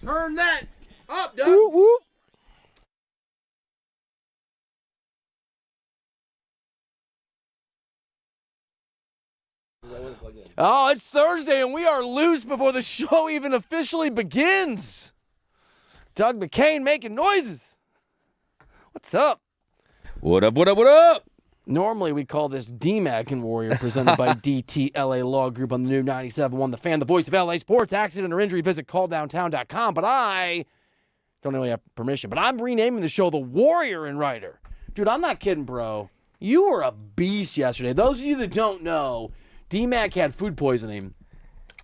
Turn that up, Doug. Whoop, whoop. Oh, it's Thursday, and we are loose before the show even officially begins. Doug McCain making noises. What's up? What up, what up, what up? Normally, we call this DMAC and Warrior, presented by DTLA Law Group on the new 97.1 The Fan, the voice of LA sports. Accident or injury, visit calldowntown.com. But I don't really have permission. But I'm renaming the show The Warrior and Reiter. Dude, I'm not kidding, bro. You were a beast yesterday. Those of you that don't know, DMAC had food poisoning.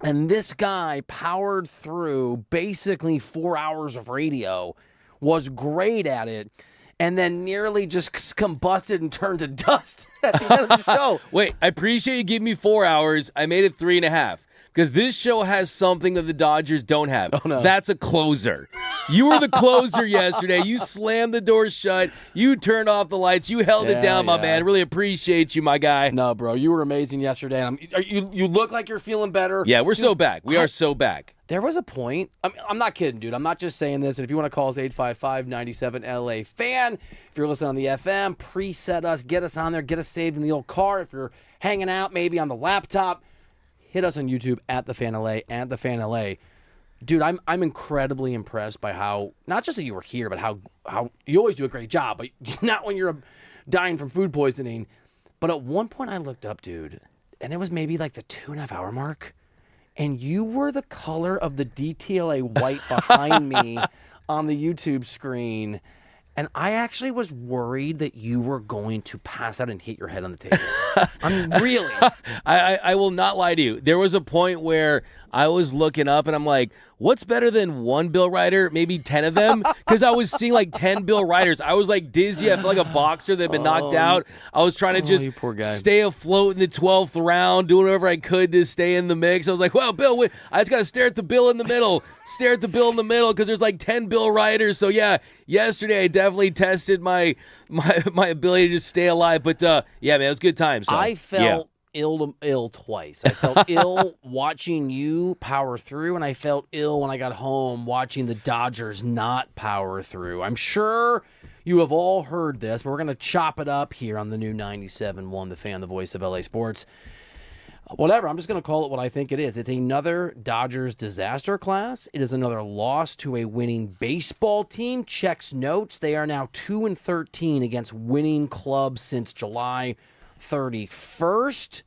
And this guy powered through basically 4 hours of radio, was great at it, and then nearly just combusted and turned to dust at the end of the show. Wait, I appreciate you giving me 4 hours. I made it 3.5. Because this show has something that the Dodgers don't have. Oh, no. That's a closer. You were the closer yesterday. You slammed the door shut. You turned off the lights. You held it down, my man. Really appreciate you, my guy. No, bro, you were amazing yesterday. You look like you're feeling better. Yeah, we're so back. We are so back. There was a point. I'm not kidding, dude. I'm not just saying this. And if you want to call us 855-97-LA fan, if you're listening on the FM, preset us, get us on there, get us saved in the old car. If you're hanging out, maybe on the laptop, hit us on YouTube at @TheFanLA. Dude, I'm incredibly impressed by how, not just that you were here, but how you always do a great job, but not when you're dying from food poisoning. But at one point I looked up, dude, and it was maybe like the 2.5 hour mark, and you were the color of the DTLA white behind me on the YouTube screen. And I actually was worried that you were going to pass out and hit your head on the table. Really. I will not lie to you. There was a point where I was looking up and I'm like, what's better than one Bill Reiter? Maybe 10 of them? Because I was seeing like 10 Bill Reiters. I was like dizzy. I felt like a boxer that had been knocked out. I was trying to just stay afloat in the 12th round, doing whatever I could to stay in the mix. I was like, well, Bill, I just got to stare at the Bill in the middle. Stare at the Bill in the middle because there's like 10 Bill Reiters. So yeah, yesterday I definitely tested my ability to stay alive. But yeah, man, it was a good time. So, I felt ill twice. I felt ill watching you power through, and I felt ill when I got home watching the Dodgers not power through. I'm sure you have all heard this, but we're going to chop it up here on the new 97.1 The Fan, the voice of LA sports. Whatever, I'm just going to call it what I think it is. It's another Dodgers disaster class. It is another loss to a winning baseball team. Checks notes. They are now 2-13 against winning clubs since July 31st.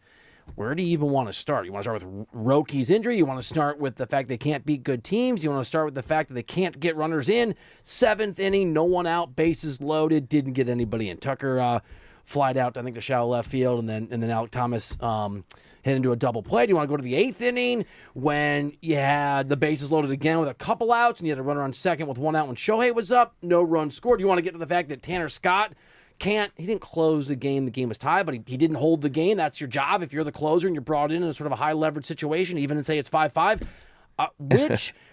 Where do you even want to start? You want to start with Roki's injury? You want to start with the fact they can't beat good teams? You want to start with the fact that they can't get runners in? 7th inning, no one out, bases loaded, didn't get anybody in. Tucker flied out, I think, to shallow left field, and then Alec Thomas hit into a double play. Do you want to go to the 8th inning when you had the bases loaded again with a couple outs and you had a runner on second with 1 out when Shohei was up? No run scored. Do you want to get to the fact that Tanner Scott he didn't close the game was tied, but he didn't hold the game. That's your job if you're the closer and you're brought in a sort of a high leverage situation, even and say it's 5-5.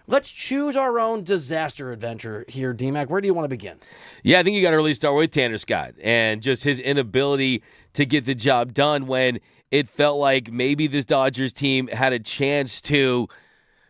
Let's choose our own disaster adventure here, DMAC. Where do you want to begin? Yeah, I think you got to really start with Tanner Scott and just his inability to get the job done when it felt like maybe this Dodgers team had a chance to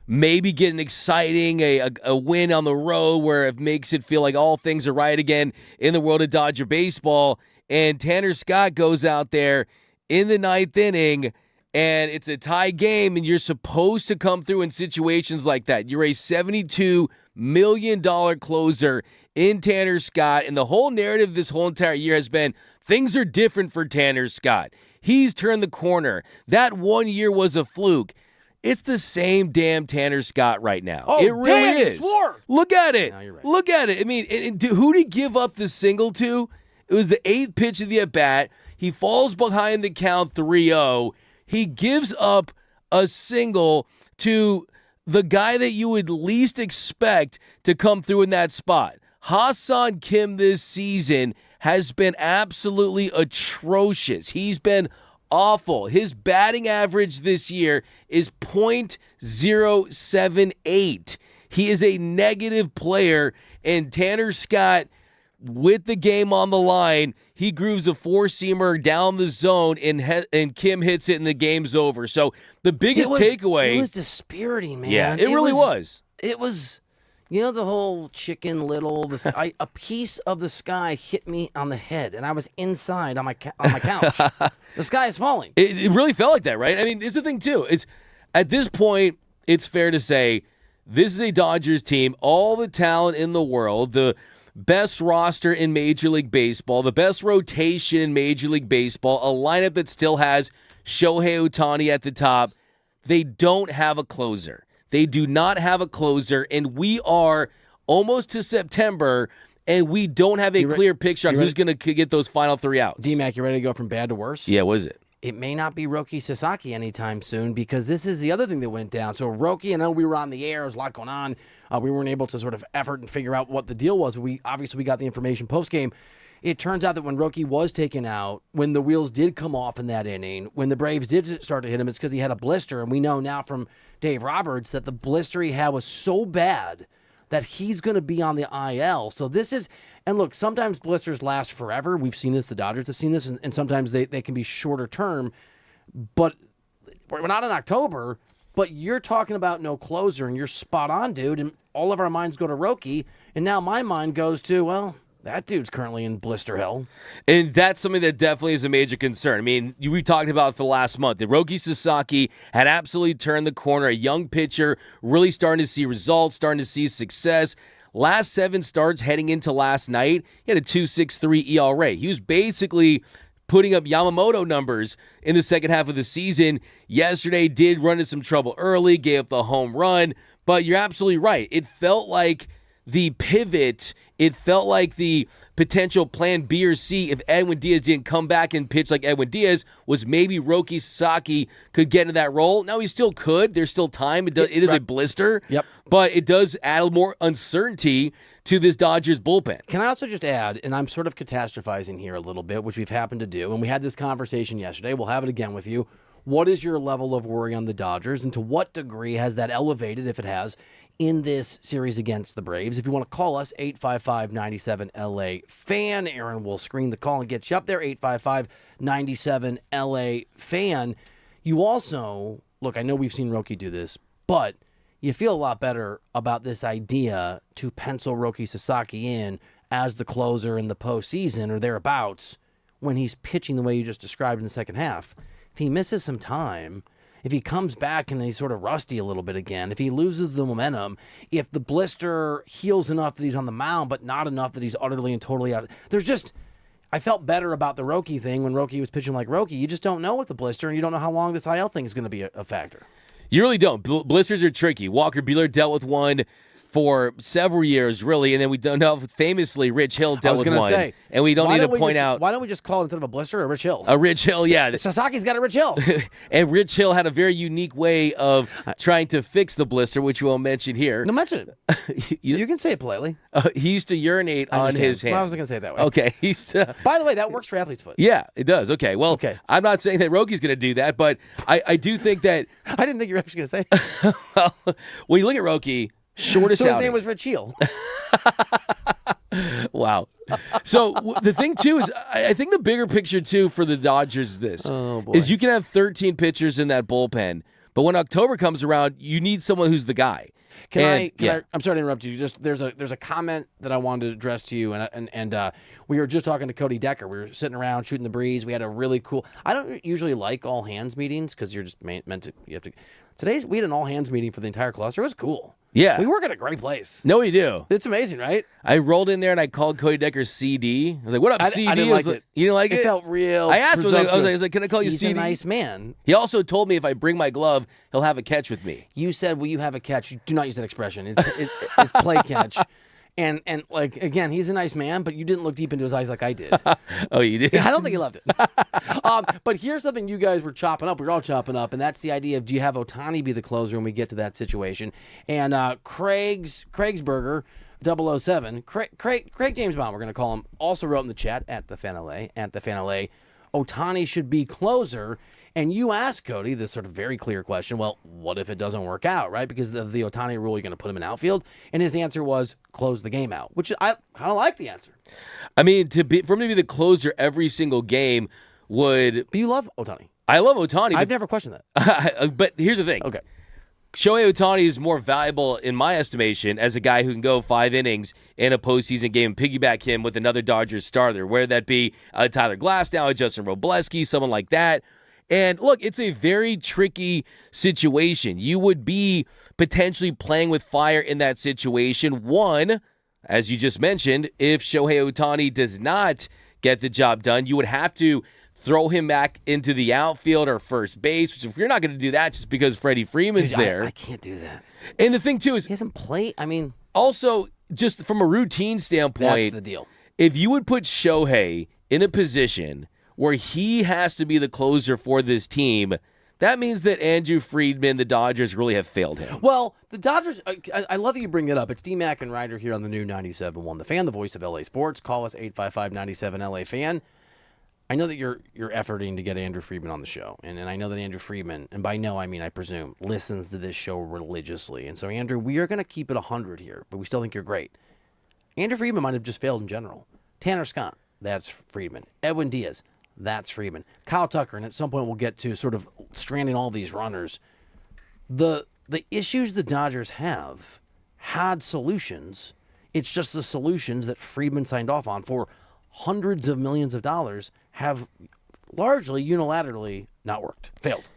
maybe get an exciting a win on the road where it makes it feel like all things are right again in the world of Dodger baseball. And Tanner Scott goes out there in the 9th inning, and it's a tie game, and you're supposed to come through in situations like that. You're a $72 million closer in Tanner Scott, and the whole narrative this whole entire year has been things are different for Tanner Scott. He's turned the corner. That 1 year was a fluke. It's the same damn Tanner Scott right now. Oh, it really is. Look at it. No, you're right. Look at it. I mean, who did he give up the single to? It was the 8th pitch of the at-bat. He falls behind the count 3-0. He gives up a single to the guy that you would least expect to come through in that spot. Ha-Seong Kim this season has been absolutely atrocious. He's been awful. His batting average this year is .078. He is a negative player, and Tanner Scott, with the game on the line, he grooves a four-seamer down the zone, and Kim hits it, and the game's over. So the biggest takeaway... It was dispiriting, man. Yeah, it really was. It was... You know the whole Chicken Little, a piece of the sky hit me on the head, and I was inside on my couch. The sky is falling. It really felt like that, right? I mean, it's the thing, too. It's at this point, it's fair to say this is a Dodgers team, all the talent in the world, the best roster in Major League Baseball, the best rotation in Major League Baseball, a lineup that still has Shohei Ohtani at the top. They don't have a closer. They do not have a closer, and we are almost to September, and we don't have a clear picture on who's going to get those final 3 outs. D-Mac, you ready to go from bad to worse? Yeah, what is it? It may not be Roki Sasaki anytime soon, because this is the other thing that went down. So Roki, I know we were on the air. There was a lot going on. We weren't able to sort of effort and figure out what the deal was. We got the information post-game. It turns out that when Roki was taken out, when the wheels did come off in that inning, when the Braves did start to hit him, it's because he had a blister. And we know now from Dave Roberts that the blister he had was so bad that he's going to be on the IL. So this is, and look, sometimes blisters last forever. We've seen this. The Dodgers have seen this. And sometimes they can be shorter term. But we're not in October, but you're talking about no closer, and you're spot on, dude. And all of our minds go to Roki. And now my mind goes to, well, that dude's currently in blister hell. And that's something that definitely is a major concern. I mean, we talked about it for the last month. That Roki Sasaki had absolutely turned the corner. A young pitcher, really starting to see results, starting to see success. Last 7 starts heading into last night, he had a 2.63 ERA. He was basically putting up Yamamoto numbers in the second half of the season. Yesterday did run into some trouble early, gave up the home run. But you're absolutely right. It felt like the pivot, it felt like the potential plan B or C if Edwin Diaz didn't come back and pitch like Edwin Diaz was maybe Roki Sasaki could get into that role. Now he still could. There's still time. It is a blister. Yep. But it does add more uncertainty to this Dodgers bullpen. Can I also just add, and I'm sort of catastrophizing here a little bit, which we've happened to do, and we had this conversation yesterday. We'll have it again with you. What is your level of worry on the Dodgers, and to what degree has that elevated, if it has, in this series against the Braves? If you want to call us, 855-97-LA-FAN. Aaron will screen the call and get you up there, 855-97-LA-FAN. You also, look, I know we've seen Roki do this, but you feel a lot better about this idea to pencil Roki Sasaki in as the closer in the postseason or thereabouts when he's pitching the way you just described in the second half. If he misses some time, if he comes back and he's sort of rusty a little bit again, if he loses the momentum, if the blister heals enough that he's on the mound, but not enough that he's utterly and totally out. I felt better about the Roki thing when Roki was pitching like Roki. You just don't know with the blister, and you don't know how long this IL thing is going to be a factor. You really don't. Blisters are tricky. Walker Buehler dealt with one for several years, really, and then we don't know famously Rich Hill dealt with one. Say, and we don't need to point out. Why don't we just call it instead of a blister a Rich Hill? A Rich Hill, yeah. Sasaki's got a Rich Hill. And Rich Hill had a very unique way of trying to fix the blister, which we'll mention here. No, mention it. you can say it politely. He used to urinate on his hand. Well, I wasn't going to say it that way. Okay. By the way, that works for athlete's foot. Yeah, it does. Okay. Well, I'm not saying that Roki's going to do that, but I do think that. I didn't think you were actually going to say it. Well, when you look at Roki, shortest outing. So his name was Rich Hill. Wow. So the thing, too, is I think the bigger picture, too, for the Dodgers is this. Oh, boy. Is you can have 13 pitchers in that bullpen, but when October comes around, you need someone who's the guy. I'm sorry to interrupt you. Just there's a comment that I wanted to address to you, and we were just talking to Cody Decker. We were sitting around shooting the breeze. We had a really cool. I don't usually like all hands meetings because you're just meant to. You have to. We had an all hands meeting for the entire cluster. It was cool. Yeah. We work at a great place. No, we do. It's amazing, right? I rolled in there and I called Cody Decker CD. I was like, what up, CD? I didn't like it. You didn't like it? It felt real. I asked him, I was like, can I call you CD? He's a nice man. He also told me if I bring my glove, he'll have a catch with me. You said, will you have a catch? Do not use that expression. It's play catch. And like, again, he's a nice man, but you didn't look deep into his eyes like I did. Oh, you did? Yeah, I don't think he loved it. But here's something you guys were chopping up. We were all chopping up, and that's the idea of, do you have Ohtani be the closer when we get to that situation? And Craigsburger 007, Craig James Bond, we're going to call him, also wrote in the chat at the Fan LA, Ohtani should be closer. And you asked Cody this sort of very clear question, well, what if it doesn't work out, right? Because of the Ohtani rule, you're going to put him in outfield. And his answer was close the game out, which I kind of like the answer. I mean, for him to be the closer every single game would... But you love Ohtani. I love Ohtani. I've never questioned that. But here's the thing. Okay. Shohei Ohtani is more valuable, in my estimation, as a guy who can go 5 innings in a postseason game, piggyback him with another Dodgers starter, whether that be Tyler Glasnow, Justin Robleski, someone like that. And look, it's a very tricky situation. You would be potentially playing with fire in that situation. One, as you just mentioned, if Shohei Ohtani does not get the job done, you would have to throw him back into the outfield or first base, which if you're not going to do that just because Freddie Freeman's there. I can't do that. And the thing, too, is he hasn't played. I mean, also, just from a routine standpoint, that's the deal. If you would put Shohei in a position where he has to be the closer for this team, that means that Andrew Friedman, the Dodgers, really have failed him. Well, the Dodgers, I love that you bring it up. It's D-Mac and Reiter here on the new 97.1 The Fan, the voice of LA Sports. Call us 855-97-LA-FAN. I know that you're efforting to get Andrew Friedman on the show, and I know that Andrew Friedman, and by no I mean I presume, listens to this show religiously. And so, Andrew, we are going to keep it 100 here, but we still think you're great. Andrew Friedman might have just failed in general. Tanner Scott, that's Friedman. Edwin Diaz, that's Friedman. Kyle Tucker, and at some point we'll get to sort of stranding all these runners. The issues the Dodgers have had solutions. It's just the solutions that Friedman signed off on for hundreds of millions of dollars have largely unilaterally not worked, failed.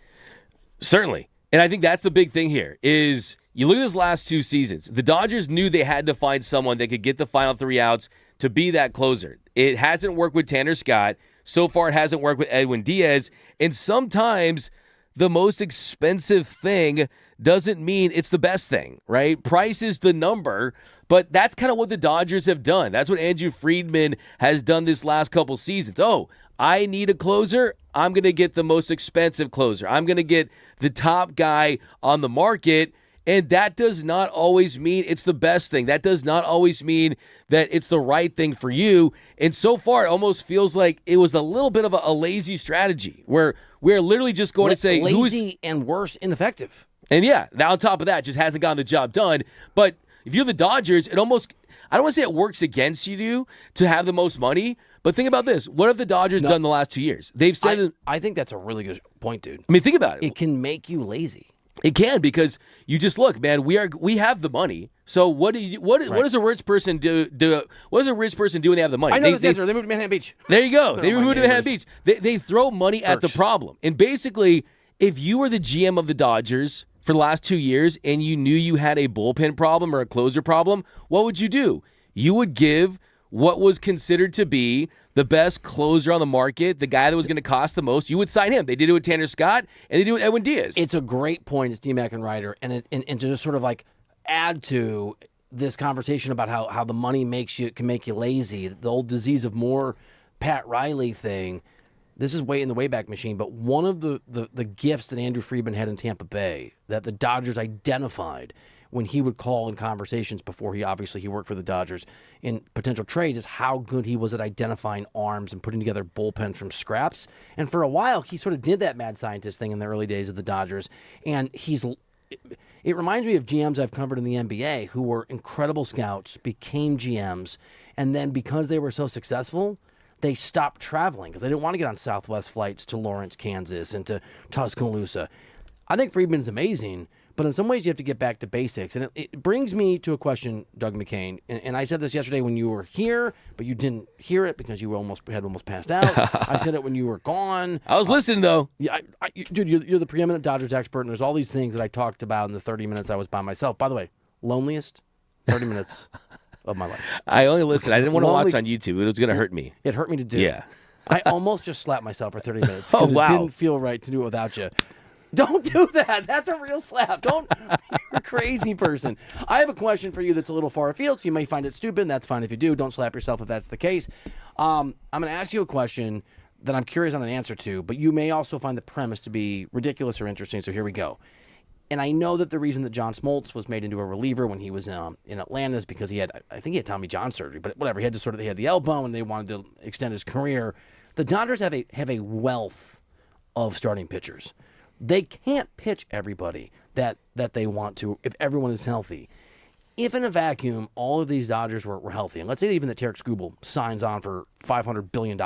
Certainly. And I think that's the big thing here is you look at these last 2 seasons. The Dodgers knew they had to find someone that could get the final 3 outs to be that closer. It hasn't worked with Tanner Scott. So far, it hasn't worked with Edwin Diaz. And sometimes the most expensive thing doesn't mean it's the best thing, right? Price is the number, but that's kind of what the Dodgers have done. That's what Andrew Friedman has done this last couple seasons. Oh, I need a closer. I'm going to get the most expensive closer. I'm going to get the top guy on the market. And that does not always mean it's the best thing. That does not always mean that it's the right thing for you. And so far, it almost feels like it was a little bit of a lazy strategy where we're literally just going to say lazy and worse, ineffective. And yeah, now on top of that, just hasn't gotten the job done. But if you're the Dodgers, it almost, I don't want to say it works against you to have the most money, but think about this. What have the Dodgers done the last 2 years? They've said I think that's a really good point, dude. I mean, think about it. It can make you lazy. It can, because you just look, man. We have the money. So what does a rich person do? What does a rich person do when they have the money? I know this answer. They moved to Manhattan Beach. There you go. They moved to Manhattan Beach. They throw money at the problem. And basically, if you were the GM of the Dodgers for the last 2 years and you knew you had a bullpen problem or a closer problem, what would you do? You would give what was considered to be the best closer on the market, the guy that was going to cost the most. You would sign him. They did it with Tanner Scott, and they did it with Edwin Diaz. It's a great point. It's D-Mac and Reiter, and to just sort of like add to this conversation about how the money can make you lazy, the old disease of more Pat Riley thing. This is way in the Wayback Machine, but one of the gifts that Andrew Friedman had in Tampa Bay that the Dodgers identified when he would call in conversations before he worked for the Dodgers in potential trades is how good he was at identifying arms and putting together bullpens from scraps. And for a while, he sort of did that mad scientist thing in the early days of the Dodgers. And it reminds me of GMs I've covered in the NBA who were incredible scouts, became GMs, and then because they were so successful, they stopped traveling because they didn't want to get on Southwest flights to Lawrence, Kansas, and to Tuscaloosa. I think Friedman's amazing, but in some ways you have to get back to basics. And it brings me to a question, Doug McCain, and I said this yesterday when you were here, but you didn't hear it because you had almost passed out. I said it when you were gone. I was listening, though. Yeah, dude, you're the preeminent Dodgers expert, and there's all these things that I talked about in the 30 minutes I was by myself. By the way, loneliest 30 minutes of my life. I only listened. I didn't want to watch on YouTube. It was going to hurt me. It hurt me to do. Yeah. I almost just slapped myself for 30 minutes. Oh, wow. It didn't feel right to do it without you. Don't do that. That's a real slap. You're a crazy person. I have a question for you that's a little far afield, so you may find it stupid, and that's fine if you do. Don't slap yourself if that's the case. I'm going to ask you a question that I'm curious on an answer to, but you may also find the premise to be ridiculous or interesting, so here we go. And I know that the reason that John Smoltz was made into a reliever when he was in Atlanta is because he had Tommy John surgery, but whatever. He had the elbow, and they wanted to extend his career. The Dodgers have a wealth of starting pitchers. They can't pitch everybody that they want to if everyone is healthy. If in a vacuum all of these Dodgers were healthy, and let's say even that Tarek Skubal signs on for $500 billion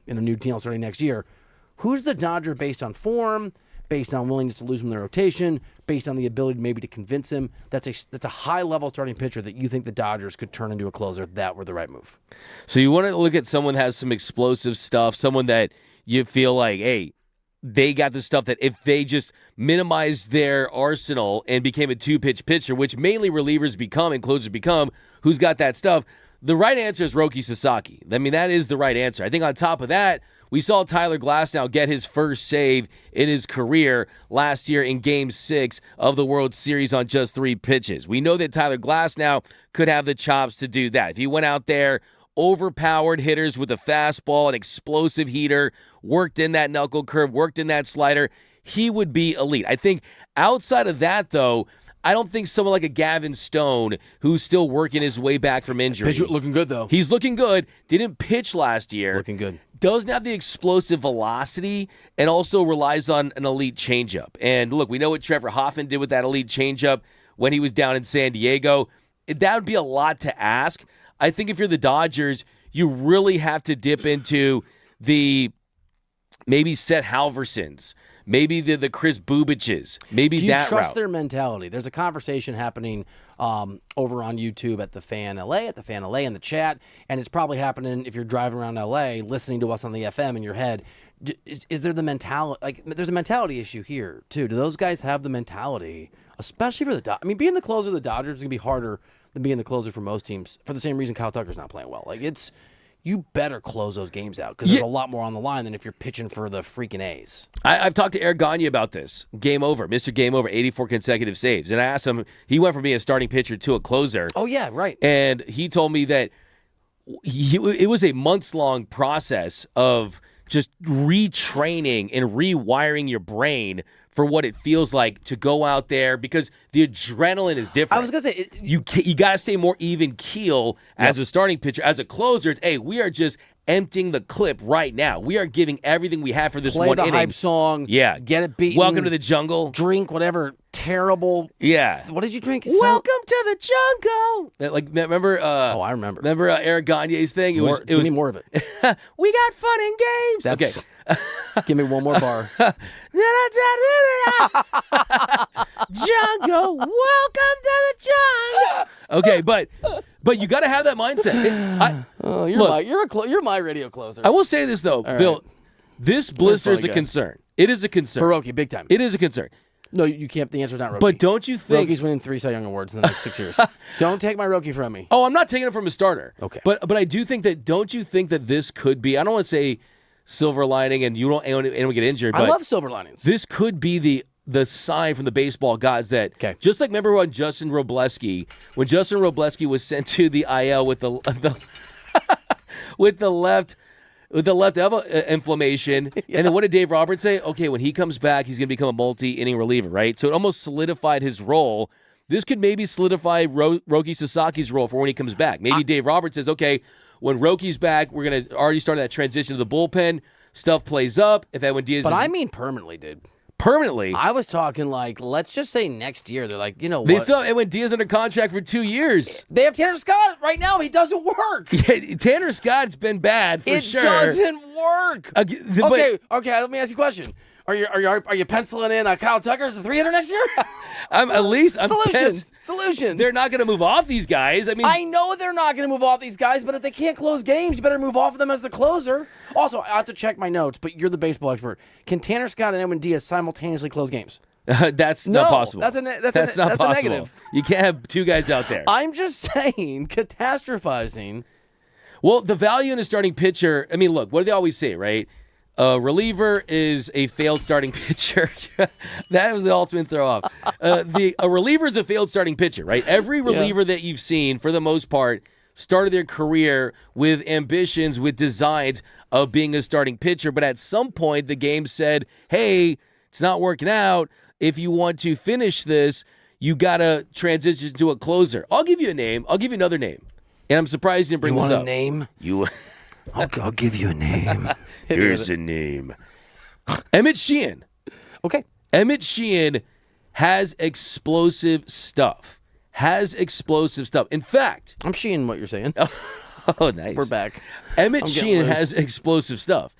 in a new deal starting next year, who's the Dodger based on form, based on willingness to lose him in the rotation, based on the ability maybe to convince him. That's a high-level starting pitcher that you think the Dodgers could turn into a closer if that were the right move. So you want to look at someone that has some explosive stuff, someone that you feel like, hey, they got the stuff that if they just minimized their arsenal and became a two-pitch pitcher, which mainly relievers become and closers become, who's got that stuff? The right answer is Roki Sasaki. I mean, that is the right answer. I think on top of that, we saw Tyler Glasnow get his first save in his career last year in Game 6 of the World Series on just 3 pitches. We know that Tyler Glasnow could have the chops to do that. If he went out there, overpowered hitters with a fastball, an explosive heater, worked in that knuckle curve, worked in that slider, he would be elite. I think outside of that, though, I don't think someone like a Gavin Stone, who's still working his way back from injury. Pitch looking good, though. He's looking good. Didn't pitch last year. Looking good. Doesn't have the explosive velocity and also relies on an elite changeup. And look, we know what Trevor Hoffman did with that elite changeup when he was down in San Diego. That would be a lot to ask. I think if you're the Dodgers, you really have to dip into the maybe Seth Halversons, maybe the Chris Bubiches, maybe that route. Do you trust their mentality? There's a conversation happening over on YouTube at the Fan LA in the chat, and it's probably happening if you're driving around LA listening to us on the FM in your head. Is there the mentality? Like, there's a mentality issue here too. Do those guys have the mentality, especially for the Dodgers? I mean, being the closer of the Dodgers is gonna be harder than being the closer for most teams. For the same reason Kyle Tucker's not playing well. Like, you better close those games out because there's a lot more on the line than if you're pitching for the freaking A's. I've talked to Eric Gagne about this. Game over. Mr. Game Over, 84 consecutive saves. And I asked him, he went from being a starting pitcher to a closer. Oh, yeah, right. And he told me that it was a months-long process of just retraining and rewiring your brain for what it feels like to go out there because the adrenaline is different. I was going to say... You got to stay more even keel as a starting pitcher. As a closer, it's, hey, we are just emptying the clip right now. We are giving everything we have for this one inning. Play the hype song. Yeah. Get it beaten. Welcome to the jungle. Drink whatever terrible... Yeah. What did you drink? Welcome to the jungle. Remember... I remember. Remember Eric Gagne's thing? Give me more of it. We got fun and games. Okay. Give me one more bar. Jungle, welcome to the jungle. Okay, but you got to have that mindset. You're my radio closer. I will say this though, All Bill. Right. This blister is a concern. It is a concern. For Roki, big time. It is a concern. No, you can't. The answer's not Roki. But don't you think Roki's winning 3 Cy Young awards in the next 6 years? Don't take my Roki from me. Oh, I'm not taking it from a starter. Okay. But I do think that. Don't you think that this could be? I don't want to say silver lining, and you don't anyone get injured. But I love silver linings. This could be the sign from the baseball gods that just like remember when Justin Robleski was sent to the IL with the with the left inflammation, and then what did Dave Roberts say? Okay, when he comes back, he's going to become a multi-inning reliever, right? So it almost solidified his role. This could maybe solidify Roki Sasaki's role for when he comes back. Maybe Dave Roberts says, okay, when Roki's back, we're going to already start that transition to the bullpen. Stuff plays up. If Edwin Diaz I mean permanently, dude. Permanently? I was talking like, let's just say next year. They're like, you know what? They still have Edwin Diaz under contract for 2 years. They have Tanner Scott right now. He doesn't work. Yeah, Tanner Scott's been bad for sure. It doesn't work. Okay. Let me ask you a question. Are you penciling in Kyle Tucker as a 3-hitter next year? Solutions. They're not going to move off these guys. I mean, I know they're not going to move off these guys, but if they can't close games, you better move off of them as the closer. Also, I have to check my notes, but you're the baseball expert. Can Tanner Scott and Edwin Diaz simultaneously close games? That's not possible. That's not possible. A negative. You can't have 2 guys out there. I'm just saying, catastrophizing. Well, the value in a starting pitcher, I mean, look, what do they always say, right? A reliever is a failed starting pitcher. That was the ultimate throw-off. A reliever is a failed starting pitcher, right? Every reliever that you've seen, for the most part, started their career with ambitions, with designs of being a starting pitcher. But at some point, the game said, hey, it's not working out. If you want to finish this, you got to transition to a closer. I'll give you a name. I'll give you another name. And I'm surprised you didn't bring this up. You want a name? I'll give you a name. Here's a name. Emmett Sheehan. Okay. Emmett Sheehan has explosive stuff. In fact, I'm Sheehan what you're saying. Oh, nice. We're back. Emmett Sheehan has explosive stuff.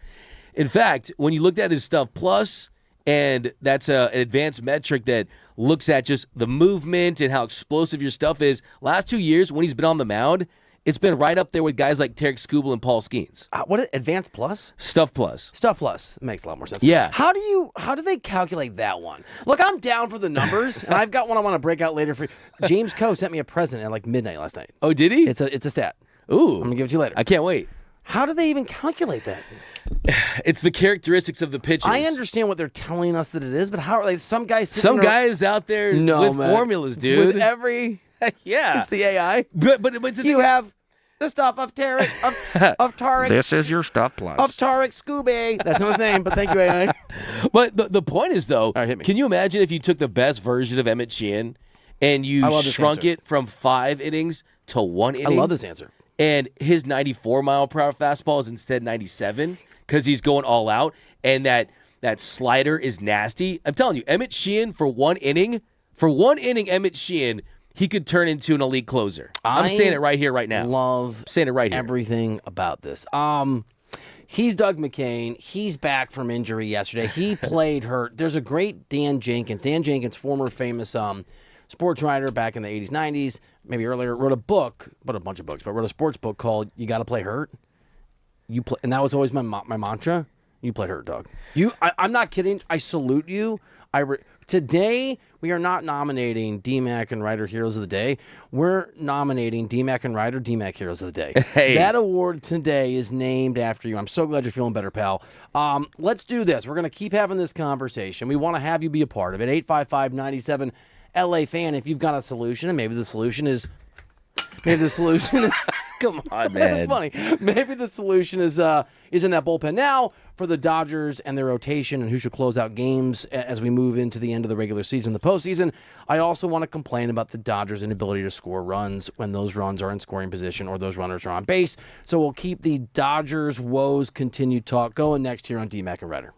In fact, when you looked at his stuff plus And that's an advanced metric that looks at just the movement and how explosive your stuff is. Last 2 years, when he's been on the mound, it's been right up there with guys like Tarek Skubal and Paul Skeens. What is Advanced Plus? Stuff Plus. Stuff Plus makes a lot more sense. Yeah. How do they calculate that one? Look, I'm down for the numbers, and I've got one I want to break out later for you. James Coe sent me a present at like midnight last night. Oh, did he? It's a stat. Ooh. I'm gonna give it to you later. I can't wait. How do they even calculate that? It's the characteristics of the pitches. I understand what they're telling us that it is, but how are they? Some guys out there no, with man. formulas, dude. With every yeah, it's the AI. But You have the stuff of Tarek of Tarek. This is your Stuff Plus. Of Tarek Scooby. That's not his name, but thank you, AI. But the point is, though, right, hit me. Can you imagine if you took the best version of Emmett Sheehan and you shrunk it from 5 innings to 1 inning? I love this answer. And his 94-mile-per-hour fastball is instead 97 because he's going all out, and that slider is nasty. I'm telling you, Emmett Sheehan for 1 inning, Emmett Sheehan, he could turn into an elite closer. I'm saying it right here, right now. Love saying it right here. Everything about this. He's Doug McCain. He's back from injury yesterday. He played hurt. There's a great Dan Jenkins, former famous sports writer back in the 80s, 90s, maybe earlier, wrote a book, but a bunch of books, but wrote a sports book called "You Got to Play Hurt." And that was always my mantra. You play hurt, dog. I'm not kidding. I salute you. Today, we are not nominating DMAC and Reiter Heroes of the Day. We're nominating DMAC and Reiter DMAC Heroes of the Day. Hey. That award today is named after you. I'm so glad you're feeling better, pal. Let's do this. We're going to keep having this conversation. We want to have you be a part of it. 855-97 LA fan. If you've got a solution, and maybe the solution is Come on, man. That's funny. Maybe the solution is in that bullpen. Now, for the Dodgers and their rotation and who should close out games as we move into the end of the regular season, the postseason, I also want to complain about the Dodgers' inability to score runs when those runs are in scoring position or those runners are on base. So we'll keep the Dodgers' woes continued talk going next here on DMAC and Reiter.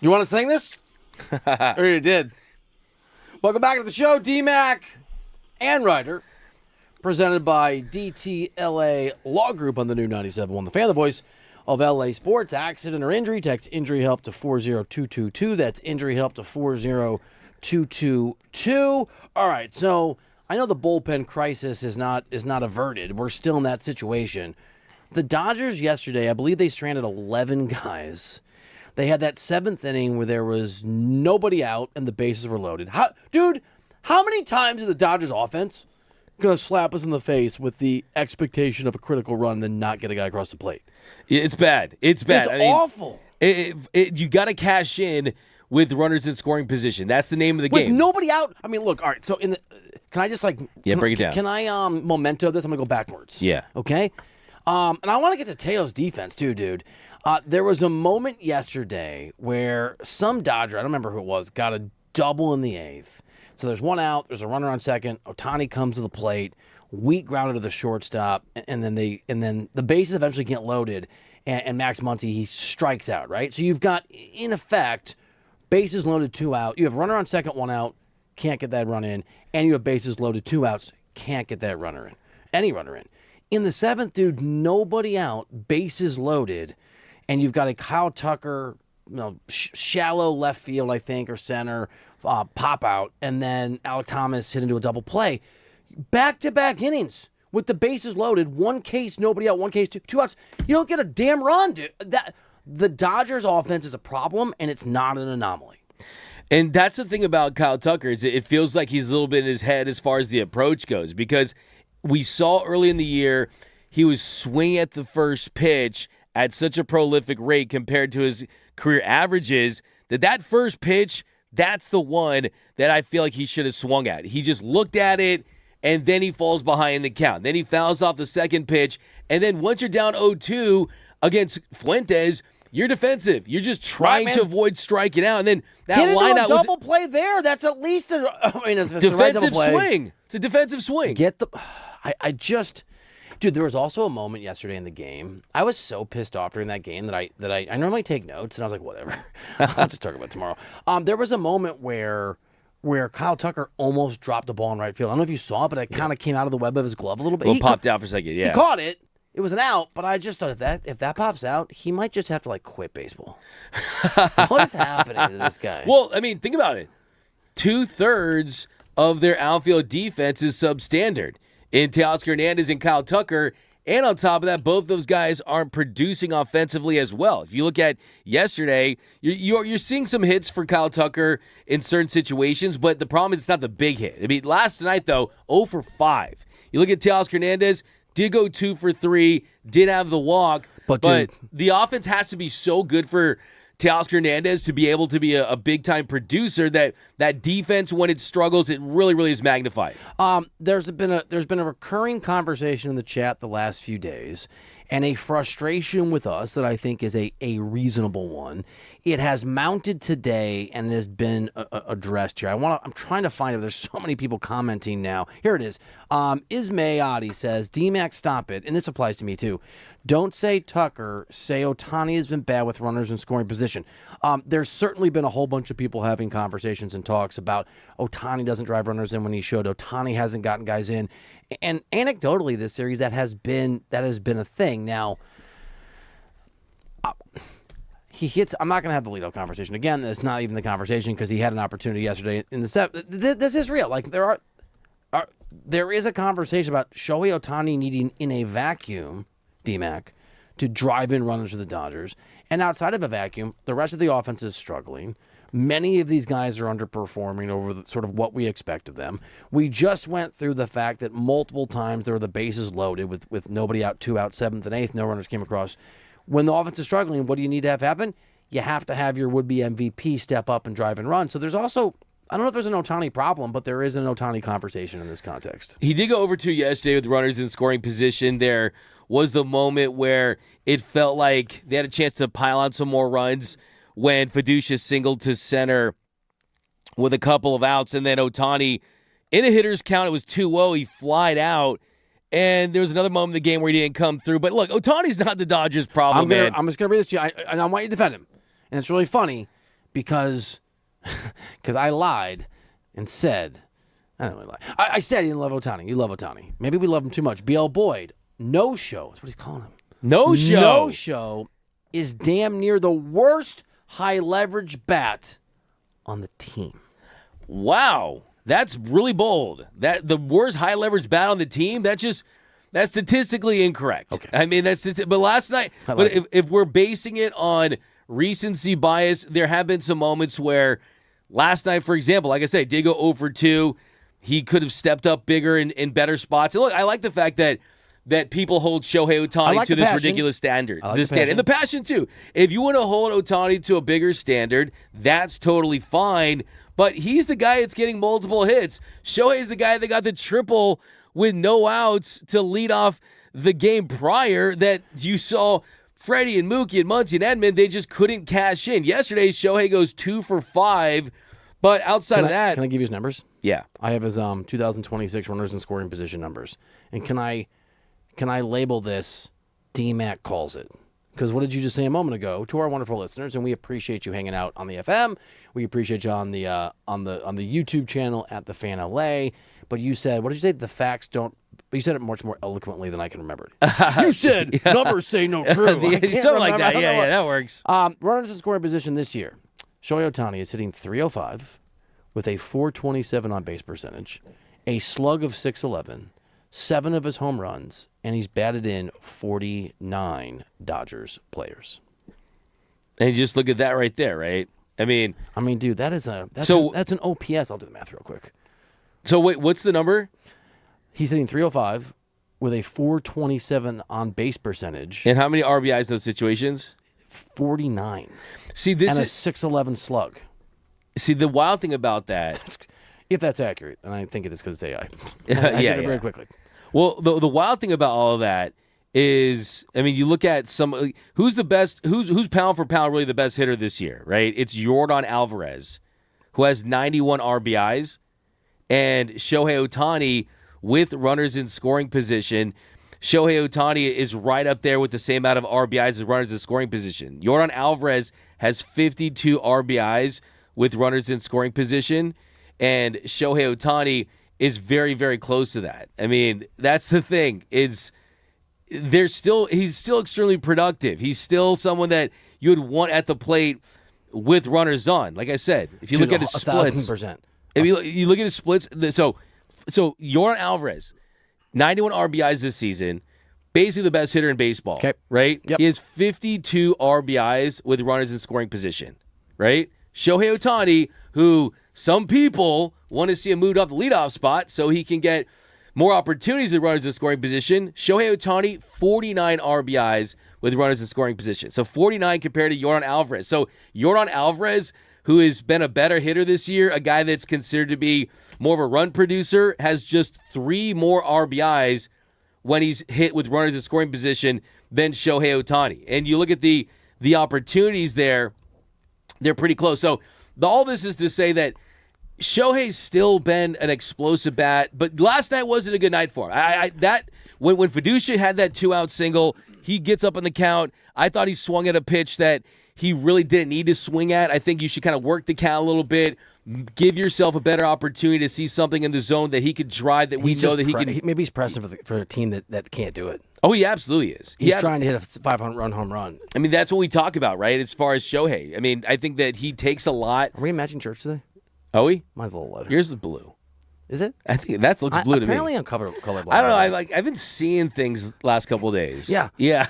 you want to sing this? Or you did. Welcome back to the show, D-Mac and Reiter, presented by DTLA Law Group on the new 97.1 The Fan, the voice of LA Sports. Accident or injury, text injury help to 40222. That's injury help to 40222. All right, so I know the bullpen crisis is not averted. We're still in that situation. The Dodgers yesterday, I believe they stranded 11 guys. They had that seventh inning where there was nobody out and the bases were loaded. How many times is the Dodgers offense going to slap us in the face with the expectation of a critical run and then not get a guy across the plate? It's bad. It's bad. It's awful. You got to cash in with runners in scoring position. That's the name of the game. With nobody out. I mean, look, all right, so can I just break it down? Can I memento this? I'm going to go backwards. Yeah. Okay? And I want to get to Teo's defense too, dude. There was a moment yesterday where some Dodger, I don't remember who it was, got a double in the eighth. So there's one out, there's a runner on second, Ohtani comes to the plate, weak grounded to the shortstop, and then the bases eventually get loaded, and Max Muncy, he strikes out, right? So you've got, in effect, bases loaded, 2 out. You have runner on second, 1 out, can't get that run in, and you have bases loaded, 2 outs, can't get that runner in, any runner in. In the seventh, dude, nobody out, bases loaded, and you've got a Kyle Tucker, shallow left field, I think, or center, pop out, and then Alek Thomas hit into a double play. Back-to-back innings with the bases loaded, 1 case, nobody out, 1 case, 2 outs. You don't get a damn run, dude. The Dodgers' offense is a problem, and it's not an anomaly. And that's the thing about Kyle Tucker is it feels like he's a little bit in his head as far as the approach goes, because we saw early in the year he was swinging at the first pitch at such a prolific rate compared to his career averages that first pitch, that's the one that I feel like he should have swung at. He just looked at it, and then he falls behind the count. Then he fouls off the second pitch, and then once you're down 0-2 against Fuentes, you're defensive. You're just trying to avoid striking out, and then that lineup was a double play there. That's at least a defensive swing. It's a defensive swing. Dude, there was also a moment yesterday in the game. I was so pissed off during that game that I normally take notes, and I was like, whatever. I'll just talk about it tomorrow. There was a moment where Kyle Tucker almost dropped a ball in right field. I don't know if you saw it, but it kind of came out of the web of his glove a little bit. Well, popped out for a second, yeah. He caught it. It was an out, but I just thought if that pops out, he might just have to, quit baseball. What is happening to this guy? Well, I mean, think about it. 2/3 of their outfield defense is substandard in Teoscar Hernandez and Kyle Tucker, and on top of that, both those guys aren't producing offensively as well. If you look at yesterday, you're seeing some hits for Kyle Tucker in certain situations, but the problem is it's not the big hit. I mean, last night, though, 0 for 5. You look at Teoscar Hernandez, did go 2 for 3, did have the walk, but the offense has to be so good for Teoscar Hernandez to be able to be a big-time producer that defense, when it struggles, it really, really is magnified. There's been a recurring conversation in the chat the last few days, and a frustration with us that I think is a reasonable one. It has mounted today and has been addressed here. I'm trying to find it. There's so many people commenting now. Here it is. Ismayati says, D-Mac, stop it. And this applies to me too. Don't say Tucker. Say Ohtani has been bad with runners in scoring position. There's certainly been a whole bunch of people having conversations and talks about Ohtani doesn't drive runners in when he should. Ohtani hasn't gotten guys in. And anecdotally, this series, that has been a thing. Now, he hits. I'm not going to have the leadoff conversation again. That's not even the conversation because he had an opportunity yesterday in the seventh. This is real. There is a conversation about Shohei Ohtani needing in a vacuum, D-Mac, to drive in runners for the Dodgers. And outside of a vacuum, the rest of the offense is struggling. Many of these guys are underperforming over sort of what we expect of them. We just went through the fact that multiple times there were the bases loaded with nobody out, 2 out, 7th and 8th, no runners came across. When the offense is struggling, what do you need to have happen? You have to have your would-be MVP step up and drive and run. So there's also, I don't know if there's an Ohtani problem, but there is an Ohtani conversation in this context. He did go over 2 yesterday with runners in scoring position. There was the moment where it felt like they had a chance to pile on some more runs when Fiducia singled to center with a couple of outs, and then Ohtani, in a hitter's count, it was 2-0, he flied out, and there was another moment in the game where he didn't come through. But look, Ohtani's not the Dodgers' problem, man. I'm just going to read this to you, and I want you to defend him. And it's really funny because I lied and said, I don't really lie. I said he didn't love Ohtani. You love Ohtani. Maybe we love him too much. B.L. Boyd, no-show. That's what he's calling him. No-show. No-show is damn near the worst high-leverage bat on the team. Wow. That's really bold. That the worst high-leverage bat on the team, that's statistically incorrect. Okay. I mean, but last night, if we're basing it on recency bias, there have been some moments where last night, for example, like I said, did go 0 for 2. He could have stepped up bigger in better spots. And look, I like the fact that people hold Shohei Ohtani to this ridiculous standard. And the passion, too. If you want to hold Ohtani to a bigger standard, that's totally fine. But he's the guy that's getting multiple hits. Shohei's the guy that got the triple with no outs to lead off the game prior that you saw Freddie and Mookie and Muncy and Edman, they just couldn't cash in. Yesterday, Shohei goes 2 for 5, but outside of that... Can I give you his numbers? Yeah. I have his 2026 runners in scoring position numbers. And can I label this DMAC calls it? Because what did you just say a moment ago to our wonderful listeners? And we appreciate you hanging out on the FM. We appreciate you on the YouTube channel at the Fan LA. But you said, what did you say? The facts don't. But you said it much more eloquently than I can remember it. You said numbers say no true. Something like that. Yeah, that works. Runners in scoring position this year. Shohei Ohtani is hitting .305 with a .427 on base percentage, a slug of .611, 7 of his home runs, and he's batted in 49 Dodgers players. And you just look at that right there, right? I mean, dude, that's an OPS. I'll do the math real quick. So wait, what's the number? He's hitting .305 with a .427 on base percentage. And how many RBIs in those situations? 49. See, this and is a .611 slug. See, the wild thing about that, if that's accurate, and I think it is because it's AI. I did it very quickly. Well, the wild thing about all of that is, I mean, you look at who's the best, who's pound for pound really the best hitter this year, right? It's Yordan Alvarez, who has 91 RBIs, and Shohei Ohtani with runners in scoring position. Shohei Ohtani is right up there with the same amount of RBIs as runners in scoring position. Yordan Alvarez has 52 RBIs with runners in scoring position, and Shohei Ohtani is very, very close to that. I mean, that's the thing. He's still extremely productive. He's still someone that you would want at the plate with runners on. Like I said, if you look at his splits, 1,000%. If you look at his splits, so Yordan Alvarez, 91 RBIs this season, basically the best hitter in baseball. Okay. Right? Yep. He has 52 RBIs with runners in scoring position. Right? Shohei Ohtani, who some people want to see him moved off the leadoff spot so he can get more opportunities at runners in scoring position. Shohei Ohtani, 49 RBIs with runners in scoring position. So 49 compared to Yordan Alvarez. So Yordan Alvarez, who has been a better hitter this year, a guy that's considered to be more of a run producer, has just 3 more RBIs when he's hit with runners in scoring position than Shohei Ohtani. And you look at the opportunities there, they're pretty close. So all this is to say that Shohei's still been an explosive bat, but last night wasn't a good night for him. When Fiducia had that 2-out single, he gets up on the count. I thought he swung at a pitch that he really didn't need to swing at. I think you should kind of work the count a little bit, give yourself a better opportunity to see something in the zone that he could drive, that we know that he can. Maybe he's pressing for a team that can't do it. Oh, he absolutely is. He's trying to hit a 500-run home run. I mean, that's what we talk about, right, as far as Shohei. I mean, I think that he takes a lot. Are we matching church today? Are we? Mine's a little lighter. Yours is blue. Is it? I think that looks blue to me. Apparently I'm colorblind. I don't know. I've been seeing things last couple of days. Yeah. Yeah.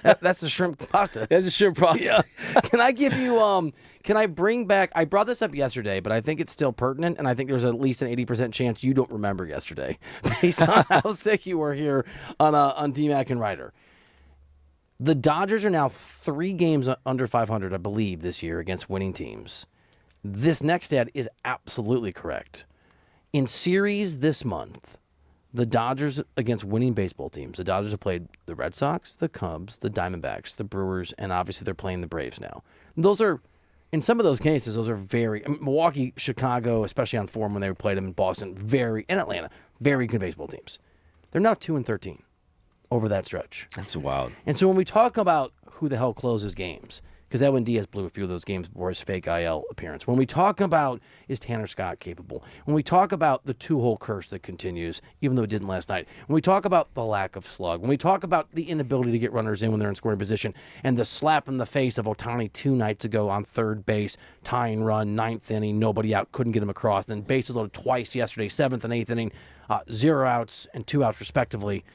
That's the shrimp pasta. That's a shrimp pasta. Yeah. Can I give you can I bring back, I brought this up yesterday, but I think it's still pertinent, and I think there's at least an 80% chance you don't remember yesterday based on how sick you were here on DMAC and Reiter. The Dodgers are now 3 games under 500, I believe, this year against winning teams. This next stat is absolutely correct. In series this month, the Dodgers against winning baseball teams, the Dodgers have played the Red Sox, the Cubs, the Diamondbacks, the Brewers, and obviously they're playing the Braves now. Those are, in some of those cases, those are very, Milwaukee, Chicago, especially on form when they played them in Boston, and Atlanta, very good baseball teams. They're now 2-13 over that stretch. That's wild. And so when we talk about who the hell closes games, because Edwin Diaz blew a few of those games before his fake IL appearance. When we talk about is Tanner Scott capable, when we talk about the two-hole curse that continues, even though it didn't last night, when we talk about the lack of slug, when we talk about the inability to get runners in when they're in scoring position, and the slap in the face of Ohtani 2 nights ago on third base, tying run, 9th inning, nobody out, couldn't get him across, then bases loaded twice yesterday, 7th and 8th inning, 0 outs and 2 outs respectively.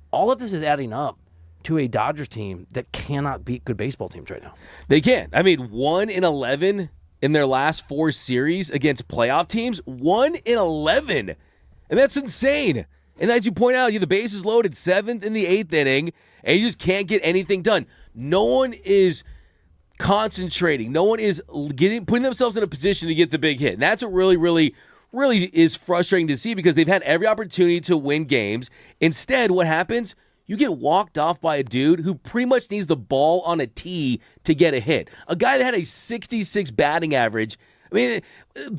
All of this is adding up to a Dodgers team that cannot beat good baseball teams right now. They can't. I mean, 1-11 in their last 4 series against playoff teams. 1-11. And that's insane. And as you point out, you have the bases loaded 7th in the 8th inning, and you just can't get anything done. No one is concentrating. No one is putting themselves in a position to get the big hit. And that's what really is frustrating to see, because they've had every opportunity to win games. Instead, what happens? You get walked off by a dude who pretty much needs the ball on a tee to get a hit. A guy that had a 66 batting average. I mean,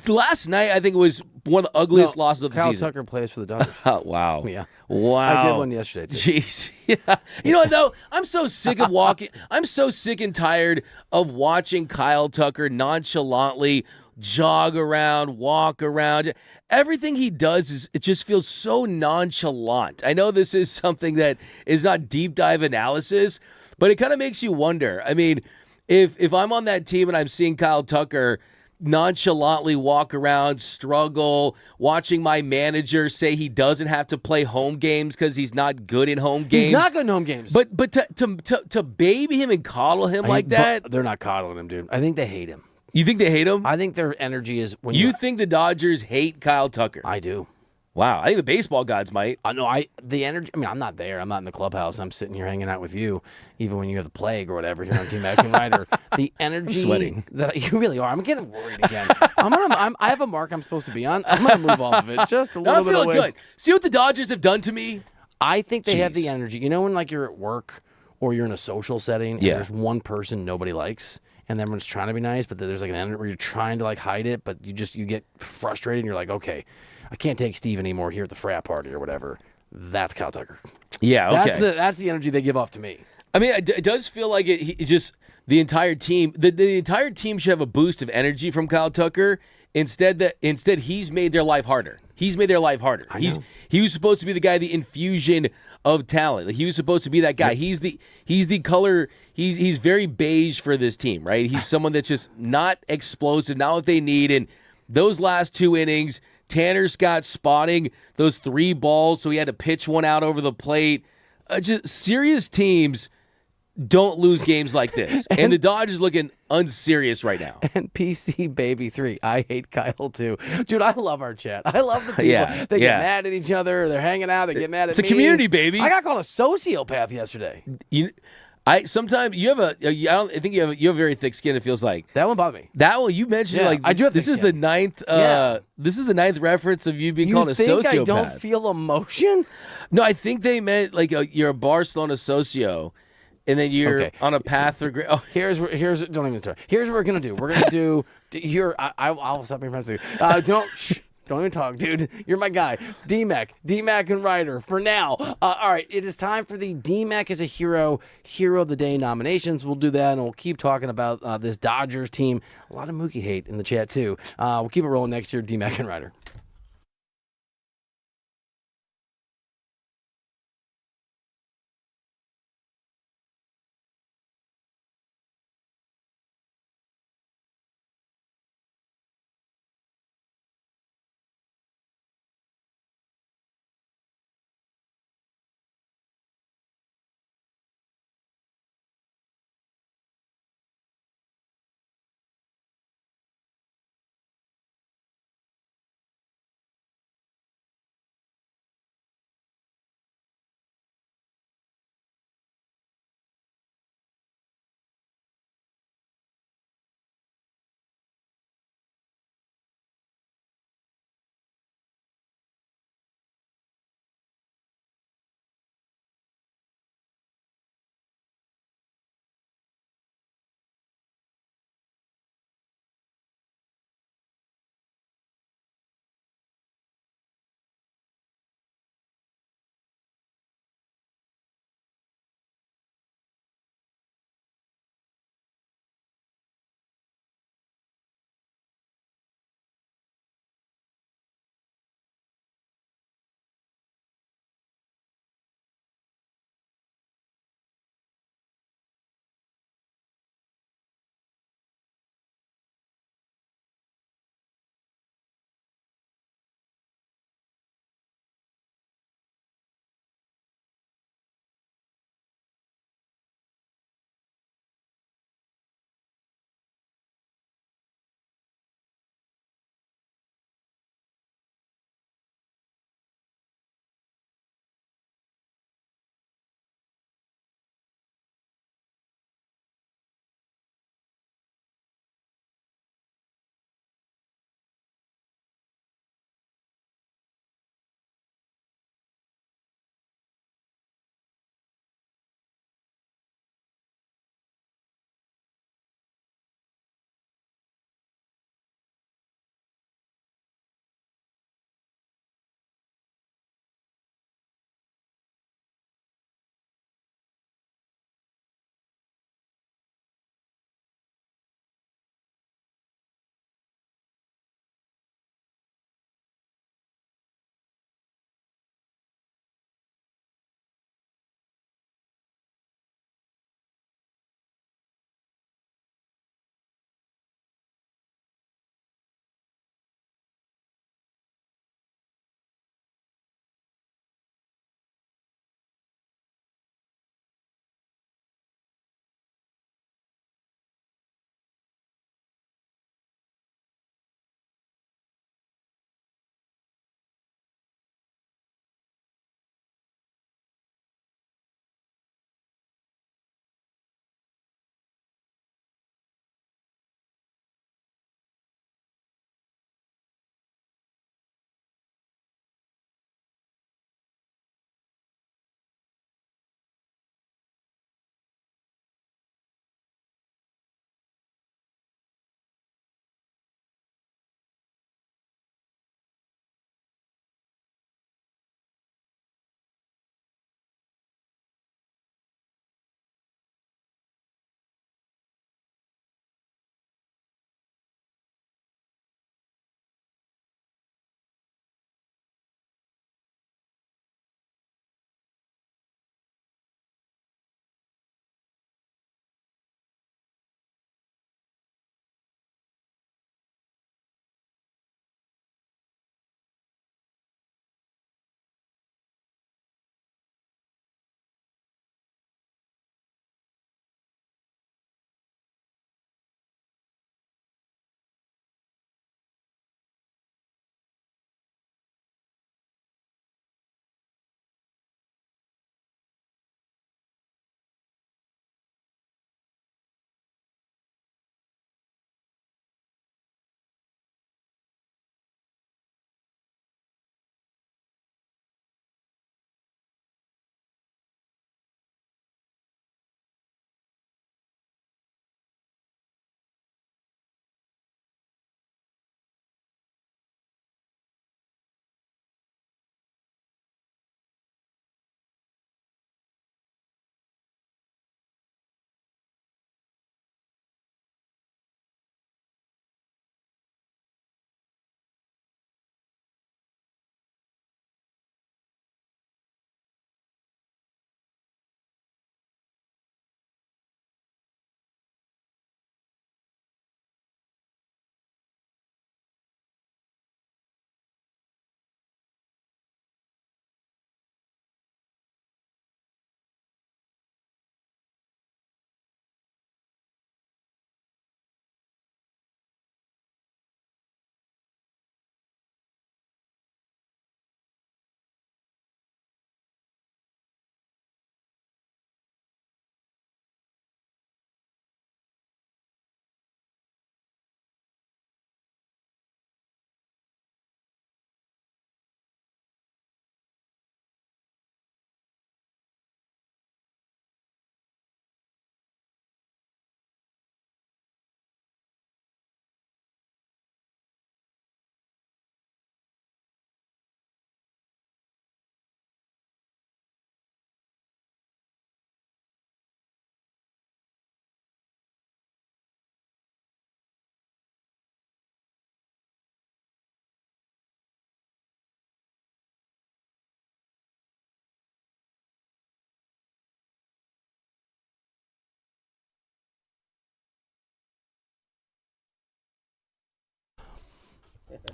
last night I think it was one of the ugliest losses of the season. Kyle Tucker plays for the Dodgers. Wow. Yeah. Wow. I did one yesterday, too. Jeez. Yeah. You know what, though? I'm so sick of walking. I'm so sick and tired of watching Kyle Tucker nonchalantly jog around, walk around. Everything he does it just feels so nonchalant. I know this is something that is not deep dive analysis, but it kind of makes you wonder. I mean, if I'm on that team and I'm seeing Kyle Tucker nonchalantly walk around, struggle, watching my manager say he doesn't have to play home games because he's not good in home games. He's not good in home games. But to baby him and coddle him like that, they're not coddling him, dude. I think they hate him. You think they hate him? I think their energy is when you think the Dodgers hate Kyle Tucker? I do. Wow, I think the baseball gods might. The energy. I mean, I'm not there. I'm not in the clubhouse. I'm sitting here hanging out with you, even when you have the plague or whatever here on Team American Rider. The energy. I'm sweating. That you really are. I'm getting worried again. I have a mark I'm supposed to be on. I'm gonna move off of it just a little I'm bit. feeling good. See what the Dodgers have done to me? I think they have the energy. You know, when like you're at work or you're in a social setting, and there's one person nobody likes, and everyone's trying to be nice, but there's like an energy where you're trying to like hide it, but you get frustrated, and you're like, okay, I can't take Steve anymore here at the frat party or whatever. That's Kyle Tucker. Yeah, okay. That's the energy they give off to me. I mean, it does feel like it just the entire team. The entire team should have a boost of energy from Kyle Tucker. Instead, he's made their life harder. He was supposed to be the guy, the infusion of talent. Like, he was supposed to be that guy. Yep. He's the color. He's very beige for this team, right? He's someone that's just not explosive, not what they need. And those last 2 innings, Tanner Scott spotting those 3 balls, so he had to pitch one out over the plate. Just serious teams don't lose games like this. And the Dodgers looking unserious right now. And PC Baby 3, I hate Kyle too. Dude, I love our chat. I love the people. They get mad at each other. They're hanging out. They get mad at me. It's a community, baby. I got called a sociopath yesterday. Sometimes you have I think you have very thick skin. It feels like that one bothered me. That one you mentioned like I do have this is the 9th. This is the 9th reference of you being called a sociopath. You think I don't feel emotion? No, I think they meant like you're a Barcelona socio. And then you're on a path for great. Oh, here's don't even start. Here's what we're gonna do. We're gonna do here. I'll stop being friends with you. Don't even talk, dude. You're my guy. D-Mac and Reiter for now. All right, it is time for the D-Mac as a Hero of the Day nominations. We'll do that, and we'll keep talking about this Dodgers team. A lot of Mookie hate in the chat too. We'll keep it rolling next year. D-Mac and Reiter.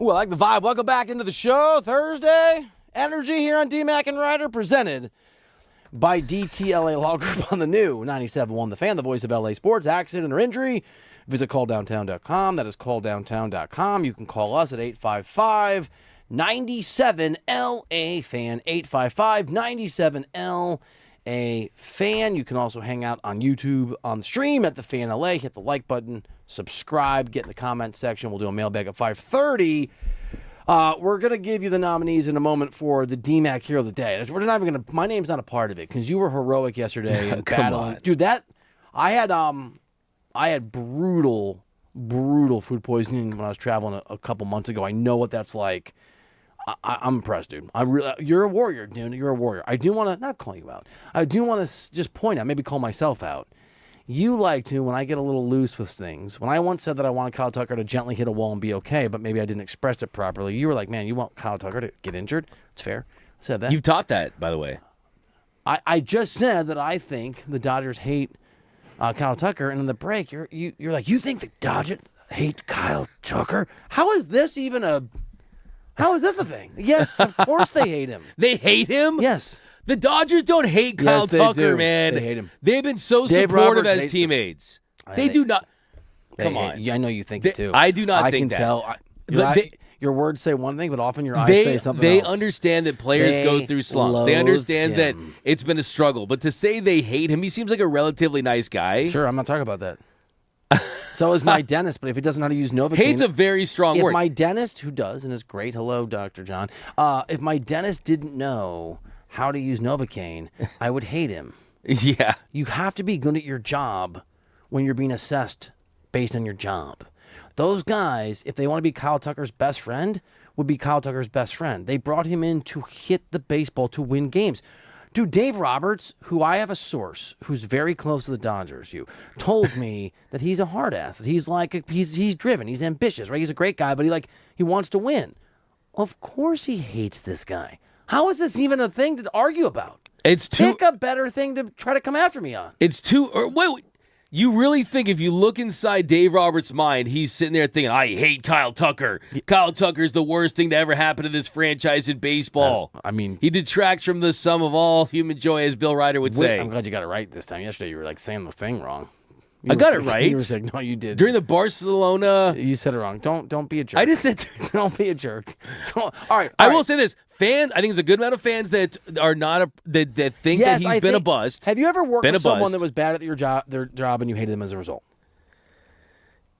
Ooh, I like the vibe. Welcome back into the show. Thursday. Energy here on D-Mac and Reiter, presented by DTLA Law Group on the new 97.1 The Fan, the voice of LA sports. Accident or injury, visit calldowntown.com. That is calldowntown.com. You can call us at 855-97-LA-FAN, 855-97-LA-FAN. You can also hang out on YouTube on the stream at The Fan LA. Hit the like button, subscribe, get in the comment section. We'll do a mailbag at 5:30. We're going to give you the nominees in a moment for the DMAC Hero of the Day. We're not even going to, my name's not a part of it because you were heroic yesterday in battling. Dude, I had brutal food poisoning when I was traveling a couple months ago. I know what that's like. I'm impressed, dude. You're a warrior, dude. You're a warrior. I do want to, not call you out, I do want to just point out, maybe call myself out. You like to, when I get a little loose with things, when I once said that I wanted Kyle Tucker to gently hit a wall and be okay, but maybe I didn't express it properly, you were like, man, you want Kyle Tucker to get injured? It's fair. I said that. You've taught that, by the way. I just said that I think the Dodgers hate Kyle Tucker, and in the break, you're like, you think the Dodgers hate Kyle Tucker? How is this a thing? Yes, of course they hate him. They hate him? Yes. The Dodgers don't hate Kyle Tucker, man. They hate him. They've been so Dave supportive Roberts as teammates. him. They do not. They Come hate- on. Yeah, I know you think it too. I do not think that. that. I can tell. Your words say one thing, but often your eyes say something They else. understand that players They go through slumps. They loathe understand that him. it's been a struggle. But to say they hate him, he seems like a relatively nice guy. Sure, I'm not talking about that. So is my dentist, but if he doesn't know how to use Novocaine... Hate's a very strong word. If my dentist, who does and is great, hello, Dr. John, if my dentist didn't know how to use Novocaine, I would hate him. Yeah. You have to be good at your job when you're being assessed based on your job. Those guys, if they want to be Kyle Tucker's best friend, would be Kyle Tucker's best friend. They brought him in to hit the baseball to win games. Dude, Dave Roberts, who I have a source who's very close to the Dodgers, told me that he's a hard ass. That he's like he's driven, he's ambitious, right? He's a great guy, but he wants to win. Of course he hates this guy. How is this even a thing to argue about? Pick a better thing to try to come after me on. Wait. You really think if you look inside Dave Roberts' mind, he's sitting there thinking, I hate Kyle Tucker. Kyle Tucker's the worst thing to ever happen to this franchise in baseball. He detracts from the sum of all human joy, as Bill Reiter would say. I'm glad you got it right this time. Yesterday you were like saying the thing wrong. I got it right. You were saying, no, you did. During the Barcelona... You said it wrong. Don't be a jerk. I just said... Don't be a jerk. All right. I will say this. I think there's a good amount of fans that are not that think that he's been a bust. Have you ever worked with someone that was bad at their job and you hated them as a result?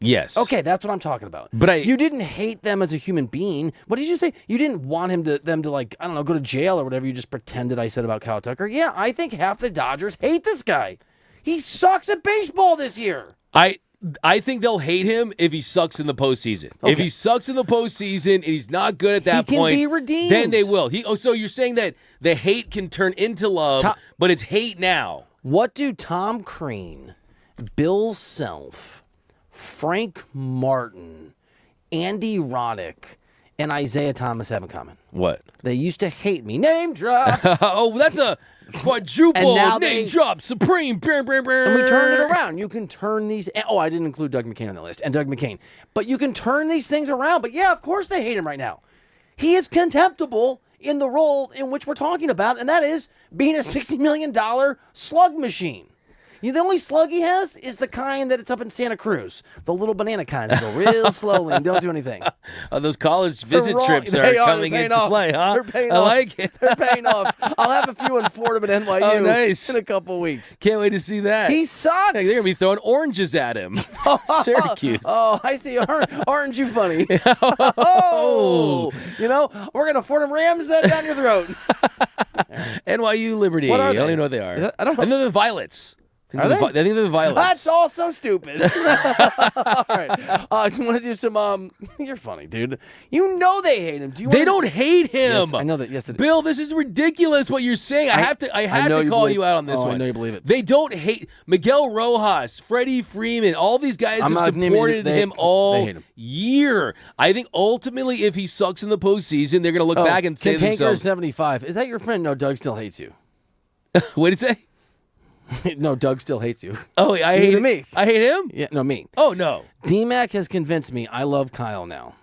Yes. Okay, that's what I'm talking about. But you didn't hate them as a human being. What did you say? You didn't want them to like, I don't know, go to jail or whatever you just pretended I said about Kyle Tucker. Yeah, I think half the Dodgers hate this guy. He sucks at baseball this year. I think they'll hate him if he sucks in the postseason. Okay. If he sucks in the postseason and he's not good at that point, he can be redeemed. Then they will. So you're saying that the hate can turn into love, but it's hate now. What do Tom Crean, Bill Self, Frank Martin, Andy Roddick, and Isaiah Thomas have in common? What? They used to hate me. Name drop. Oh, that's a quadruple name drop. Supreme. And we turned it around. You can turn these. Oh, I didn't include Doug McCain on the list. And Doug McCain. But you can turn these things around. But yeah, of course they hate him right now. He is contemptible in the role in which we're talking about, and that is being a $60 million slug machine. The only slug he has is the kind that it's up in Santa Cruz. The little banana kind that go real slowly and don't do anything. Those college visit trips are coming into play, huh? They're paying I off. like it. They're paying off. I'll have a few in Fordham and NYU Oh, nice. in a couple weeks. Can't wait to see that. He sucks. Hey, they're going to be throwing oranges at him. Syracuse. Oh, I see. Aren't you funny? Oh, we're going to Fordham Rams that down your throat. NYU Liberty. What are I they? don't even know what they are. I don't know. And they're the Violets. Are they? I think they're the Violets. That's all so stupid. All right. You want to do some... You're funny, dude. You know they hate him. They don't hate him. Yes, I know that. Yes, they do. Bill, this is ridiculous what you're saying. I have to call you out on this one. I know you believe it. They don't hate Miguel Rojas, Freddie Freeman. All these guys have supported him all year. I think ultimately, if he sucks in the postseason, they're going to look back and say to themselves, 75. Is that your friend? No, Doug still hates you. What did he say? No, Doug still hates you. Oh, I hate me. I hate him? Yeah, no, me. Oh, no. D-Mac has convinced me I love Kyle now.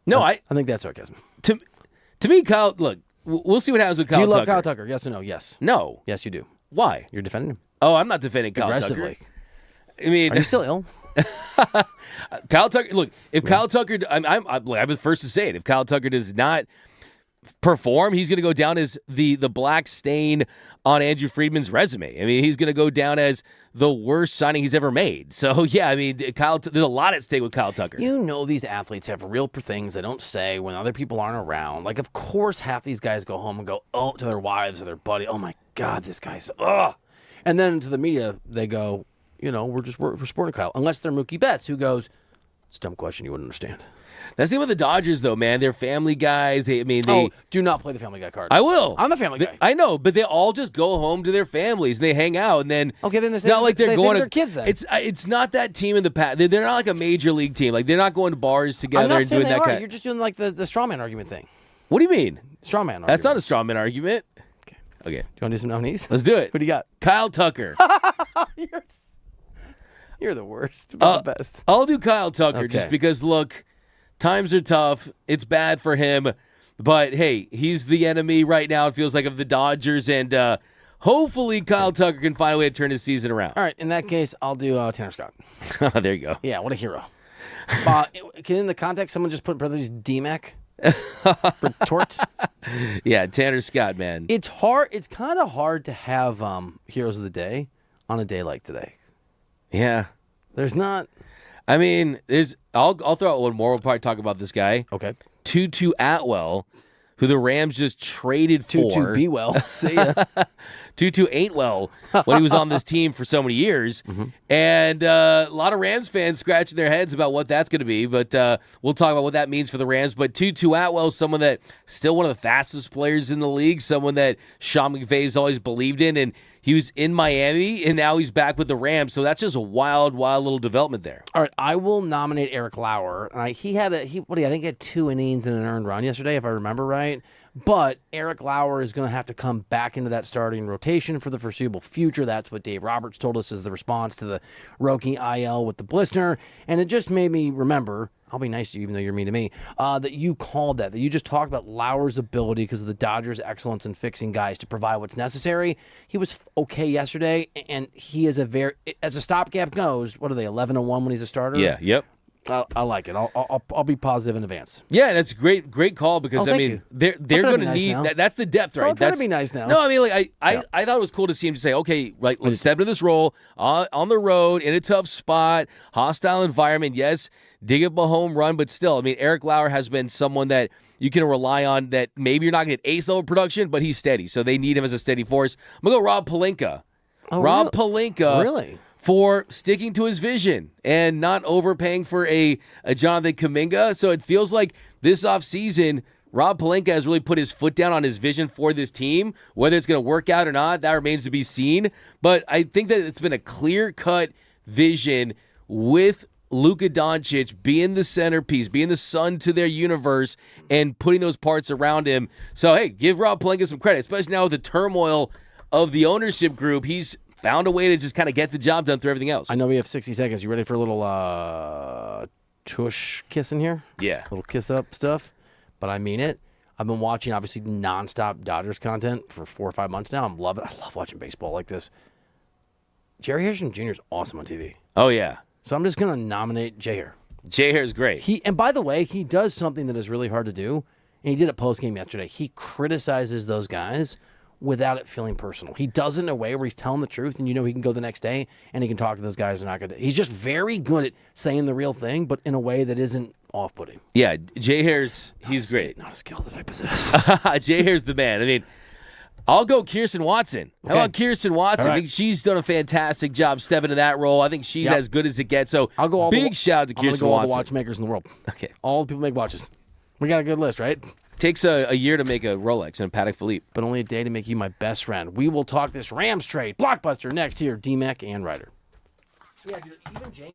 No, I think that's sarcasm. To me, Kyle. Look, we'll see what happens with Kyle Do you Tucker. love Kyle Tucker? Yes or no? Yes. No. Yes, you do. Why? You're defending him Oh, I'm not defending Kyle aggressively. Tucker. I mean, Are you still ill? Kyle Tucker. Look, if Kyle Tucker, I was first to say it. If Kyle Tucker does not perform, he's going to go down as the black stain on Andrew Friedman's resume. I mean, he's going to go down as the worst signing he's ever made. So yeah, I mean, there's a lot at stake with Kyle Tucker. You know, these athletes have real things they don't say when other people aren't around. Like, of course, half these guys go home and go, oh, to their wives or their buddy, oh my God, this guy's, ugh. And then to the media, they go, you know, we're supporting Kyle. Unless they're Mookie Betts, who goes, it's a dumb question, you wouldn't understand. That's the thing with the Dodgers, though, man. They're family guys. They do not play the Family Guy card. I will. I'm the Family Guy. I know, but they all just go home to their families and they hang out, and then then it's not like they're going to their kids. Then it's not that team in the past. They're not like a major league team. Like they're not going to bars together I'm not and saying doing they that are. kind. You're just doing like the straw man argument thing. What do you mean? Straw man argument. That's not a straw man argument. Okay. Do you want to do some nominees? Let's do it. Who do you got? Kyle Tucker. You're the worst, but the best. I'll do Kyle Tucker just because, look, times are tough. It's bad for him. But, hey, he's the enemy right now, it feels like, of the Dodgers. And hopefully Kyle Tucker can find a way to turn his season around. All right. In that case, I'll do Tanner Scott. There you go. Yeah, what a hero. Can, in the context, someone just put Brothers D-Mac? Retort? Yeah, Tanner Scott, man. It's hard. It's kind of hard to have heroes of the day on a day like today. Yeah. There's not. I mean, I'll throw out one more. We'll probably talk about this guy. Okay. Tutu Atwell, who the Rams just traded for. Tutu be well. See ya. Tutu ain't well when he was on this team for so many years. Mm-hmm. And a lot of Rams fans scratching their heads about what that's going to be. But we'll talk about what that means for the Rams. But Tutu Atwell is someone that still one of the fastest players in the league, someone that Sean McVay's always believed in. And he was in Miami, and now he's back with the Rams. So that's just a wild, wild little development there. All right, I will nominate Eric Lauer. He had I think he had 2 innings and an earned run yesterday, if I remember right. But Eric Lauer is going to have to come back into that starting rotation for the foreseeable future. That's what Dave Roberts told us is the response to the Roki IL with the blister. And it just made me remember, I'll be nice to you even though you're mean to me, that you called that you just talked about Lauer's ability because of the Dodgers' excellence in fixing guys to provide what's necessary. He was okay yesterday, and he is as a stopgap goes, what are they, 11-1 when he's a starter? Yeah, yep. I like it. I'll be positive in advance. Yeah, and it's great call because I mean they're going to need that. That's the depth, right? That's to be nice now. No, I mean like I thought it was cool to see him say, okay, like let's step into this role on the road in a tough spot, hostile environment. Yes, dig up a home run, but still, I mean Eric Lauer has been someone that you can rely on. That maybe you're not going to get ace level production, but he's steady, so they need him as a steady force. I'm gonna go Rob Pelinka. Rob Pelinka, really. For sticking to his vision and not overpaying for a Jonathan Kuminga. So it feels like this offseason, Rob Pelinka has really put his foot down on his vision for this team. Whether it's going to work out or not, that remains to be seen. But I think that it's been a clear-cut vision with Luka Doncic being the centerpiece, being the sun to their universe, and putting those parts around him. So, hey, give Rob Pelinka some credit, especially now with the turmoil of the ownership group. He's found a way to just kind of get the job done through everything else. I know we have 60 seconds. You ready for a little tush kiss in here? Yeah. A little kiss up stuff, but I mean it. I've been watching, obviously, nonstop Dodgers content for 4 or 5 months now. I love watching baseball like this. Jerry Harrison Jr. is awesome on TV. Oh, yeah. So I'm just going to nominate Jay Hair. Jay Hair is great. And by the way, he does something that is really hard to do, and he did it post-game yesterday. He criticizes those guys without it feeling personal. He does it in a way where he's telling the truth, and you know he can go the next day and he can talk to those guys. They're not going to. He's just very good at saying the real thing, but in a way that isn't off-putting. Yeah, Jay Hair's he's great. Not a skill that I possess. Jay Hair's the man. I mean, I'll go Kirsten Watson. How about Kirsten Watson? Right. I think she's done a fantastic job stepping into that role. I think she's as good as it gets. So I'll go all big shout out to Kirsten all Watson. the watchmakers in the world. Okay, all the people make watches. We got a good list, right? Takes a year to make a Rolex and a Patek Philippe. But only a day to make you my best friend. We will talk this Rams trade. Blockbuster next here. D-Mac and Reiter. Yeah, dude, even James.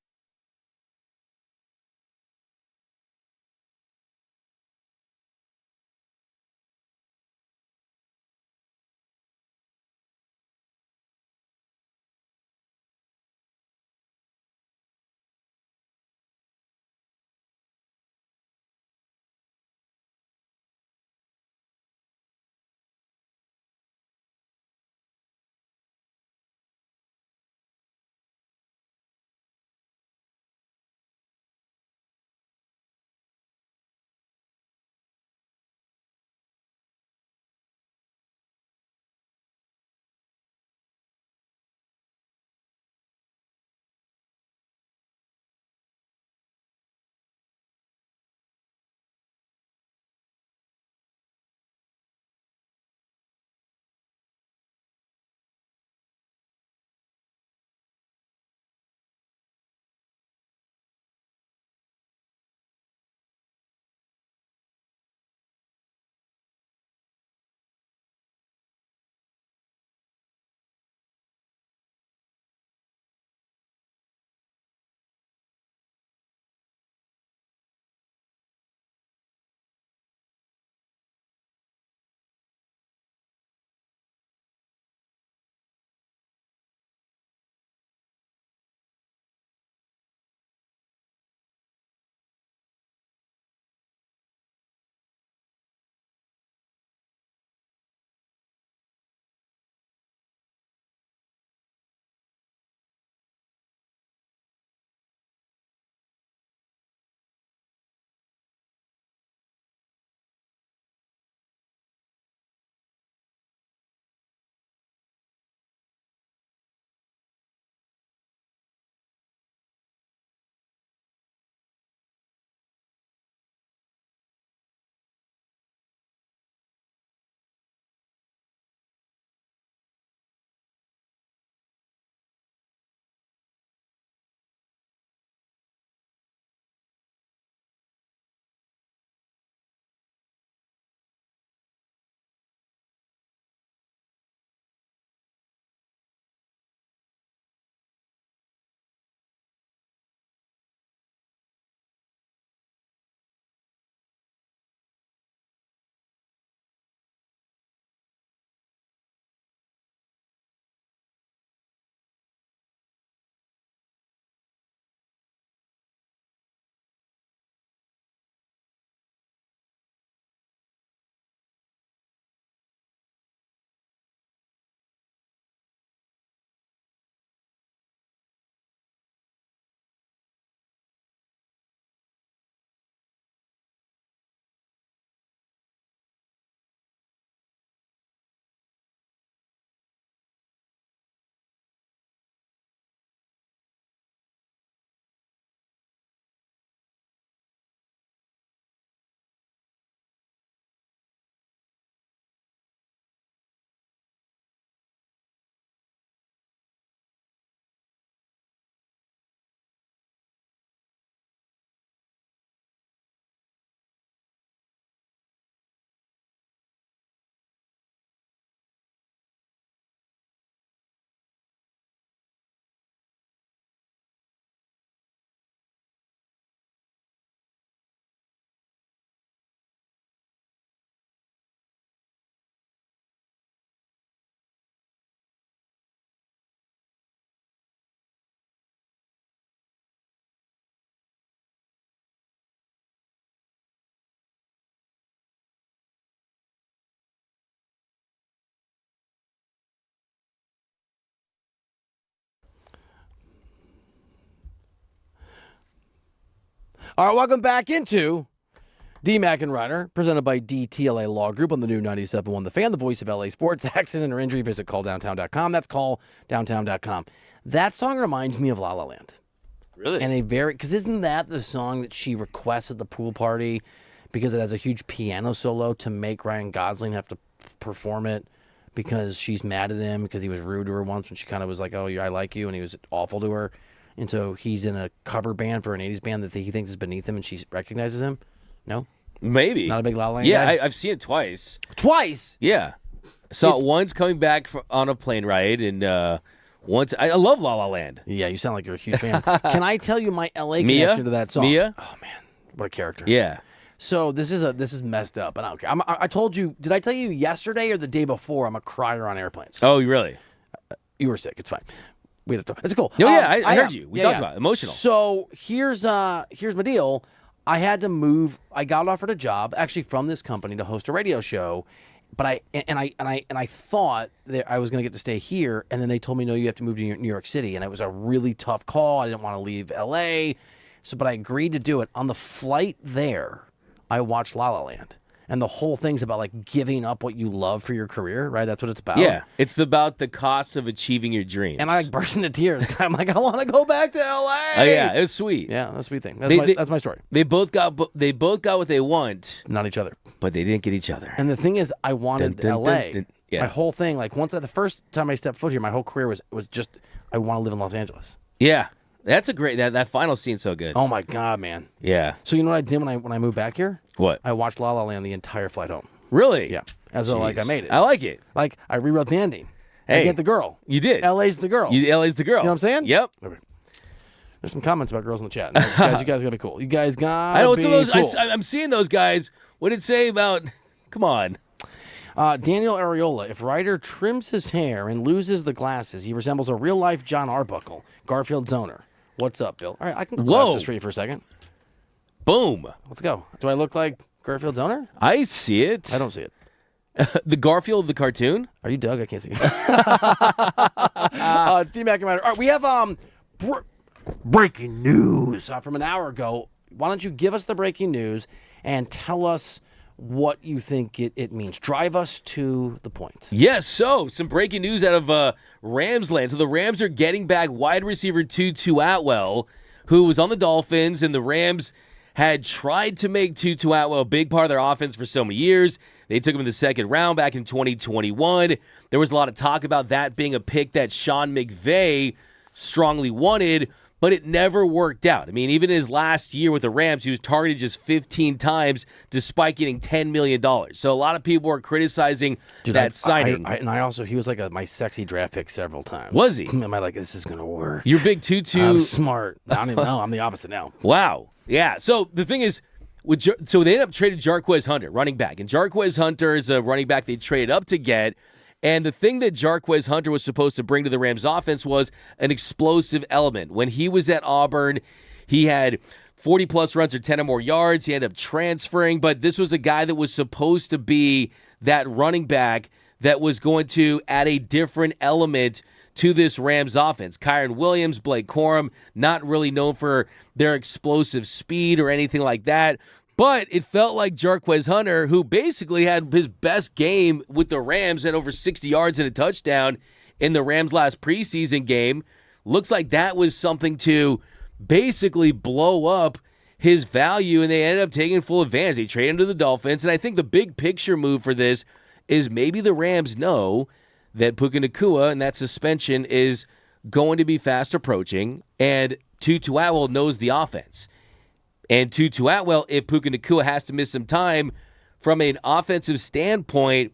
All right, welcome back into D-Mac and Reiter, presented by DTLA Law Group on the new 97.1 The Fan, the voice of LA sports. Accident or injury, visit calldowntown.com. That's calldowntown.com. That song reminds me of La La Land. Really? And because isn't that the song that she requests at the pool party because it has a huge piano solo to make Ryan Gosling have to perform it because she's mad at him because he was rude to her once when she kind of was like, oh, yeah, I like you, and he was awful to her. And so he's in a cover band for an 80s band that he thinks is beneath him, and she recognizes him? No? Maybe. Not a big La La Land Yeah, guy? I've seen it twice. Twice? Yeah. Saw it once coming back on a plane ride, and once I love La La Land. Yeah, you sound like you're a huge fan. Can I tell you my LA Mia? connection to that song? Mia? Oh, man. What a character. Yeah. So this is messed up, but I don't care. I told you, did I tell you yesterday or the day before I'm a crier on airplanes? Oh, really? You were sick. It's fine. It's cool. Oh, yeah, I heard you. We talked about it. Emotional. So here's my deal. I had to move. I got offered a job actually from this company to host a radio show, but I thought that I was going to get to stay here, and then they told me no, you have to move to New York City, and it was a really tough call. I didn't want to leave LA, but I agreed to do it. On the flight there, I watched La La Land. And the whole thing's about like giving up what you love for your career, right? That's what it's about. Yeah, it's about the cost of achieving your dreams. And I like burst into tears. I'm like, I want to go back to LA. Oh yeah, it was sweet. Yeah, that's a sweet thing. That's my story. They both got what they want, Not each other. but they didn't get each other. And the thing is, I wanted Dun, dun, LA. dun, dun. Yeah. My whole thing, like the first time I stepped foot here, my whole career was just I want to live in Los Angeles. Yeah, that's a great that final scene's so good. Oh my god, man. Yeah. So you know what I did when I moved back here? What? I watched La La Land the entire flight home. Really? Yeah. As though like I Jeez. made it. I like it. Like I rewrote the ending. Hey. I get the girl. You did. LA's the girl. LA's the girl. You know what I'm saying? Yep. There's some comments about girls in the chat. You guys gotta be cool. You guys gotta I know be some of those. cool. I'm seeing those guys. What did it say about? Come on. Daniel Areola, if Reiter trims his hair and loses the glasses, he resembles a real-life John Arbuckle, Garfield's owner. What's up, Bill? All right, I can glass this for you for a second. Boom. Let's go. Do I look like Garfield's owner? I see it. I don't see it. The Garfield of the cartoon. Are you Doug? I can't see you. It's D-Mac and Reiter. All right, we have breaking news from an hour ago. Why don't you give us the breaking news and tell us what you think it means. Drive us to the point. Yes, so some breaking news out of Rams land. So the Rams are getting back wide receiver Tutu Atwell, who was on the Dolphins, and the Rams had tried to make Tutu Atwell a big part of their offense for so many years. They took him in the second round back in 2021. There was a lot of talk about that being a pick that Sean McVay strongly wanted, but it never worked out. I mean, even his last year with the Rams, he was targeted just 15 times despite getting $10 million. So a lot of people are criticizing that signing. He was like my sexy draft pick several times. Was he? Am I like, this is going to work? You're big Tutu. I'm smart. I don't even know. I'm the opposite now. Wow. Yeah. So the thing is, so they ended up trading Jarquez Hunter, running back. And Jarquez Hunter is a running back they traded up to get. And the thing that Jarquez Hunter was supposed to bring to the Rams offense was an explosive element. When he was at Auburn, he had 40-plus runs or 10 or more yards. He ended up transferring, but this was a guy that was supposed to be that running back that was going to add a different element to this Rams offense. Kyron Williams, Blake Corum, not really known for their explosive speed or anything like that. But it felt like Jarquez Hunter, who basically had his best game with the Rams at over 60 yards and a touchdown in the Rams' last preseason game, looks like that was something to basically blow up his value, and they ended up taking full advantage. They traded him to the Dolphins, and I think the big picture move for this is maybe the Rams know that Puka Nacua and that suspension is going to be fast approaching, and Tutu Atwell knows the offense. And Tutu Atwell, if Puka Nacua has to miss some time, from an offensive standpoint,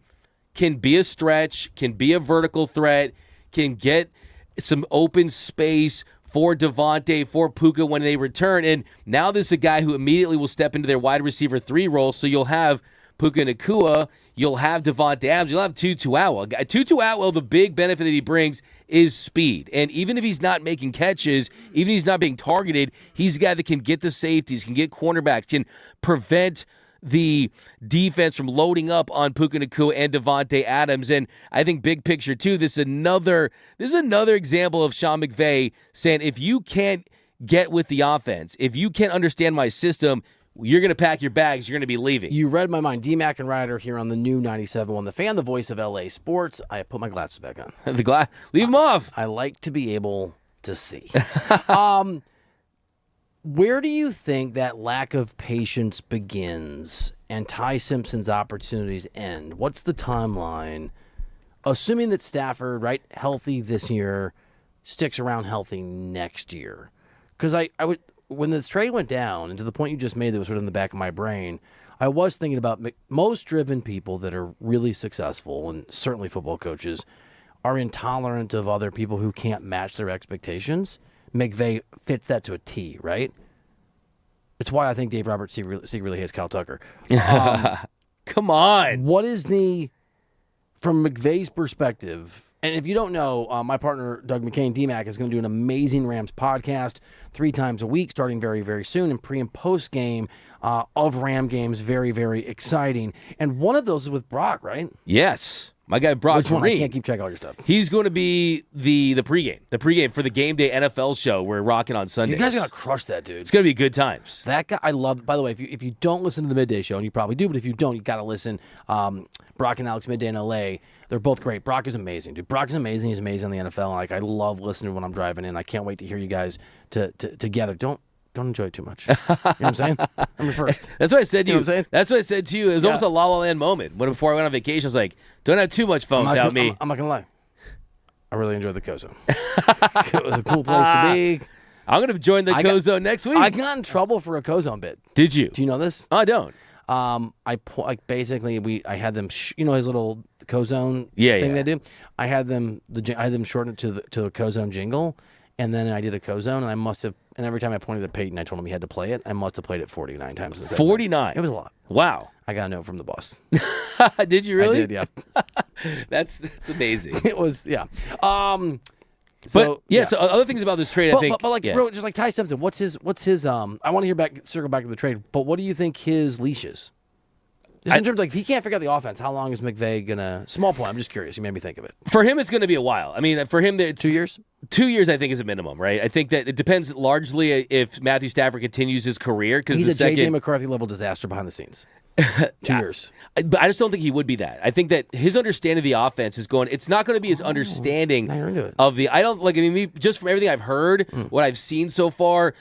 can be a stretch, can be a vertical threat, can get some open space for Devontae, for Puka when they return. And now this is a guy who immediately will step into their wide receiver 3 role. So you'll have Puka Nacua, you'll have Devontae Adams, you'll have Tutu Atwell. Tutu Atwell, the big benefit that he brings is speed. And even if he's not making catches, even if he's not being targeted, he's a guy that can get the safeties, can get cornerbacks, can prevent the defense from loading up on Puka Nacua and Devontae Adams. And I think big picture too, this is another example of Sean McVay saying, if you can't get with the offense. If you can't understand my system, you're going to pack your bags. You're going to be leaving. You read my mind. D-Mac and Reiter here on the new 97.1 The Fan, the voice of LA sports. I put my glasses back on. Leave them off. I like to be able to see. Where do you think that lack of patience begins and Ty Simpson's opportunities end? What's the timeline? Assuming that Stafford, right, healthy this year, sticks around healthy next year. Because I would, when this trade went down, and to the point you just made that was sort of in the back of my brain, I was thinking about most driven people that are really successful, and certainly football coaches, are intolerant of other people who can't match their expectations. McVay fits that to a T, right? It's why I think Dave Roberts secretly hates Kyle Tucker. Come on. What is from McVay's perspective, and if you don't know, my partner, Doug McCain, D-Mac, is going to do an amazing Rams podcast 3 times a week, starting very, very soon, and pre- and post-game of Ram games, very, very exciting. And one of those is with Brock, right? Yes. My guy Brock Which one? Green. I can't keep track of all your stuff. He's going to be the pregame for the Game Day NFL show we're rocking on Sundays. You guys are going to crush that, dude. It's going to be good times. That guy, I love. By the way, if you don't listen to the Midday Show, and you probably do, but if you don't, you got to listen. Brock and Alex Midday in LA, they're both great. Brock is amazing, dude. Brock is amazing. He's amazing in the NFL. Like, I love listening when I'm driving in. I can't wait to hear you guys together. Don't enjoy it too much. You know what I'm saying? I'm first. That's what I said to you. Know what I'm saying? That's what I said to you. It was almost a La La Land moment. Before I went on vacation, I was like, don't have too much fun without me. I'm not going to lie. I really enjoyed the Cozo. It was a cool place to be. I'm going to join the Cozo next week. I got in trouble for a Cozo bit. Did you? Do you know this? I don't. Basically I had them his little Cozone thing they do. I had them shorten it to the Cozone jingle, and then I did a Cozone, and I must have, and every time I pointed at Peyton, I told him he had to play it. I must have played it 49 times. 49. It was a lot. Wow. I got a note from the boss. Did you really? I did, yeah. That's amazing. It was, yeah. So other things about this trade, I think. But real, just like Ty Simpson, what's his I want to circle back to the trade, but what do you think his leash is? Just in terms of, if he can't figure out the offense, how long is McVay gonna? Small point. I'm just curious. You made me think of it. For him, it's going to be a while. I mean, for him, it's 2 years. 2 years, I think, is a minimum, right? I think that it depends largely if Matthew Stafford continues his career, because he's a J.J. McCarthy level disaster behind the scenes. 2 years. But I just don't think he would be that. I think that his understanding of the offense is going. It's not going to be his understanding of the. I don't like. I mean, just from everything I've heard, what I've seen so far,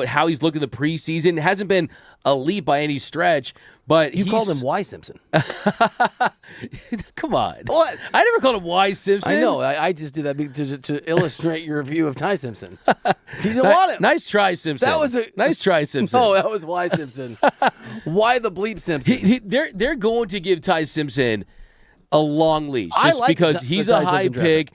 how he's looked in the preseason, it hasn't been elite by any stretch. But you called him Y Simpson. Come on. What? I never called him Y Simpson. I know. I just did that to illustrate your view of Ty Simpson. You didn't want him. Nice try, Simpson. That was nice try, Simpson. No, that was Y Simpson. Why the bleep Simpson? They're going to give Ty Simpson a long leash because he's the a high pick.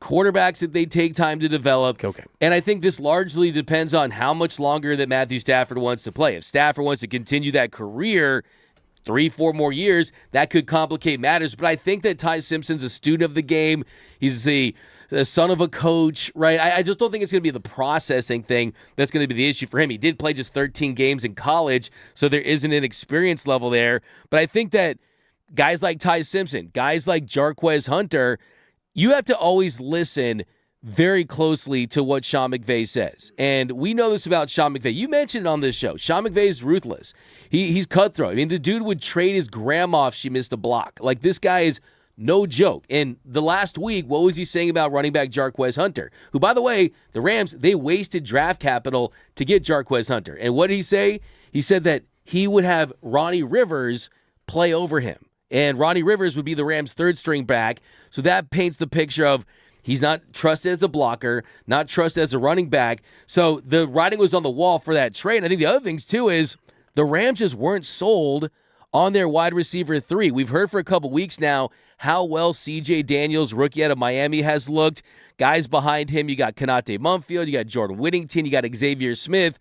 Quarterbacks that they take time to develop. Okay. And I think this largely depends on how much longer that Matthew Stafford wants to play. If Stafford wants to continue that career 3-4 more years, that could complicate matters. But I think that Ty Simpson's a student of the game. He's the son of a coach, right? I just don't think it's going to be the processing thing that's going to be the issue for him. He did play just 13 games in college, so there isn't an experience level there. But I think that guys like Ty Simpson, guys like Jarquez Hunter, you have to always listen very closely to what Sean McVay says. And we know this about Sean McVay. You mentioned it on this show. Sean McVay is ruthless. He's cutthroat. I mean, the dude would trade his grandma if she missed a block. Like, this guy is no joke. And the last week, what was he saying about running back Jarquez Hunter? Who, by the way, the Rams, they wasted draft capital to get Jarquez Hunter. And what did he say? He said that he would have Ronnie Rivers play over him. And Ronnie Rivers would be the Rams' third string back. So that paints the picture of he's not trusted as a blocker, not trusted as a running back. So the writing was on the wall for that trade. And I think the other things, too, is the Rams just weren't sold on their wide receiver 3. We've heard for a couple weeks now how well C.J. Daniels, rookie out of Miami, has looked. Guys behind him, you got Konate Mumfield, you got Jordan Whittington, you got Xavier Smith.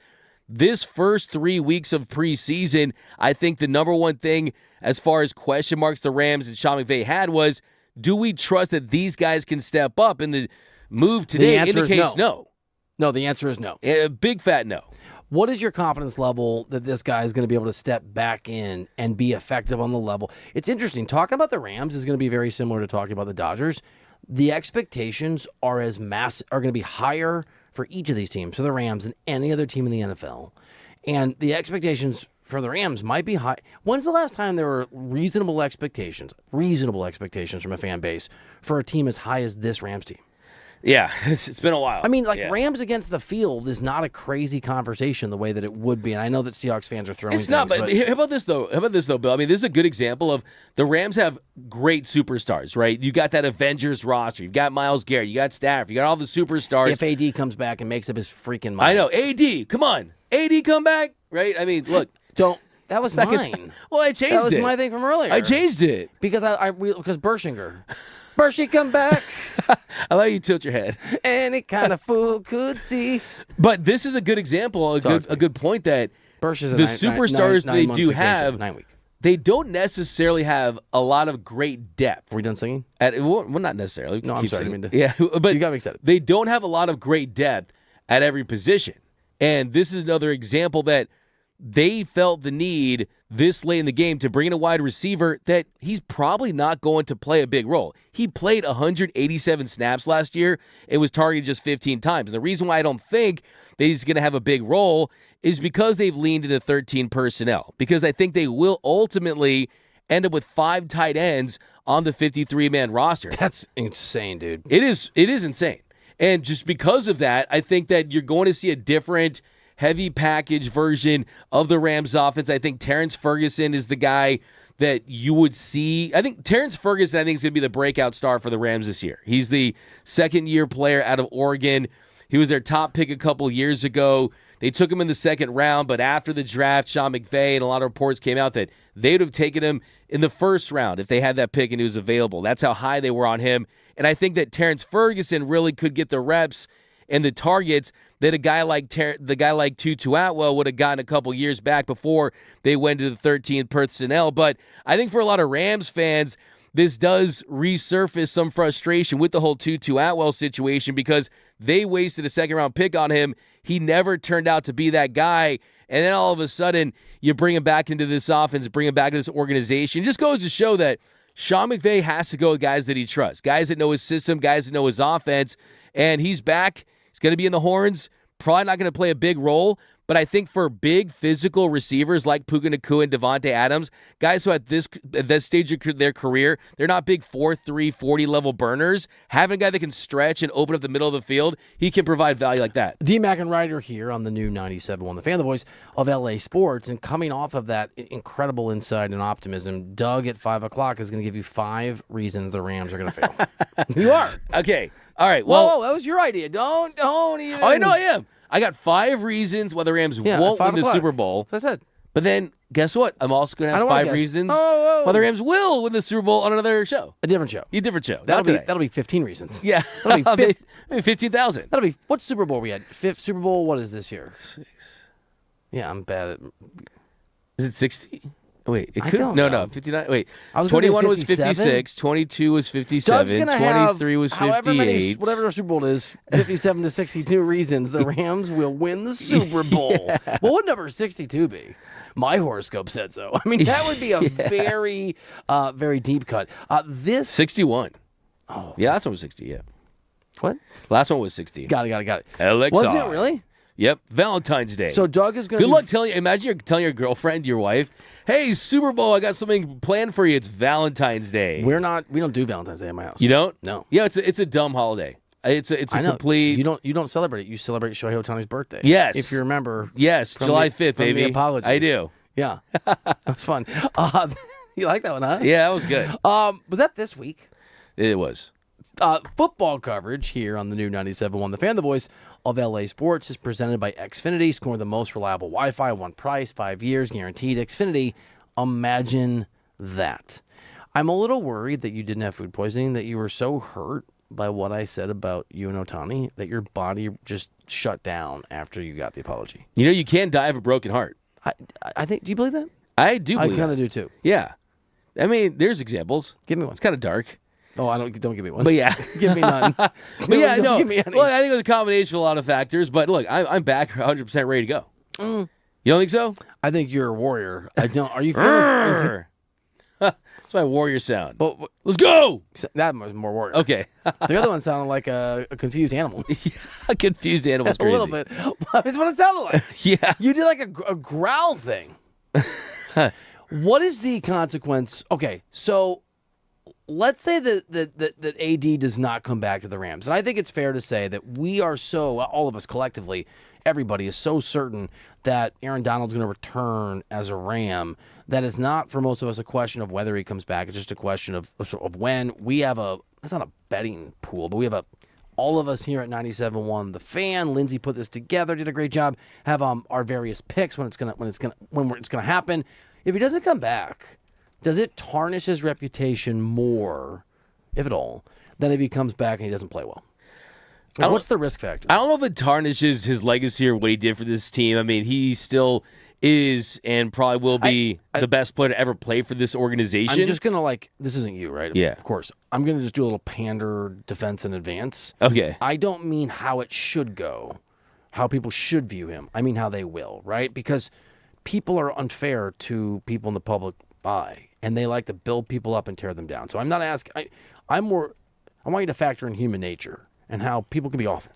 This first 3 weeks of preseason, I think the number one thing as far as question marks the Rams and Sean McVay had was, do we trust that these guys can step up? And the move today indicates no. No, the answer is no. A big fat no. What is your confidence level that this guy is going to be able to step back in and be effective on the level? It's interesting. Talking about the Rams is going to be very similar to talking about the Dodgers. The expectations are going to be higher for each of these teams, for the Rams and any other team in the NFL. And the expectations for the Rams might be high. When's the last time there were reasonable expectations from a fan base for a team as high as this Rams team? Yeah, it's been a while. I mean, Rams against the field is not a crazy conversation the way that it would be. And I know that Seahawks fans are throwing It's not, things, but how about this, though? Bill? I mean, this is a good example of the Rams have great superstars, right? You got that Avengers roster. You've got Myles Garrett. You got Stafford. You got all the superstars. If AD comes back and makes up his freaking mind. I know. AD, come on. AD come back, right? I mean, look. That was mine. Well, I changed it. That was my thing from earlier. I changed it. Because because Bershinger. Bershie come back. I let you tilt your head. Any kind of fool could see. But this is a good example, a good point that Bersh is the superstars they do have, 9 week. they don't necessarily have a lot of great depth. Are we done singing? Well, not necessarily. No, I'm sorry. I didn't mean to. Yeah, but you got me excited. They don't have a lot of great depth at every position. And this is another example that they felt the need this late in the game to bring in a wide receiver that he's probably not going to play a big role. He played 187 snaps last year. It was targeted just 15 times. And the reason why I don't think that he's going to have a big role is because they've leaned into 13 personnel. Because I think they will ultimately end up with 5 tight ends on the 53-man roster. That's insane, dude. It is insane. And just because of that, I think that you're going to see a different heavy package version of the Rams offense. I think Terrence Ferguson is the guy that you would see. I think Terrence Ferguson, is going to be the breakout star for the Rams this year. He's the second-year player out of Oregon. He was their top pick a couple years ago. They took him in the second round, but after the draft, Sean McVay and a lot of reports came out that they would have taken him in the first round if they had that pick and he was available. That's how high they were on him. And I think that Terrence Ferguson really could get the reps and the targets that a guy like Tutu Atwell would have gotten a couple years back before they went to the 13th personnel. But I think for a lot of Rams fans, this does resurface some frustration with the whole Tutu Atwell situation because they wasted a second-round pick on him. He never turned out to be that guy. And then all of a sudden, you bring him back into this offense, bring him back into this organization. It just goes to show that Sean McVay has to go with guys that he trusts, guys that know his system, guys that know his offense. And he's back. He's going to be in the horns, probably not going to play a big role, but I think for big physical receivers like Puka Nacua and Devontae Adams, guys who at this stage of their career, they're not big 4'3", 40-level burners, having a guy that can stretch and open up the middle of the field, he can provide value like that. D-Mac and Reiter here on the new 97.1, the fan, the voice of LA Sports, and coming off of that incredible insight and optimism, Doug at 5 o'clock is going to give you 5 reasons the Rams are going to fail. You are. Okay. All right, well. Whoa, that was your idea. Don't even. Oh, I know I am. I got 5 reasons why the Rams won't win the Super Bowl. So I said. But then, guess what? I'm also going to have 5 reasons why the Rams will win the Super Bowl on another show. A different show. A different show. That'll be 15 reasons. Yeah. That'll be maybe 15,000. That'll be, what Super Bowl we had? 5th Super Bowl, what is this year? 6. Yeah, I'm bad at. Is it 60? Wait, it I could don't no, know. 59. Wait, I was gonna say 21 was 57. 56, 22 was 57, 23 was 58. Whatever our Super Bowl is, 57 to 62 reasons the Rams will win the Super Bowl. Yeah. What would number 62 be? My horoscope said so. I mean, that would be a very, very deep cut. This 61. Oh, yeah, last one was 60. Yeah, what? Last one was 60. Got it. LXR. Was it really? Yep, Valentine's Day. So Doug is going to. Good luck telling you. Imagine you're telling your girlfriend, your wife, "Hey, Super Bowl, I got something planned for you. It's Valentine's Day." We don't do Valentine's Day at my house. You don't? No. Yeah, it's a dumb holiday. It's a complete. You don't celebrate it. You celebrate Shohei Ohtani's birthday. Yes. If you remember. Yes, July 5th, baby. The apology. I do. Yeah. That was fun. You like that one, huh? Yeah, that was good. Was that this week? It was. Football coverage here on the new 97.1 The Fan, the voice of LA Sports, is presented by Xfinity. Score the most reliable Wi-Fi, one price, 5 years, guaranteed. Xfinity, imagine that. I'm a little worried that you didn't have food poisoning, that you were so hurt by what I said about you and Ohtani that your body just shut down after you got the apology. You know, you can die of a broken heart. I think. Do you believe that? I do believe I kind of do too. Yeah. I mean, there's examples. Give me one. It's kind of dark. Oh, don't give me one. But yeah. Give me none. But yeah, no. Give me any. Look, I think it was a combination of a lot of factors. But look, I'm back 100% ready to go. You don't think so? I think you're a warrior. I don't. Are you feeling? It's That's my warrior sound. But Let's go. that was more warrior. Okay. The other one sounded like a confused animal. A confused animal's crazy. A little bit. That's what it sounded like. Yeah. You did like a growl thing. What is the consequence? Okay, so let's say that AD does not come back to the Rams. And I think it's fair to say that we are all of us collectively, everybody is so certain that Aaron Donald's going to return as a Ram that it's not for most of us a question of whether he comes back. It's just a question of when. We have it's not a betting pool, but we have all of us here at 97.1 The Fan. Lindsay put this together, did a great job. Have our various picks when it's gonna happen. If he doesn't come back, does it tarnish his reputation more, if at all, than if he comes back and he doesn't play well? What's the risk factor? I don't know if it tarnishes his legacy or what he did for this team. I mean, he still is and probably will be the best player to ever play for this organization. I'm just going to this isn't you, right? Yeah. Of course. I'm going to just do a little pander defense in advance. Okay. I don't mean how it should go, how people should view him. I mean how they will, right? Because people are unfair to people in the public eye, and they like to build people up and tear them down. So I'm not asking. I want you to factor in human nature and how people can be awful.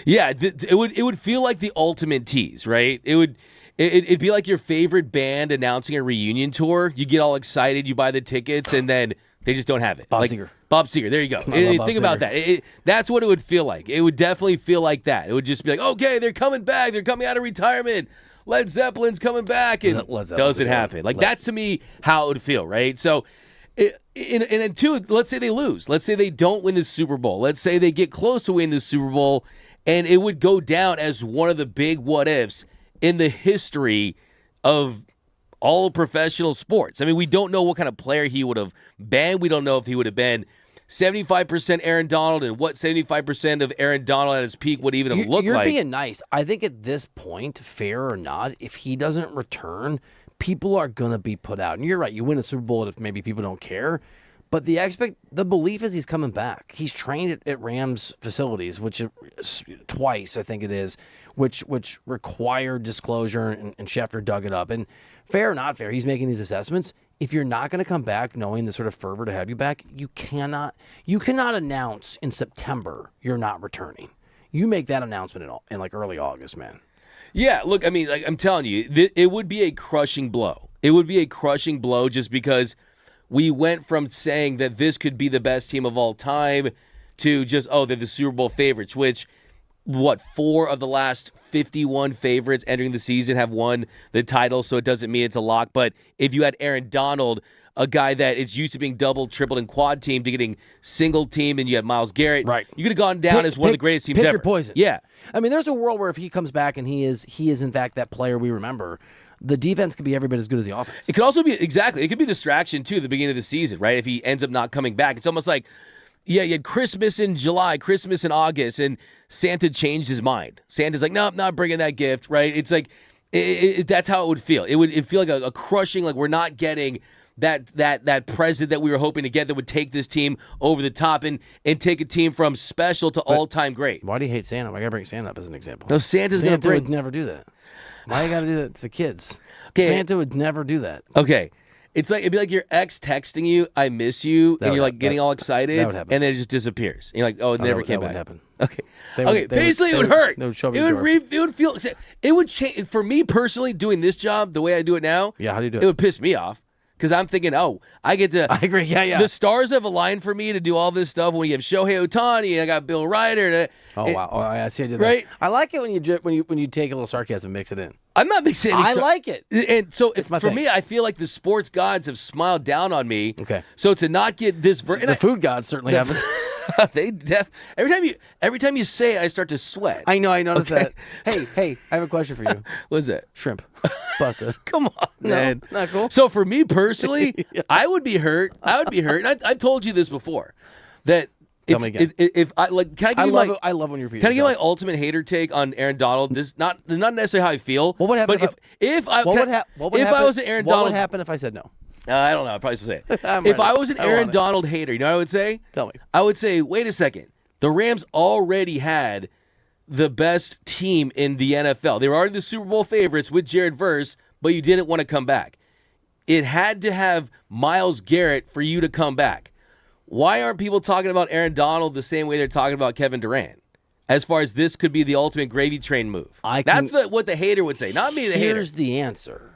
Yeah, it would feel like the ultimate tease, right? It'd be like your favorite band announcing a reunion tour. You get all excited, you buy the tickets, and then they just don't have it. Bob Seger. Bob Seger, there you go. Think about that. That's what it would feel like. It would definitely feel like that. It would just be like, okay, they're coming back. They're coming out of retirement. Led Zeppelin's coming back, and doesn't happen. That's to me how it would feel, right? So, and two, let's say they lose. Let's say they don't win the Super Bowl. Let's say they get close to winning the Super Bowl, and it would go down as one of the big what-ifs in the history of all professional sports. I mean, we don't know what kind of player he would have been. We don't know if he would have been 75% Aaron Donald and what 75% of Aaron Donald at his peak would even have looked like. You're being nice. I think at this point, fair or not, if he doesn't return, people are going to be put out. And you're right. You win a Super Bowl if maybe people don't care. But the belief is he's coming back. He's trained at Rams facilities, which twice, I think it is, which required disclosure, and Schefter dug it up. And fair or not fair, he's making these assessments. If you're not going to come back knowing the sort of fervor to have you back, you cannot announce in September you're not returning. You make that announcement in early August, man. Yeah, look, I mean, I'm telling you, it would be a crushing blow. It would be a crushing blow just because we went from saying that this could be the best team of all time to just, they're the Super Bowl favorites, which, 4 of the last 51 favorites entering the season have won the title, so it doesn't mean it's a lock. But if you had Aaron Donald, a guy that is used to being double, tripled, and quad team to getting single team, and you had Myles Garrett, right? You could have gone down as one of the greatest teams ever. Pick your poison. Yeah. I mean, there's a world where if he comes back and he is in fact that player we remember, the defense could be every bit as good as the offense. It could also be, exactly, it could be a distraction, too, at the beginning of the season, right? If he ends up not coming back. It's almost like, you had Christmas in July, Christmas in August, and Santa changed his mind. Santa's like, no, I'm not bringing that gift, right? It's like, that's how it would feel. It'd feel like a crushing, like we're not getting that present that we were hoping to get that would take this team over the top and take a team from special to all-time great. Why do you hate Santa? I got to bring Santa up as an example. No, Santa would never do that. Why you got to do that to the kids? Okay. Santa would never do that. Okay. It'd be like your ex texting you, "I miss you," and you're getting all excited, and then it just disappears. And you're like, "Oh, it never came back." That would happen. Okay. Basically, it would hurt. They would show me it would feel. It would change for me personally. Doing this job the way I do it now. Yeah, how do you do it? It would piss me off because I'm thinking, I get to. I agree. Yeah. The stars have aligned for me to do all this stuff. When you have Shohei Ohtani and I got Bill Reiter. Wow! I see. I did that. Right. I like it when you take a little sarcasm, mix it in. I'm not mixing any. I like it. And so for me, I feel like the sports gods have smiled down on me. Okay. So to not get this the food gods certainly haven't. Every time you say it, I start to sweat. I know. I noticed that. Hey, I have a question for you. What's that? Shrimp. Pasta. Come on, man. No, not cool. So for me personally, yeah. I would be hurt. And I've told you this before. That Tell me again. If I like, can I give you I love when you repeat. Can I give my ultimate hater take on Aaron Donald? This is not necessarily how I feel. What would happen? But if I was an Aaron Donald, what would happen if I said no? I don't know. I'd probably say it. If I was an Aaron Donald hater, you know what I would say? Tell me. I would say, wait a second. The Rams already had the best team in the NFL. They were already the Super Bowl favorites with Jared Verse, but you didn't want to come back. it had to have Myles Garrett for you to come back. Why aren't people talking about Aaron Donald the same way they're talking about Kevin Durant? As far as this could be the ultimate gravy train move. That's what the hater would say, not me, the hater. Here's the answer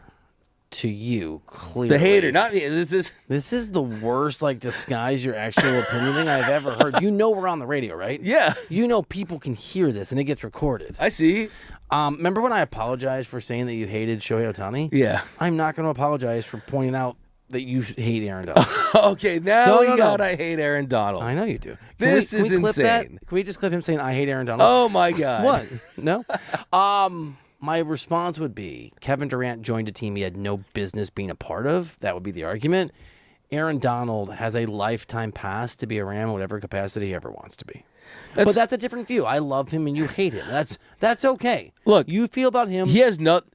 to you, clearly. The hater, not me. This is the worst, disguise your actual opinion thing I've ever heard. You know we're on the radio, right? Yeah. You know people can hear this, and it gets recorded. I see. Remember when I apologized for saying that you hated Shohei Ohtani? Yeah. I'm not going to apologize for pointing out that you hate Aaron Donald. Okay, now I hate Aaron Donald. I know you do. This is clip insane. that? Can we just clip him saying, I hate Aaron Donald? Oh, my God. What? No? My response would be, Kevin Durant joined a team he had no business being a part of. That would be the argument. Aaron Donald has a lifetime pass to be a Ram in whatever capacity he ever wants to be. But that's a different view. I love him and you hate him. That's okay. Look, you feel about him.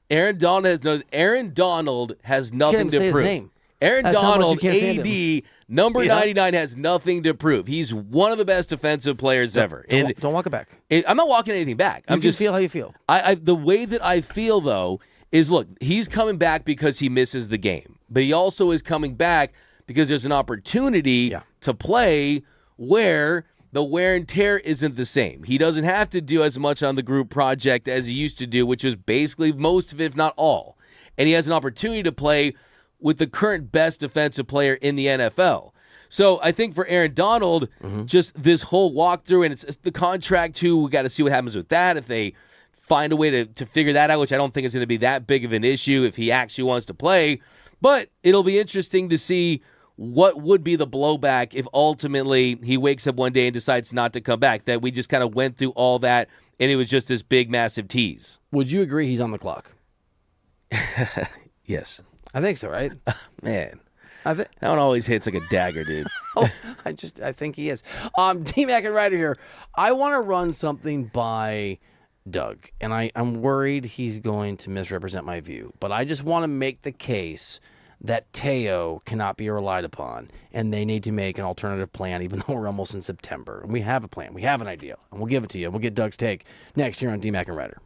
Aaron Donald has nothing to prove. His name. Aaron That's Donald, AD, number 99, has nothing to prove. He's one of the best defensive players ever. Don't walk it back. I'm not walking anything back. You just feel how you feel. The way that I feel, though, is, look, he's coming back because he misses the game. But he also is coming back because there's an opportunity to play where the wear and tear isn't the same. He doesn't have to do as much on the group project as he used to do, which was basically most of it, if not all. And he has an opportunity to play with the current best defensive player in the NFL. So I think for Aaron Donald, just this whole walkthrough, and it's the contract too, we got to see what happens with that. If they find a way to figure that out, which I don't think is going to be that big of an issue if he actually wants to play. But it'll be interesting to see what would be the blowback if ultimately he wakes up one day and decides not to come back, that we just kind of went through all that and it was just this big, massive tease. Would you agree he's on the clock? Yes. I think so, right? Man, that one always hits like a dagger, dude. I think he is. D-Mac and Reiter here. I want to run something by Doug, and I'm worried he's going to misrepresent my view, but I just want to make the case that Teo cannot be relied upon, and they need to make an alternative plan, even though we're almost in September. And we have a plan. We have an idea, and we'll give it to you, and we'll get Doug's take next here on D-Mac and Reiter.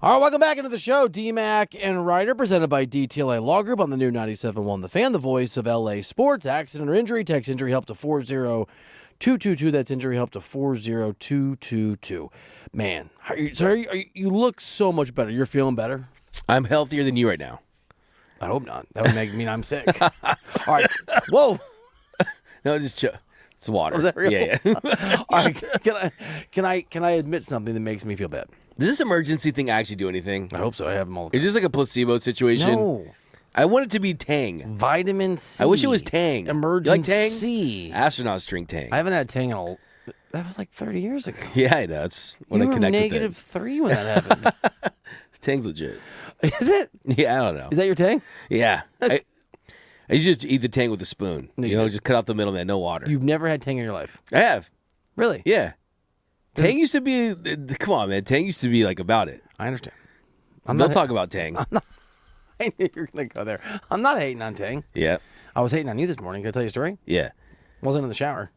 All right, welcome back into the show. D-Mac and Reiter, presented by DTLA Law Group on the new 97.1 The Fan, the voice of LA sports. Accident or injury, text injury help to 40222. That's injury help to 40222. Man, you look so much better. You're feeling better? I'm healthier than you right now. I hope not. That would mean I'm sick. All right. Whoa. No, just chill. It's water. Oh, is that real? Yeah. All right. Can I admit something that makes me feel bad? Does this emergency thing actually do anything? I hope so. I have them all the time. Is this like a placebo situation? No. I want it to be Tang. Vitamin C. I wish it was Tang. Emergency. You like Tang? Astronauts drink Tang. I haven't had Tang that was like 30 years ago. Yeah, I know. That's when You I were connected -3 when that happened. Tang's legit. Is it? Yeah, I don't know. Is that your Tang? Yeah. I used to just eat the Tang with a spoon. No, you know, just cut out the middle, man. No water. You've never had Tang in your life? I have. Really? Yeah. Tang used to be, come on, man. Tang used to be like about it. I understand. Don't talk about Tang. I knew you were going to go there. I'm not hating on Tang. Yeah. I was hating on you this morning. Can I tell you a story? Yeah. Wasn't in the shower.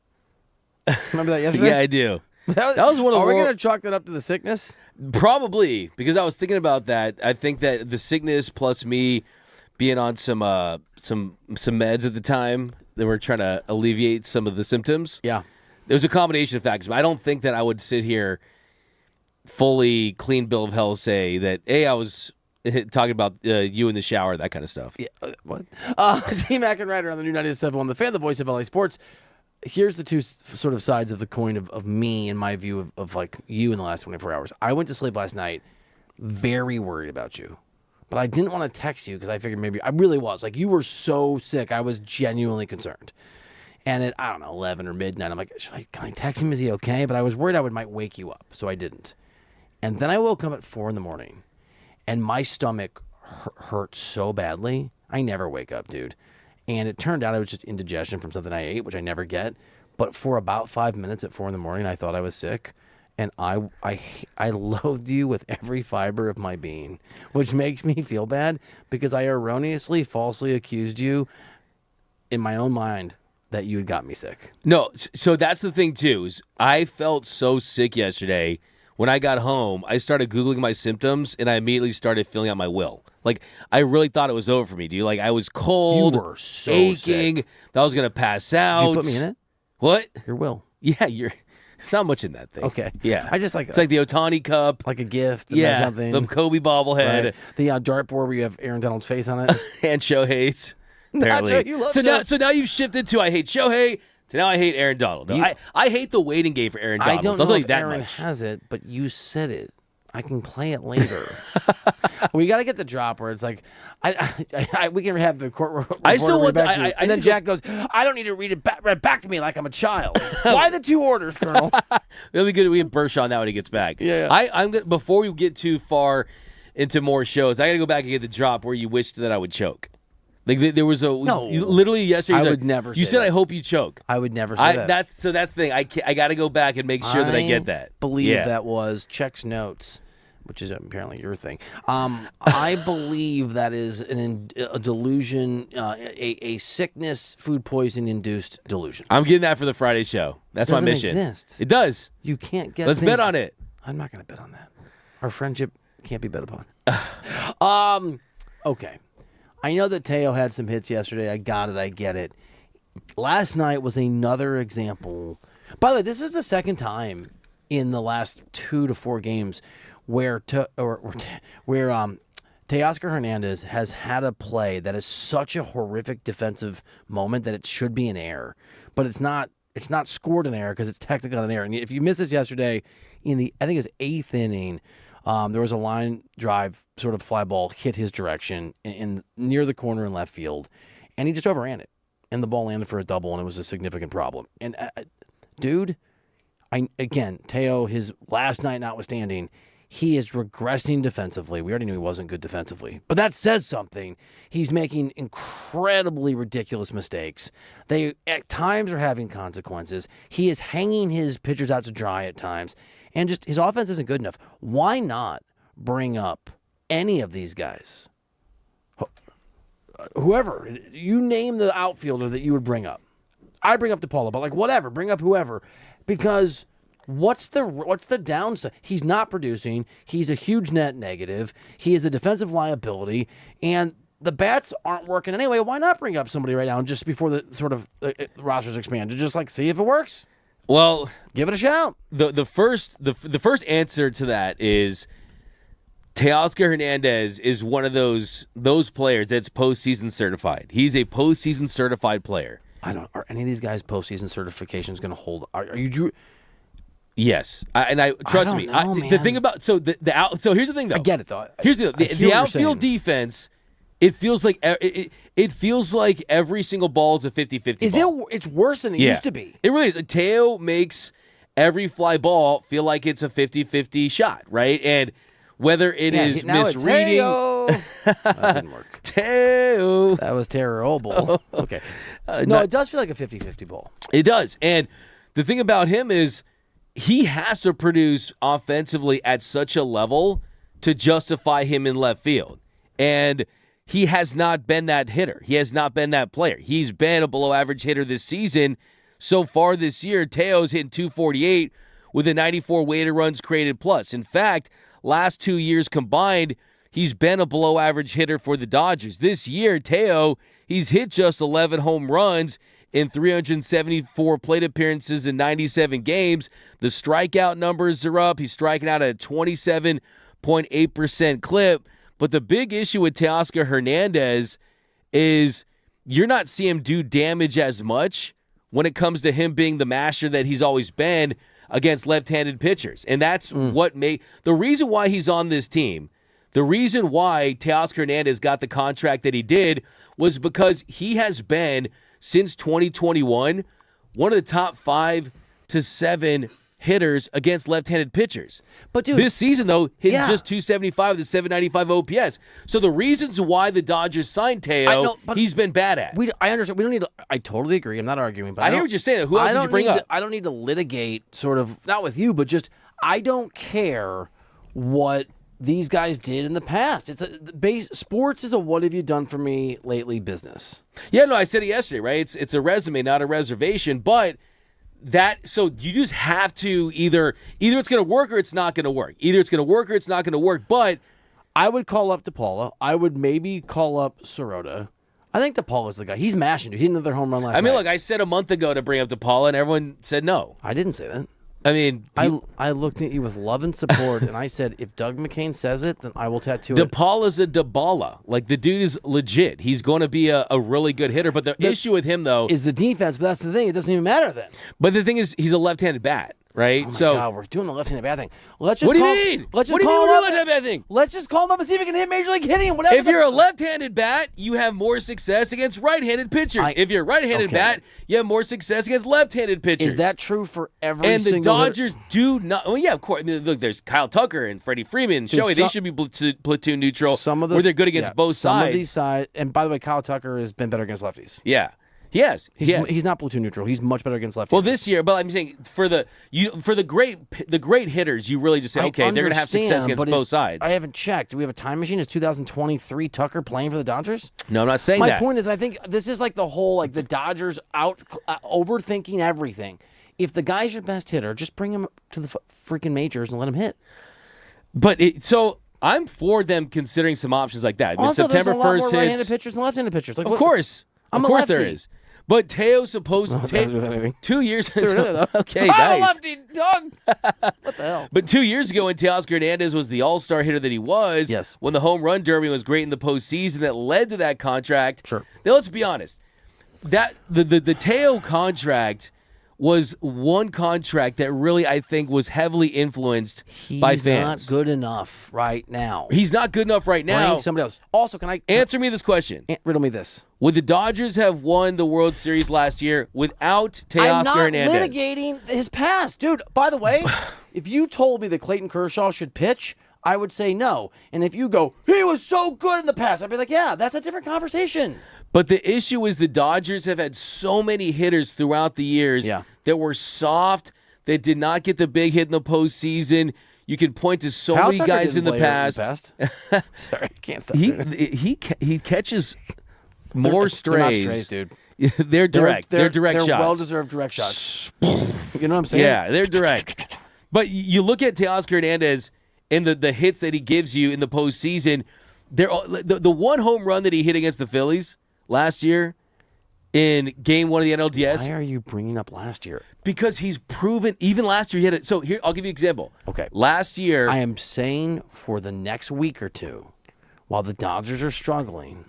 Remember that yesterday? Yeah, I do. That was one of the Are we more- going to chalk that up to the sickness? Probably, because I was thinking about that. I think that the sickness plus me being on some meds at the time that were trying to alleviate some of the symptoms. Yeah. There's a combination of factors. But I don't think that I would sit here fully clean bill of health say that, hey, I was talking about you in the shower, that kind of stuff. Yeah. What? T-Mac and Reiter on the new 97.1 The Fan, the voice of LA sports. Here's the two sort of sides of the coin of me and my view of like you in the last 24 hours. I went to sleep last night very worried about you. But I didn't want to text you because I figured maybe I really was. Like, you were so sick. I was genuinely concerned. And at, I don't know, 11 or midnight, I'm like, can I text him? Is he okay? But I was worried might wake you up, so I didn't. And then I woke up at 4 in the morning, and my stomach hurt so badly. I never wake up, dude. And it turned out it was just indigestion from something I ate, which I never get. But for about 5 minutes at 4 in the morning, I thought I was sick. And I loathed you with every fiber of my being, which makes me feel bad because I erroneously, falsely accused you in my own mind that you had got me sick. No, so that's the thing, too, is I felt so sick yesterday. When I got home, I started Googling my symptoms, and I immediately started filling out my will. Like, I really thought it was over for me, dude. Like, I was cold, You were so aching, sick. that I was going to pass out. Did you put me in it? What? Your will. Yeah, there's not much in that thing. Okay. Yeah. I just like It's like the Otani cup. a gift. And Yeah, something. the Kobe bobblehead. Right. The dartboard where you have Aaron Donald's face on it. And Shohei's. Apparently. Nacho, you love So now you've shifted to I hate Shohei. So now I hate Aaron Donald. No, I hate the waiting game for Aaron Donald. I don't Doesn't know like if that Aaron much. has it, but you said it. I can play it later. We got to get the drop where it's like, we can have the court report. I still want back to you. And then Jack goes, I don't need to read it back to me like I'm a child. Why the 2 orders, Colonel? It'll be good. We have Bursch on that when he gets back. Yeah. I'm gonna, before we get too far into more shows, I got to go back and get the drop where you wished that I would choke. Like there was literally yesterday. I like, would never You say said that. I hope you choke. I would never say that. That's the thing. I got to go back and make sure that I get that. Believe Yeah. that was Check's notes, which is apparently your thing. I believe that is a delusion, a sickness, food poison induced delusion. I'm getting that for the Friday show. That's my Doesn't mission. exist. It does. You can't get. Let's bet on it. I'm not going to bet on that. Our friendship can't be bet upon. Okay. I know that Teo had some hits yesterday. I got it. I get it. Last night was another example. By the way, this is the second time in the last 2 to 4 games where Teoscar Hernandez has had a play that is such a horrific defensive moment that it should be an error, but it's not. It's not scored an error because it's technically an error. And if you missed this yesterday, I think it was 8th inning. There was a line drive, sort of fly ball, hit his direction in near the corner in left field, and he just overran it, and the ball landed for a double, and it was a significant problem. And dude, Teo, his last night notwithstanding, he is regressing defensively. We already knew he wasn't good defensively, but that says something. He's making incredibly ridiculous mistakes. They at times are having consequences. He is hanging his pitchers out to dry at times. And just his offense isn't good enough. Why not bring up any of these guys? Whoever. You name the outfielder that you would bring up. I bring up DePaula, but whatever. Bring up whoever. Because What's the downside? He's not producing. He's a huge net negative. He is a defensive liability, and the bats aren't working anyway. Why not bring up somebody right now just before the sort of rosters expand to just like see if it works? Well, give it a shout. The first answer to that is Teoscar Hernandez is one of those players that's postseason certified. He's a postseason certified player. Are any of these guys postseason certifications going to hold? Are you? Yes, trust me. The thing about so here's the thing though. I get it though. Here's the outfield defense. It feels like every single ball is a 50-50 ball. It's worse than it used to be. It really is. Teo makes every fly ball feel like it's a 50-50 shot, right? And whether it is misreading, that didn't work. Teo, that was terrible. Okay, it does feel like a 50-50 ball. It does. And the thing about him is he has to produce offensively at such a level to justify him in left field. And he has not been that hitter. He has not been that player. He's been a below-average hitter this season. So far this year, Teo's hitting .248 with a 94 weighted runs created plus. In fact, last 2 years combined, he's been a below-average hitter for the Dodgers. This year, Teo, he's hit just 11 home runs in 374 plate appearances in 97 games. The strikeout numbers are up. He's striking out at a 27.8% clip. But the big issue with Teoscar Hernandez is you're not seeing him do damage as much when it comes to him being the master that he's always been against left-handed pitchers. And that's what made the reason why he's on this team, the reason why Teoscar Hernandez got the contract that he did was because he has been, since 2021, one of the top 5 to 7 hitters against left-handed pitchers. But dude, this season though, hitting just .275 with a 795 OPS. So the reasons why the Dodgers signed Teo, he's been bad at. I understand. We don't need to. I totally agree. I'm not arguing. But I hear what you're saying. Who else did you bring up? I don't need to litigate. Sort of not with you, but just I don't care what these guys did in the past. It's sports is a what have you done for me lately business. Yeah, no, I said it yesterday, right? It's a resume, not a reservation, but. So you just have to either it's going to work or it's not going to work. Either it's going to work or it's not going to work. But I would call up DePaula. I would maybe call up Sirota. I think DePaula's the guy. He's mashing, dude. He hit another home run last night. Look, I said a month ago to bring up DePaula, and everyone said no. I didn't say that. I looked at you with love and support, and I said, if Doug McCain says it, then I will tattoo it. DePaula's a DeBalla. Like, the dude is legit. He's going to be a really good hitter. But the issue with him, though, is the defense. But that's the thing. It doesn't even matter then. But the thing is, he's a left-handed bat. Right? Oh my God, we're doing the left-handed bat thing. What do you mean? What do you mean we're doing the left-handed bat thing? Let's just call him up and see if we can hit Major League hitting. Whatever. If you're a left-handed bat, you have more success against right-handed pitchers. If you're a right-handed bat, you have more success against left-handed pitchers. Is that true for every single single And the Dodgers do not. Well, yeah, of course. Look, there's Kyle Tucker and Freddie Freeman and Shohei. They should be platoon neutral where they're good against both sides. Some of these sides. And by the way, Kyle Tucker has been better against lefties. Yeah. Yes, he's not platoon neutral. He's much better against lefties. Well, this year, but I'm saying for the great hitters, you really just say, okay, they're going to have success against both sides. I haven't checked. Do we have a time machine? Is 2023 Tucker playing for the Dodgers? No, I'm not saying that. My point is, I think this is like the whole the Dodgers overthinking everything. If the guy's your best hitter, just bring him to the freaking majors and let him hit. But I'm for them considering some options like that. Also, September there's a lot 1st more hits. right-handed pitchers and left-handed pitchers. Of course. Of course there is. But Teo's supposed to 2 years ago. Okay, nice. I'm a lefty, dog. What the hell? But 2 years ago, when Teoscar Hernandez was the all-star hitter that he was, when the home run derby was great in the postseason that led to that contract. Sure. Now, let's be honest. That the Teo contract was one contract that really, I think, was heavily influenced by fans. He's not good enough right now. He's not good enough right now. Bring somebody else. Also, can I answer me this question? Riddle me this. Would the Dodgers have won the World Series last year without Teoscar Hernandez? I'm not litigating his past. Dude, by the way, if you told me that Clayton Kershaw should pitch, I would say no. And if you go, he was so good in the past, I'd be like, yeah, that's a different conversation. But the issue is the Dodgers have had so many hitters throughout the years that were soft, that did not get the big hit in the postseason. You can point to so many guys in the past. Sorry, I can't stop. He catches more strays. They're not strays, dude. They're direct. They're direct shots. They're well-deserved direct shots. You know what I'm saying? Yeah, they're direct. But you look at Teoscar Hernandez and the hits that he gives you in the postseason. The one home run that he hit against the Phillies last year in Game 1 of the NLDS. Why are you bringing up last year? Because he's proven, even last year he had it. So here, I'll give you an example. Okay. Last year. I am saying for the next week or two, while the Dodgers are struggling,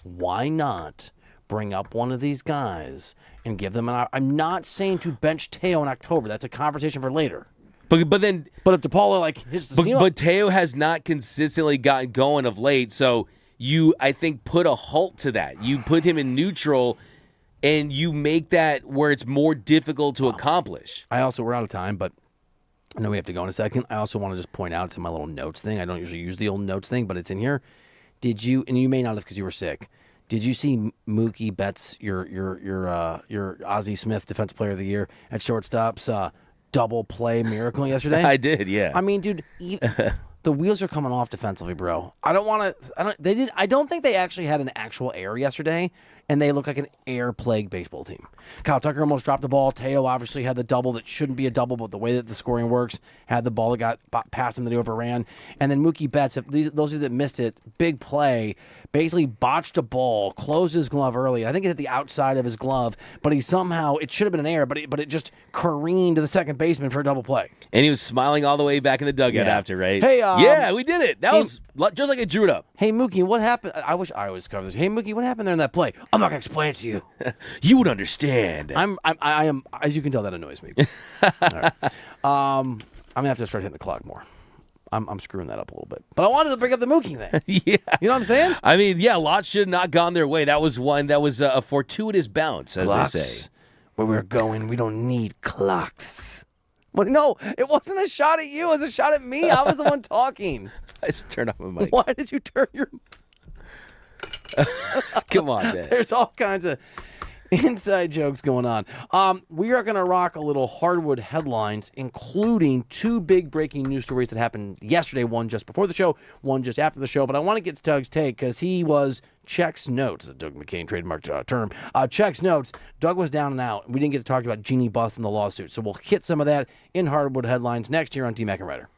why not bring up one of these guys and give them an... I'm not saying to bench Teo in October. That's a conversation for later. But if DePaula hits the ceiling... But Teo has not consistently gotten going of late, so you, I think, put a halt to that. You put him in neutral, and you make that where it's more difficult to accomplish. We're out of time, but I know we have to go in a second. I also want to just point out, it's in my little notes thing. I don't usually use the old notes thing, but it's in here. Did you, and you may not have because you were sick, did you see Mookie Betts, your Ozzie Smith Defensive Player of the Year at shortstop's double play miracle yesterday? I did, yeah. I mean, dude, the wheels are coming off defensively, bro. I don't think they actually had an actual error yesterday, and they look like an air-plagued baseball team. Kyle Tucker almost dropped the ball. Teo obviously had the double that shouldn't be a double, but the way that the scoring works, had the ball that got past him that he overran. And then Mookie Betts, those of you that missed it, big play, basically botched a ball, closed his glove early. I think it hit the outside of his glove, but he somehow, it should have been an error, but it just careened to the second baseman for a double play. And he was smiling all the way back in the dugout after, right? Hey, yeah, we did it. That was just like it drew it up. Hey, Mookie, what happened? I wish I always covered this. Hey, Mookie, what happened there in that play? I'm not going to explain it to you. You would understand. I am, as you can tell, that annoys me. All right. I'm going to have to start hitting the clock more. I'm screwing that up a little bit. But I wanted to bring up the Mookie thing. Yeah. You know what I'm saying? I mean, yeah, lots should have not gone their way. That was one that was a fortuitous bounce, as Clocks. they say. Where we're going, we don't need clocks. But no, it wasn't a shot at you. It was a shot at me. I was the one talking. I just turned off my mic. Why did you turn your... Come on, man. There's all kinds of inside jokes going on. We are going to rock a little hardwood headlines, including two big breaking news stories that happened yesterday. One just before the show, one just after the show. But I want to get to Doug's take because he was checks notes, a Doug McCain trademarked term. Checks notes. Doug was down and out. We didn't get to talk about Jeannie Buss and the lawsuit. So we'll hit some of that in hardwood headlines next year on D-Mac and Reiter.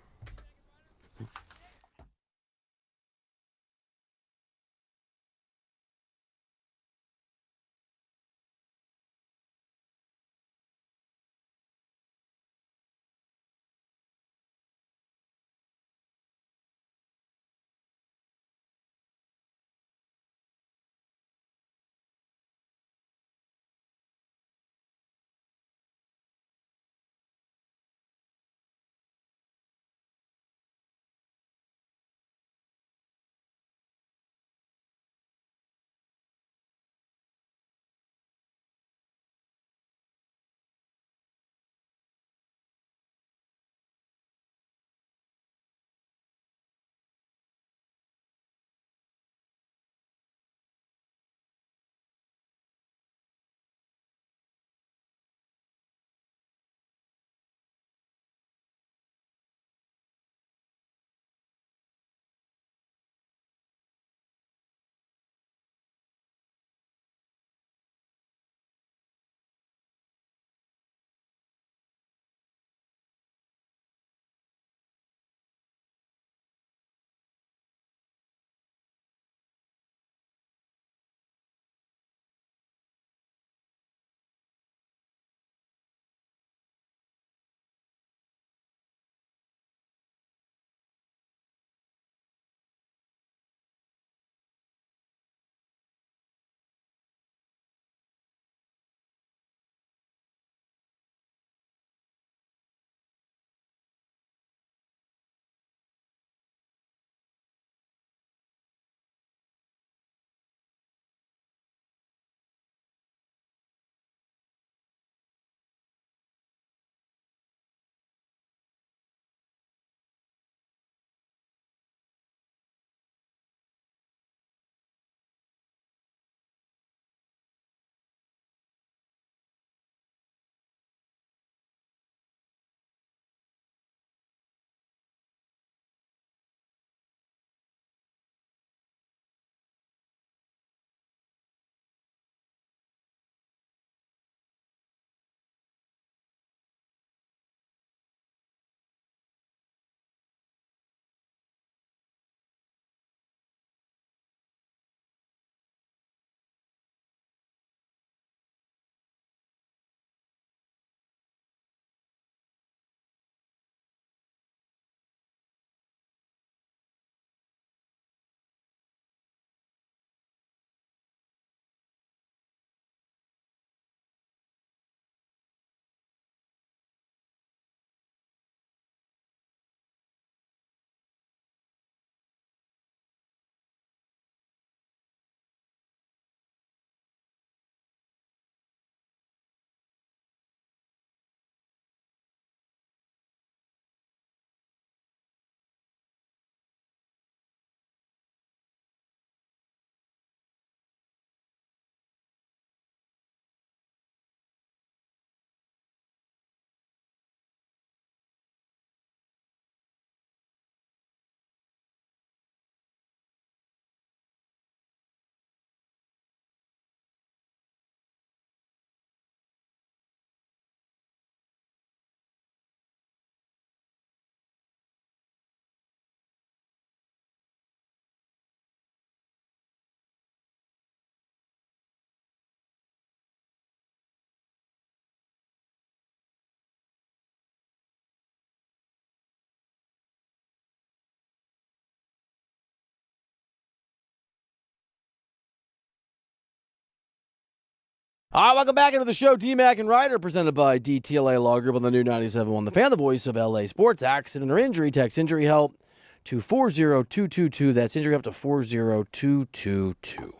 All right, welcome back into the show. D-Mac and Reiter, presented by DTLA Law Group on the new 97.1 The Fan, the voice of LA sports. Accident or injury, text injury help to 40222. That's injury help to 40222.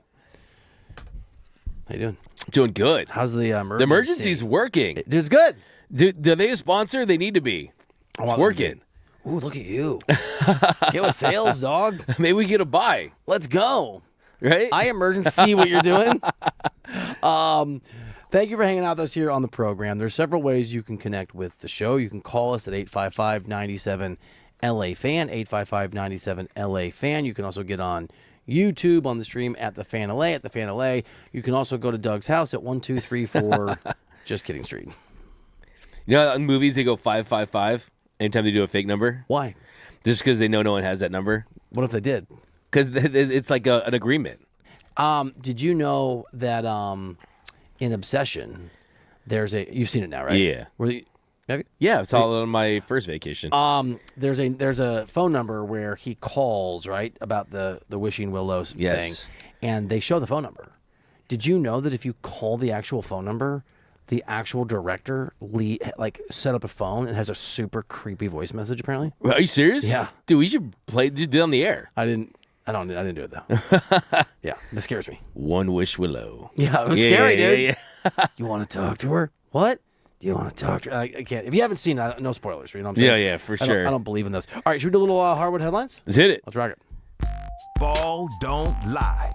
How you doing? Doing good. How's the emergency? The emergency's working. It's good. Are they a sponsor? They need to be. It's working. Ooh, look at you. Get with sales, dog. Maybe we get a buy. Let's go. Right? I emergency see what you're doing. Thank you for hanging out with us here on the program. There's several ways you can connect with the show. You can call us at 855-97-LA-FAN, 855-97-LA-FAN. You can also get on YouTube on the stream at The Fan LA, at The Fan LA. You can also go to Doug's house at 1234 Just Kidding Street. You know, in movies, they go 555 anytime they do a fake number? Why? Just because they know no one has that number? What if they did? Because it's like an agreement. Did you know that in Obsession, there's a... You've seen it now, right? Yeah. Have you? Yeah, I saw it on my first vacation. There's a phone number where he calls, right, about the Wishing Willows thing, and they show the phone number. Did you know that if you call the actual phone number, the actual director set up a phone and has a super creepy voice message? Apparently. Are you serious? Yeah, dude, we should just do it on the air. I didn't do it though. Yeah, that scares me. One Wish Willow. Yeah, it was scary, dude. Yeah. You want to talk to her? What? Do you want to talk to her? I can't. If you haven't seen it, no spoilers. You know what I'm saying? Yeah, for sure. I don't believe in those. All right, should we do a little hardwood headlines? Let's hit it. Let's rock it. Ball don't lie.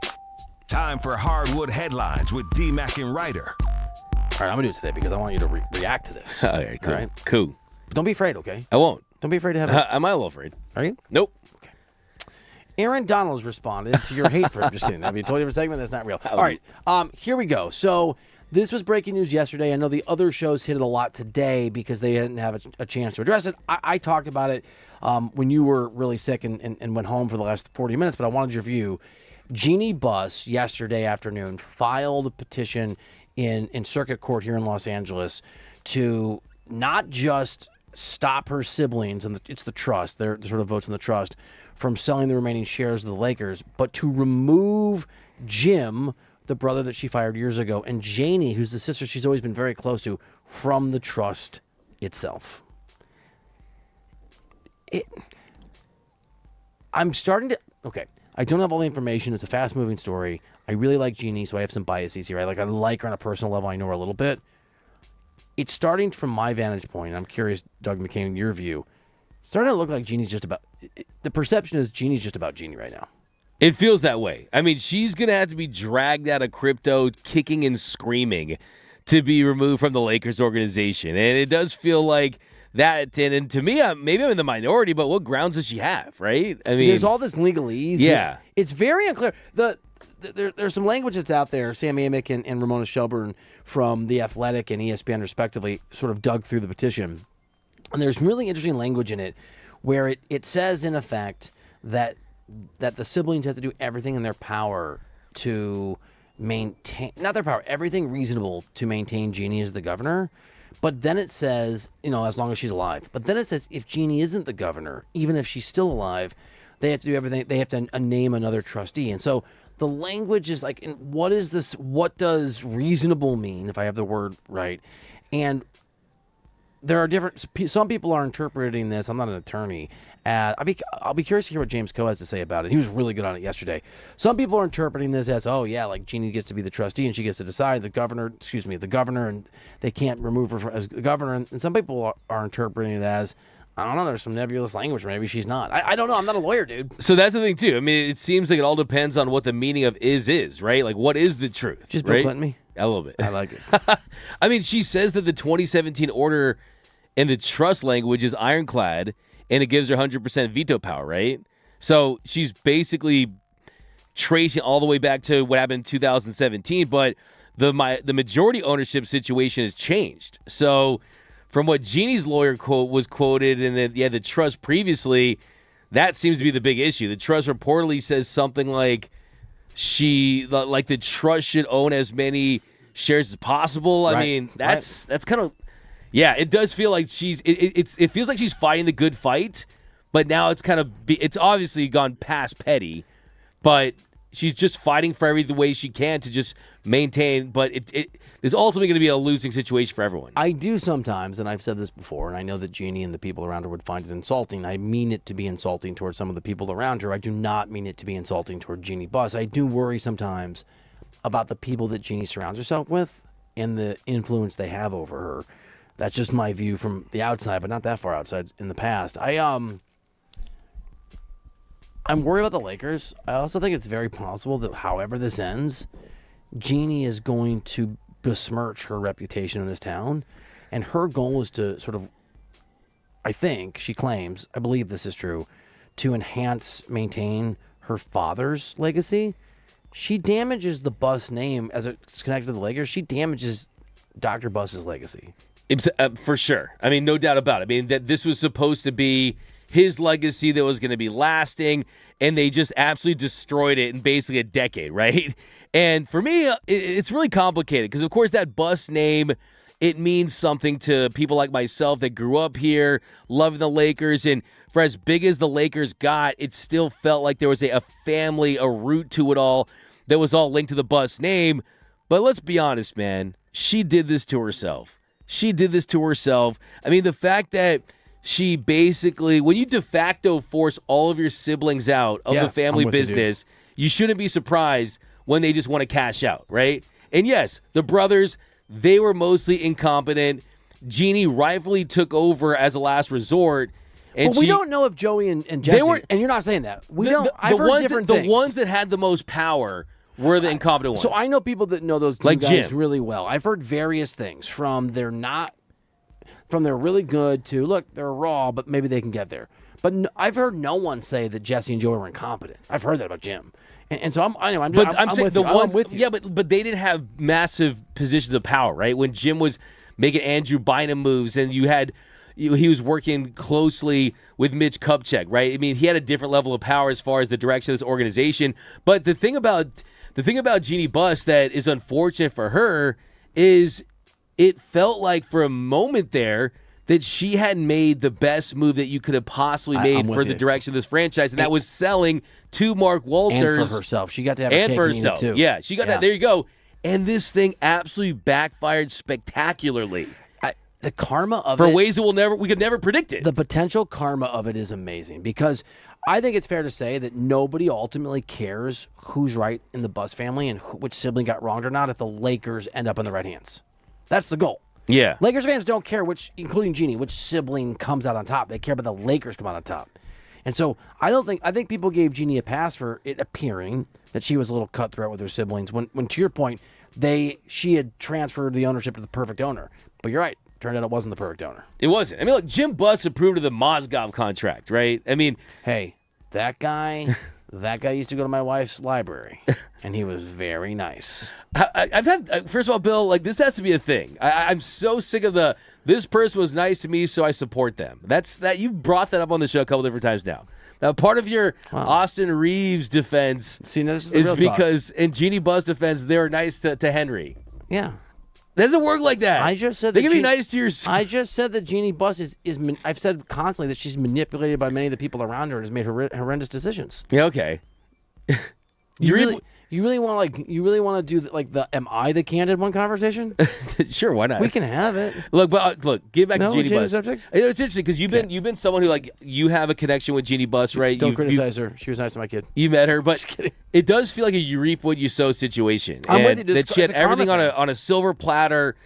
Time for hardwood headlines with D-Mac and Reiter. All right, I'm going to do it today because I want you to react to this. All right, cool. All right? Cool. But don't be afraid, okay? I won't. Don't be afraid to have it. Am I a little afraid? Are you? Nope. Okay. Aaron Donald's responded to your hate for him. Just kidding. That'd be a totally different segment. That's not real. All right, here we go. So this was breaking news yesterday. I know the other shows hit it a lot today because they didn't have a chance to address it. I talked about it when you were really sick and went home for the last 40 minutes, but I wanted your view. Jeannie Buss yesterday afternoon filed a petition in circuit court here in Los Angeles to not just stop her siblings, and it's the trust, their sort of votes in the trust, from selling the remaining shares of the Lakers, but to remove Jim, the brother that she fired years ago, and Janie, who's the sister she's always been very close to, from the trust itself. I'm starting to... Okay, I don't have all the information. It's a fast-moving story. I really like Jeannie, so I have some biases here. I like her on a personal level. I know her a little bit. It's starting from my vantage point, and I'm curious, Doug McCain, your view. It's starting to look like Jeannie's just about... The perception is Jeannie's just about Jeannie right now. It feels that way. I mean, she's going to have to be dragged out of crypto, kicking and screaming, to be removed from the Lakers organization. And it does feel like that. And to me, maybe I'm in the minority, but what grounds does she have, right? I mean, there's all this legalese. Yeah. It's very unclear. There's some language that's out there. Sam Amick and Ramona Shelburne from The Athletic and ESPN, respectively, sort of dug through the petition. And there's really interesting language in it where it says, in effect, that the siblings have to do everything in their power to maintain, not their power, everything reasonable to maintain Jeannie as the governor. But then it says, as long as she's alive. But then it says if Jeannie isn't the governor, even if she's still alive, they have to do everything. They have to name another trustee. And so the language is like, what is this? What does reasonable mean, if I have the word right? And there are some people are interpreting this. I'm not an attorney. I'll be curious to hear what James Coe has to say about it. He was really good on it yesterday. Some people are interpreting this as, oh yeah, like Jeannie gets to be the trustee and she gets to decide. The governor, and they can't remove her as governor. And some people are interpreting it as, I don't know, there's some nebulous language. Maybe she's not. I don't know. I'm not a lawyer, dude. So that's the thing too. I mean, it seems like it all depends on what the meaning of is, right? Like, what is the truth? Just right? Bill Clinton me. A little bit. I like it. I mean, she says that the 2017 order in the trust language is ironclad, and it gives her 100% veto power, right? So she's basically tracing all the way back to what happened in 2017, but the majority ownership situation has changed. So from what Jeannie's lawyer was quoted in the trust previously, that seems to be the big issue. The trust reportedly says something like the trust should own as many shares as possible. I mean, that's kind of... Yeah, it does feel like it feels like she's fighting the good fight, but now it's obviously gone past petty. But she's just fighting for every way she can to just maintain. But it is ultimately going to be a losing situation for everyone. I do sometimes, and I've said this before, and I know that Jeannie and the people around her would find it insulting. I mean it to be insulting towards some of the people around her. I do not mean it to be insulting toward Jeannie Buss. I do worry sometimes about the people that Jeannie surrounds herself with and the influence they have over her. That's just my view from the outside, but not that far outside in the past. I'm worried about the Lakers. I also think it's very possible that however this ends, Jeannie is going to besmirch her reputation in this town. And her goal is to sort of, I think, she claims, I believe this is true, to maintain her father's legacy. She damages the Buss name as it's connected to the Lakers. She damages Dr. Buss's legacy. For sure. I mean, no doubt about it. I mean, that this was supposed to be his legacy that was going to be lasting, and they just absolutely destroyed it in basically a decade, right? And for me, it's really complicated because, of course, that Buss name, it means something to people like myself that grew up here, loving the Lakers, and for as big as the Lakers got, it still felt like there was a family, a root to it all that was all linked to the Buss name. But let's be honest, man, she did this to herself. She did this to herself. I mean, the fact that she basically, when you de facto force all of your siblings out of the family business, you shouldn't be surprised when they just want to cash out, right? And yes, the brothers, they were mostly incompetent. Jeannie rightfully took over as a last resort. And we don't know if Joey and Jesse, and you're not saying that. I've heard different things. The ones that had the most power were the incompetent ones. So I know people that know those two like guys Jim. really well. I've heard various things from they're really good to, look, they're raw, but maybe they can get there. But I've heard no one say that Jesse and Joey were incompetent. I've heard that about Jim. And so I'm saying the ones with you. Yeah, but they didn't have massive positions of power, right? When Jim was making Andrew Bynum moves and he was working closely with Mitch Kupchak, right? I mean, he had a different level of power as far as the direction of this organization. But the thing about Jeannie Buss that is unfortunate for her is it felt like for a moment there that she had made the best move that you could have possibly made for the direction of this franchise, and that was selling to Mark Walters. And for herself. She got to have a cake for and eat it too. Yeah, she got that. There you go. And this thing absolutely backfired spectacularly. The karma of for it, ways that we could never predict it. The potential karma of it is amazing because I think it's fair to say that nobody ultimately cares who's right in the Buss family and which sibling got wronged or not if the Lakers end up in the right hands. That's the goal. Yeah. Lakers fans don't care including Jeannie, which sibling comes out on top. They care about the Lakers come out on top. And so I think people gave Jeannie a pass for it appearing that she was a little cutthroat with her siblings when to your point, she had transferred the ownership to the perfect owner. But you're right. Turned out it wasn't the perfect owner. It wasn't. I mean, look, Jim Buss approved of the Mozgov contract, right? I mean, hey, that guy used to go to my wife's library, and he was very nice. First of all, Bill, like this has to be a thing. I'm so sick of this person was nice to me, so I support them. You brought that up on the show a couple different times now. Now, part of your Austin Reeves defense is because in Jeannie Buss' defense, they were nice to Henry. Yeah. It doesn't work like that. I just said they can be nice to your. I just said that Jeannie Buss is. I've said constantly that she's manipulated by many of the people around her and has made horrendous decisions. Yeah. Okay. You really want to do the am I the candid one conversation? Sure, why not? We can have it. Look, get back to Jeannie Buss. It's interesting because you've been someone who you have a connection with Jeannie Buss, right? Don't criticize her. She was nice to my kid. You met her, but just kidding. It does feel like a you reap what you sow situation. I'm with you. That she had everything on a silver platter,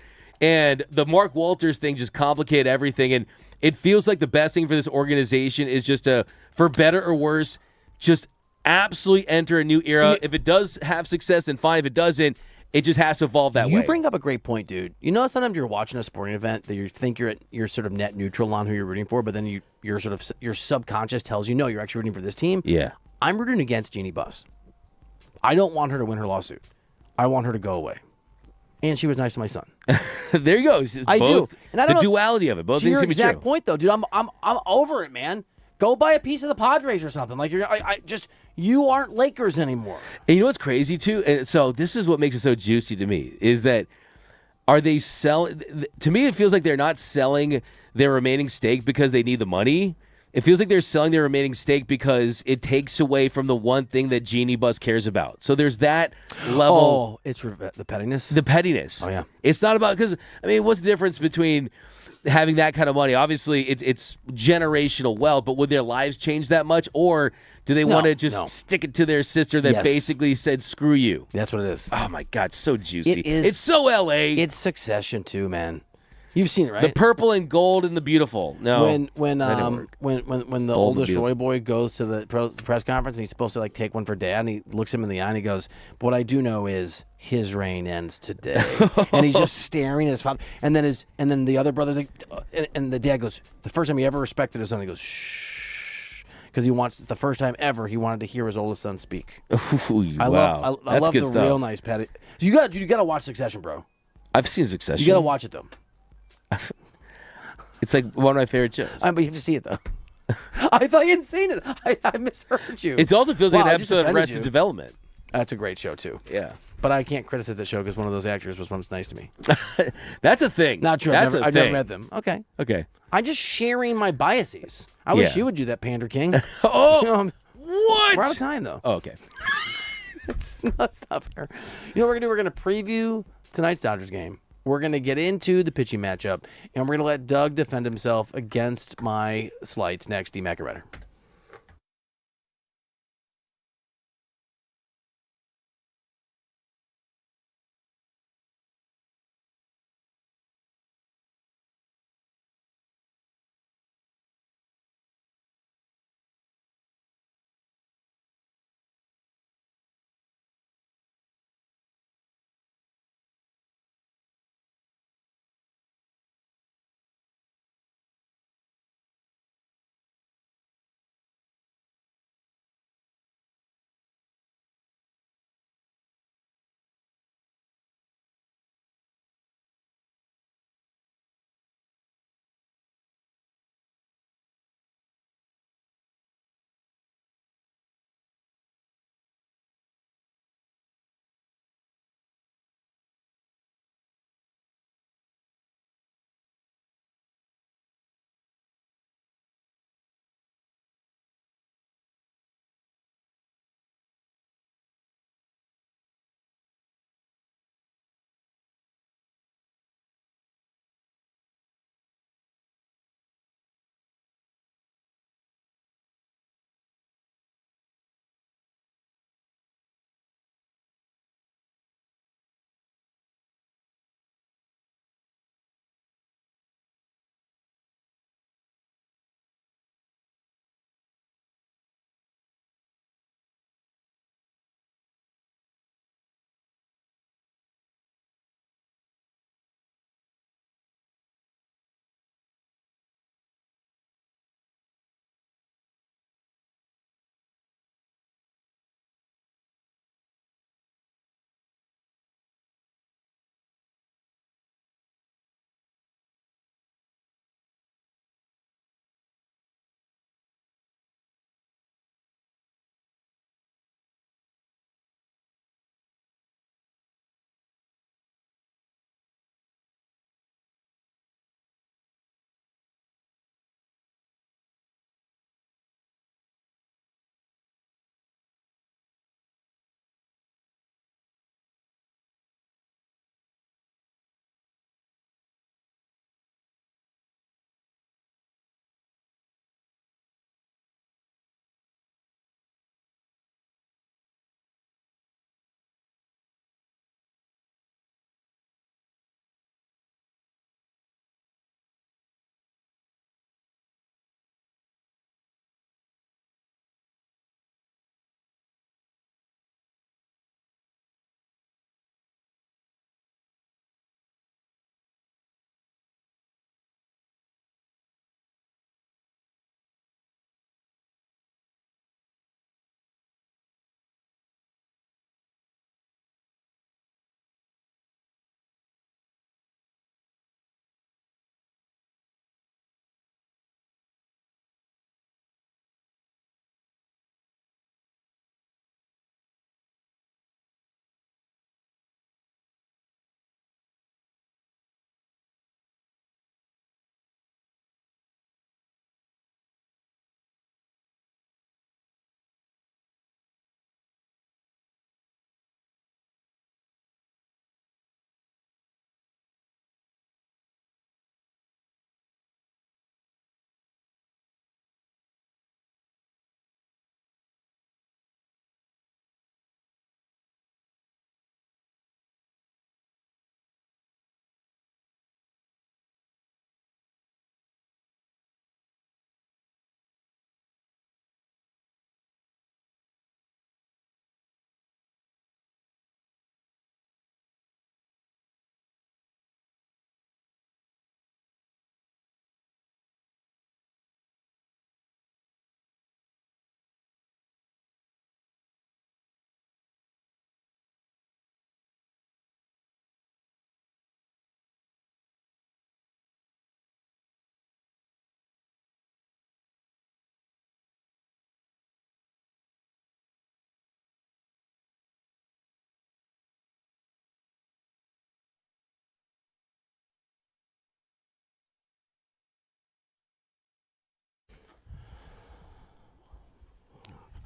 and the Mark Walters thing just complicated everything. And it feels like the best thing for this organization is just for better or worse, just absolutely enter a new era. If it does have success, then fine. If it doesn't, it just has to evolve that way. You bring up a great point, dude. You know, sometimes you're watching a sporting event that you think you're sort of net neutral on who you're rooting for, but then your subconscious tells you no, you're actually rooting for this team. Yeah, I'm rooting against Jeannie Buss. I don't want her to win her lawsuit. I want her to go away. And she was nice to my son. There you go. I do. And I don't know, duality of it. Both things can be true. To your exact point, though, dude, I'm over it, man. Go buy a piece of the Padres or something. You aren't Lakers anymore. And you know what's crazy too? And so this is what makes it so juicy to me is that are they selling? To me, it feels like they're not selling their remaining stake because they need the money. It feels like they're selling their remaining stake because it takes away from the one thing that Genie Bus cares about. So there's that level. Oh, it's the pettiness. The pettiness. Oh, yeah. It's not about, because, I mean, what's the difference between having that kind of money? Obviously, it's generational wealth, but would their lives change that much? Or do they want to just stick it to their sister that basically said, screw you? That's what it is. Oh, my God, so juicy. It is. It's so L.A. It's Succession, too, man. You've seen it, right? The purple and gold and the beautiful. No, when the oldest Roy boy goes to the press conference and he's supposed to like take one for dad, and he looks him in the eye and he goes, "But what I do know is his reign ends today," and he's just staring at his father. And then the other brother's like, and the dad goes, the first time he ever respected his son, he goes, "Shh," because it's the first time ever he wanted to hear his oldest son speak. Ooh, I love good the stuff. real nice petty. You got to watch Succession, bro. I've seen Succession. You got to watch it though. It's like one of my favorite shows. But you have to see it though. I thought you hadn't seen it. I misheard you. It also feels like Wow, an I just episode of offended Arrested you. Development. That's a great show too. Yeah. But I can't criticize that show because one of those actors was once nice to me. That's a thing. Not true. That's I've never met them. Okay. Okay. I'm just sharing my biases. I wish Yeah. you would do that, Pander King. Oh, what? We're out of time though. Oh, okay. That's not fair. You know what we're gonna do? We're gonna preview tonight's Dodgers game. We're going to get into the pitching matchup, and we're going to let Doug defend himself against my slights next. D-Mac and Reiter.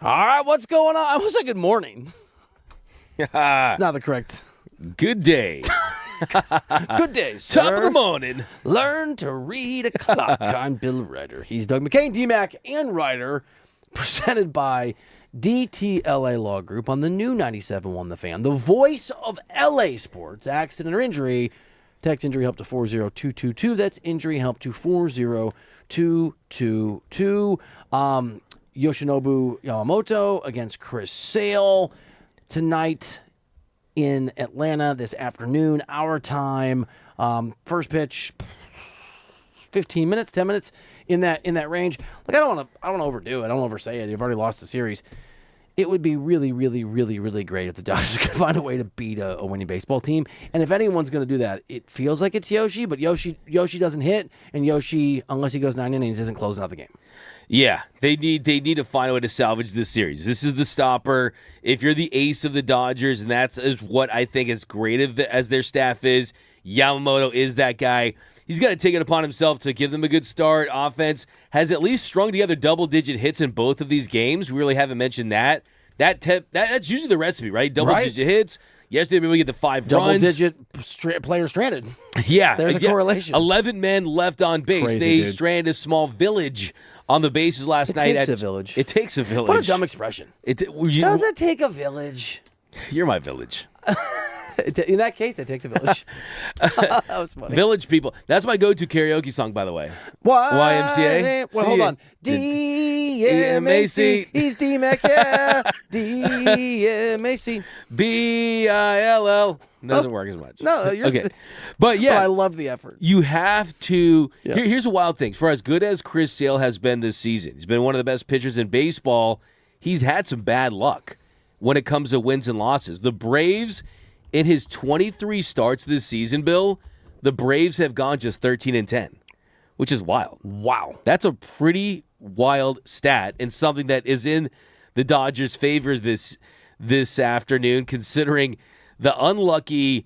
All right, what's going on? I was like, good morning. It's not the correct. Good day. Good day, sir. Top of the morning. Learn to read a clock. I'm Bill Reiter. He's Doug McCain, D-Mac, and Reiter. Presented by DTLA Law Group on the new 97.1 The Fan. The voice of LA sports. Accident or injury. Text injury help to 40222. That's injury help to 40222. Yoshinobu Yamamoto against Chris Sale tonight in Atlanta this afternoon, our time. First pitch, 15 minutes, 10 minutes in that range. Like I don't want to overdo it. I don't oversay it. You've already lost the series. It would be really, really, really, really great if the Dodgers could find a way to beat a winning baseball team. And if anyone's going to do that, it feels like it's Yoshi, but Yoshi doesn't hit, and Yoshi, unless he goes 9 innings, isn't closing out the game. Yeah, they need to find a way to salvage this series. This is the stopper. If you're the ace of the Dodgers, and that's what I think is great as their staff is, Yamamoto is that guy. He's got to take it upon himself to give them a good start. Offense has at least strung together double-digit hits in both of these games. We really haven't mentioned that. That's usually the recipe, right? Double-digit hits. Yesterday, we get to 5 runs. Double-digit player stranded. Yeah. There's a correlation. 11 men left on base. Crazy, they dude. stranded a small village on the bases last night. It takes a village. It takes a village. What a dumb expression. Does it take a village? You're my village. In that case, it takes a village. That was funny. Village people. That's my go-to karaoke song, by the way. YMCA? Well, hold on. D-M-A-C. He's D-Mac, yeah. D-M-A-C. B-I-L-L. Doesn't work as much. No, you're okay. But yeah. But I love the effort. You have to. Yeah. Here's a wild thing. For as good as Chris Sale has been this season, he's been one of the best pitchers in baseball. He's had some bad luck when it comes to wins and losses. The Braves, in his 23 starts this season, Bill, the Braves have gone just 13-10, which is wild. Wow. That's a pretty wild stat and something that is in the Dodgers' favor this afternoon, considering the unlucky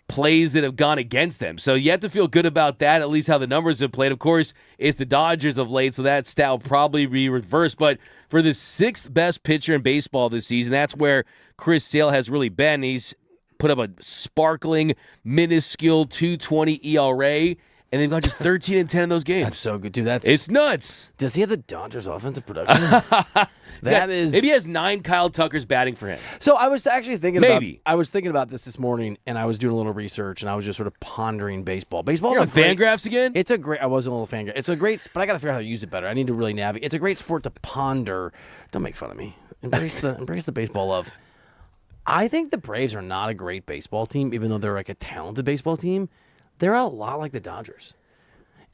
plays that have gone against them. So you have to feel good about that, at least how the numbers have played. Of course, it's the Dodgers of late, so that stat will probably be reversed. But for the 6th best pitcher in baseball this season, that's where Chris Sale has really been. He's put up a sparkling, minuscule 2.20 ERA, and they've gone just 13-10 in those games. That's so good, dude. It's nuts. Does he have the Dodgers' offensive production? Maybe he has 9 Kyle Tuckers batting for him. So I was actually thinking I was thinking about this morning, and I was doing a little research, and I was just sort of pondering baseball. Baseball's You're on Fangraphs again? I was a little Fangraphs. It's a great, but I got to figure out how to use it better. I need to really navigate. It's a great sport to ponder. Don't make fun of me. Embrace the baseball love. I think the Braves are not a great baseball team, even though they're like a talented baseball team. They're a lot like the Dodgers.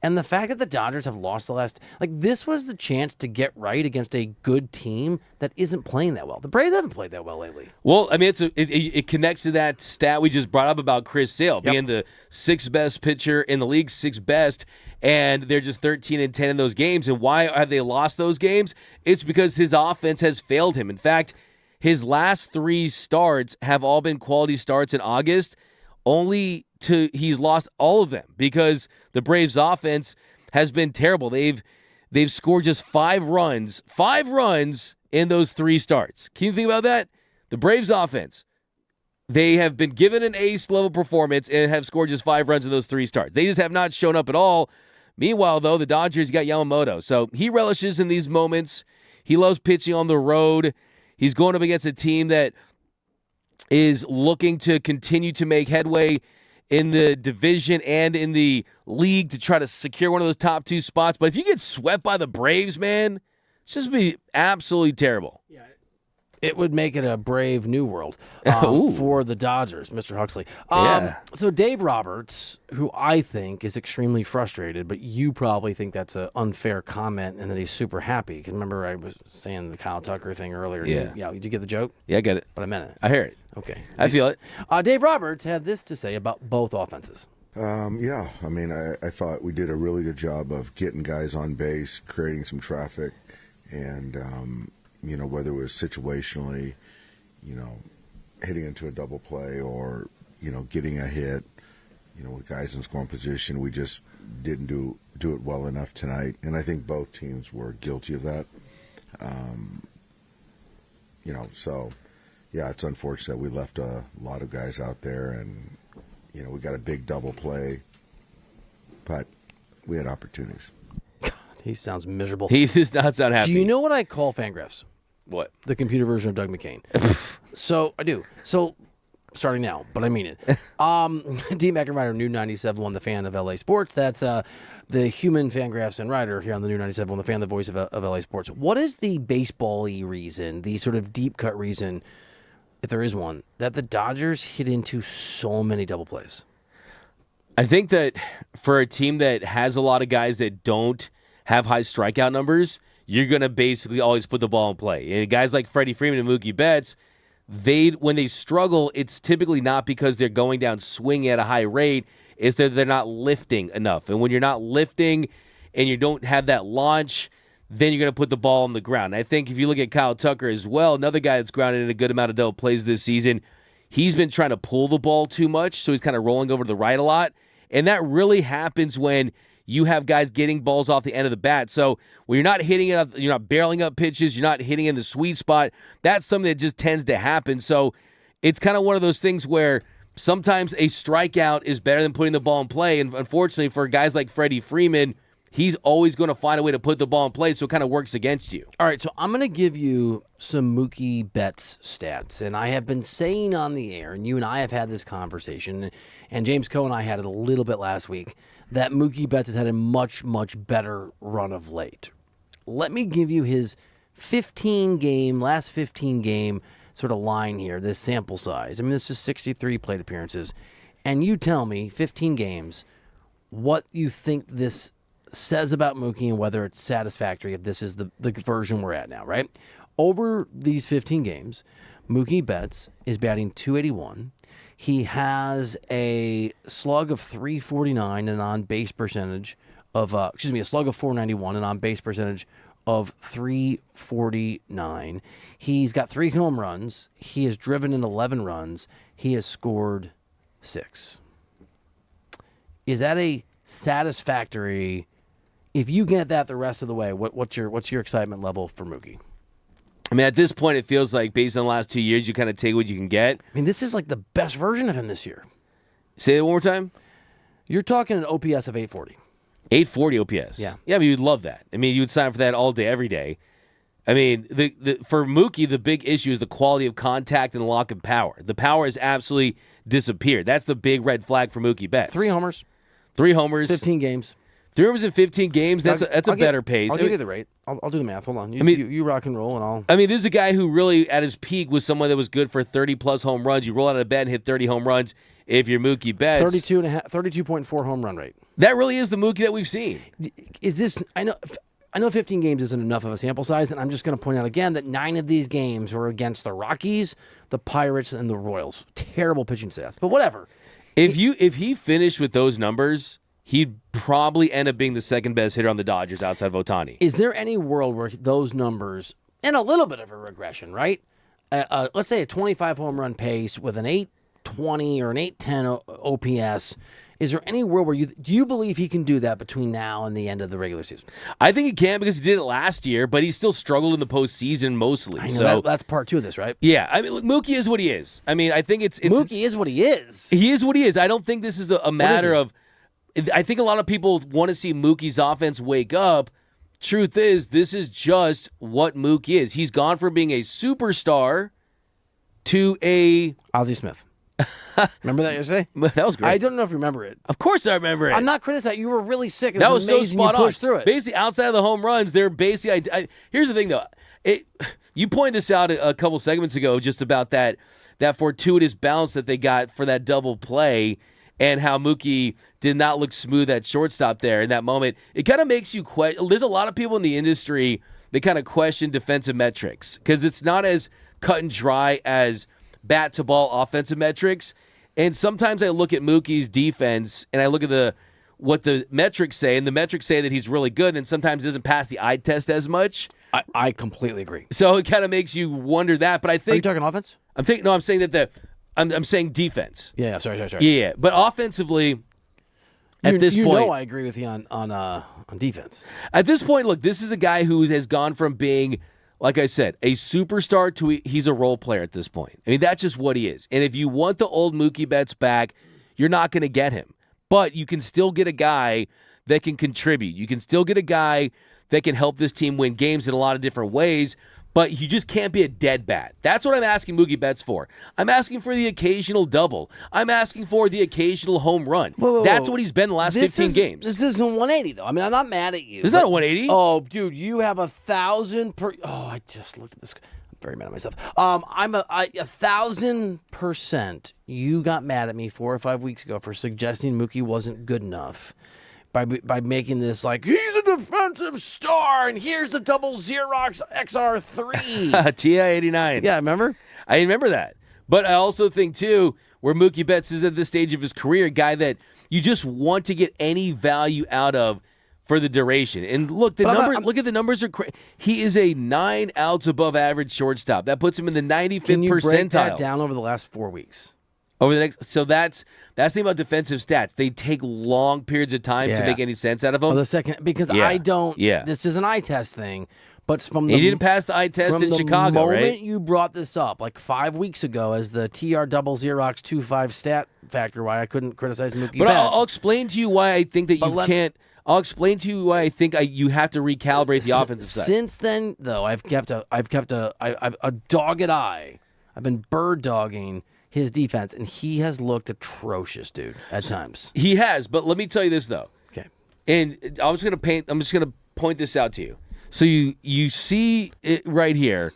And the fact that the Dodgers have lost the last... this was the chance to get right against a good team that isn't playing that well. The Braves haven't played that well lately. Well, I mean, it connects to that stat we just brought up about Chris Sale being the 6th best pitcher in the league, 6th best, and they're just 13-10 in those games. And why have they lost those games? It's because his offense has failed him. In fact, his last 3 starts have all been quality starts in August. He's lost all of them because the Braves' offense has been terrible. They've scored just 5 runs in those 3 starts. Can you think about that? The Braves' offense, they have been given an ace-level performance and have scored just 5 runs in those 3 starts. They just have not shown up at all. Meanwhile, though, the Dodgers got Yamamoto, so he relishes in these moments. He loves pitching on the road. He's going up against a team that is looking to continue to make headway in the division and in the league to try to secure one of those top 2 spots. But if you get swept by the Braves, man, it's just be absolutely terrible. Yeah. It would make it a brave new world for the Dodgers, Mr. Huxley. So Dave Roberts, who I think is extremely frustrated, but you probably think that's an unfair comment and that he's super happy. Because remember I was saying the Kyle Tucker thing earlier. Yeah. Did you get the joke? Yeah, I get it. But I meant it. I hear it. Okay. I feel it. Dave Roberts had this to say about both offenses. I mean, I thought we did a really good job of getting guys on base, creating some traffic, and whether it was situationally, hitting into a double play or, getting a hit, with guys in scoring position, we just didn't do it well enough tonight. And I think both teams were guilty of that. So yeah, it's unfortunate we left a lot of guys out there, and we got a big double play, but we had opportunities. God, he sounds miserable. He does not sound happy. Do you know what I call Fangraphs? What? The computer version of Doug McCain. So I do. So starting now, but I mean it. D-Mac and Reiter, new 97.1, the fan of LA Sports. That's the human Fangraphs and Reiter here on the new 97.1, the fan, the voice of LA Sports. What is the baseball-y reason, the sort of deep cut reason, if there is one, that the Dodgers hit into so many double plays? I think that for a team that has a lot of guys that don't have high strikeout numbers, you're going to basically always put the ball in play. And guys like Freddie Freeman and Mookie Betts, when they struggle, it's typically not because they're going down swinging at a high rate. It's that they're not lifting enough. And when you're not lifting and you don't have that launch, then you're going to put the ball on the ground. And I think if you look at Kyle Tucker as well, another guy that's grounded in a good amount of double plays this season, he's been trying to pull the ball too much, so he's kind of rolling over to the right a lot. And that really happens when you have guys getting balls off the end of the bat. So when you're not hitting it, you're not barreling up pitches, you're not hitting in the sweet spot, that's something that just tends to happen. So it's kind of one of those things where sometimes a strikeout is better than putting the ball in play. And unfortunately for guys like Freddie Freeman, he's always going to find a way to put the ball in play, so it kind of works against you. All right, so I'm going to give you some Mookie Betts stats. And I have been saying on the air, and you and I have had this conversation, and James Coe and I had it a little bit last week, that Mookie Betts has had a much, much better run of late. Let me give you his last 15 game sort of line here, this sample size. I mean, this is 63 plate appearances. And you tell me, 15 games, what you think this says about Mookie and whether it's satisfactory if this is the version we're at now, right? Over these 15 games, Mookie Betts is batting .281. He has a slug of .349 and on-base percentage of, a slug of .491 and on-base percentage of .349. He's got 3 home runs. He has driven in 11 runs. He has scored 6. Is that a satisfactory? If you get that the rest of the way, what's your excitement level for Mookie? I mean, at this point, it feels like based on the last 2 years, you kind of take what you can get. I mean, this is like the best version of him this year. Say that one more time. You're talking an OPS of 840. 840 OPS. Yeah. Yeah, I mean, you'd love that. I mean, you would sign for that all day, every day. I mean, for Mookie, the big issue is the quality of contact and lock and power. The power has absolutely disappeared. That's the big red flag for Mookie Betts. 3 homers. 3 homers. 15 games. 3 homers in 15 games. That's a better pace. I'll give you the rate. I'll do the math. Hold on. You rock and roll, and I'll. I mean, this is a guy who really, at his peak, was someone that was good for 30-plus home runs. You roll out of bed and hit 30 home runs if you're Mookie Betts. 32.4 home run rate. That really is the Mookie that we've seen. Is this? I know 15 games isn't enough of a sample size, and I'm just going to point out again that 9 of these games were against the Rockies, the Pirates, and the Royals. Terrible pitching staff, but whatever. If he finished with those numbers, he'd probably end up being the second best hitter on the Dodgers outside of Ohtani. Is there any world where those numbers, and a little bit of a regression, right? Let's say a 25 home run pace with an 820 or an 810 OPS. Is there any world where do you believe he can do that between now and the end of the regular season? I think he can because he did it last year, but he still struggled in the postseason mostly. I know so that's part 2 of this, right? Yeah, I mean, look, Mookie is what he is. I mean, I think it's Mookie is what he is. He is what he is. I don't think this is a matter of. I think a lot of people want to see Mookie's offense wake up. Truth is, this is just what Mookie is. He's gone from being a superstar to a Ozzie Smith. Remember that yesterday? That was great. I don't know if you remember it. Of course I remember it. I'm not criticizing. You were really sick. It that was so amazing spot you on. pushed through it. Basically, outside of the home runs, they're basically. Here's the thing, though. You pointed this out a couple segments ago, just about that fortuitous bounce that they got for that double play, and how Mookie did not look smooth at shortstop there in that moment. It kind of makes you question. There's a lot of people in the industry that kind of question defensive metrics because it's not as cut and dry as bat-to-ball offensive metrics. And sometimes I look at Mookie's defense and I look at what the metrics say, and the metrics say that he's really good, and sometimes it doesn't pass the eye test as much. I completely agree. So it kind of makes you wonder that. But I think. Are you talking offense? I'm saying that I'm saying defense. Yeah, sorry. Yeah, but offensively, at this point, I agree with you on defense. At this point, look, this is a guy who has gone from being like I said, a superstar to he's a role player at this point. I mean, that's just what he is. And if you want the old Mookie Betts back, you're not going to get him. But you can still get a guy that can contribute. You can still get a guy that can help this team win games in a lot of different ways, but you just can't be a dead bat. That's what I'm asking Mookie Betts for. I'm asking for the occasional double. I'm asking for the occasional home run. Whoa. That's what he's been the last 15 games. This isn't 180, though. I mean, I'm not mad at you. It's not a 180. Oh, dude, you have 1,000 per. Oh, I just looked at this. I'm very mad at myself. I'm 1,000%. You got mad at me 4 or 5 weeks ago for suggesting Mookie wasn't good enough. By making this like, he's a defensive star, and here's the double Xerox XR3. TI-89. Yeah, remember? I remember that. But I also think, too, where Mookie Betts is at this stage of his career, a guy that you just want to get any value out of for the duration. And look, look at the numbers are crazy. He is a 9 outs above average shortstop. That puts him in the 95th Can you percentile. break that down over the last 4 weeks? Over the next, so that's the thing about defensive stats. They take long periods of time to make any sense out of them. Oh, the second, because I don't. Yeah. This is an eye test thing, but from the he didn't pass the eye test in Chicago, right? The moment right? you brought this up, like 5 weeks ago, as the TR double Xerox 2.5 stat factor, why I couldn't criticize Mookie But Betts. I'll explain to you why I think that you can't. I'll explain to you why I think you have to recalibrate the offensive side. Since then, though, I've kept a dogged eye. I've been bird dogging his defense, and he has looked atrocious, dude, at times. He has, but let me tell you this though. Okay. And I'm just gonna point this out to you. So you see it right here,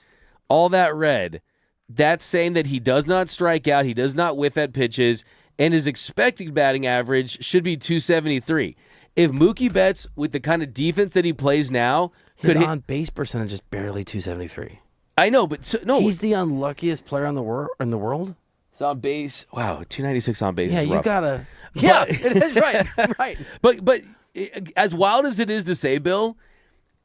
all that red. That's saying that he does not strike out, he does not whiff at pitches, and his expected batting average should be 273. If Mookie Betts, with the kind of defense that he plays now, his on-base percentage is barely 273. I know, but he's the unluckiest player in the world. It's on base. Wow, 296 on base. Yeah, is you rough. gotta. Yeah, it is right. Right. But as wild as it is to say, Bill,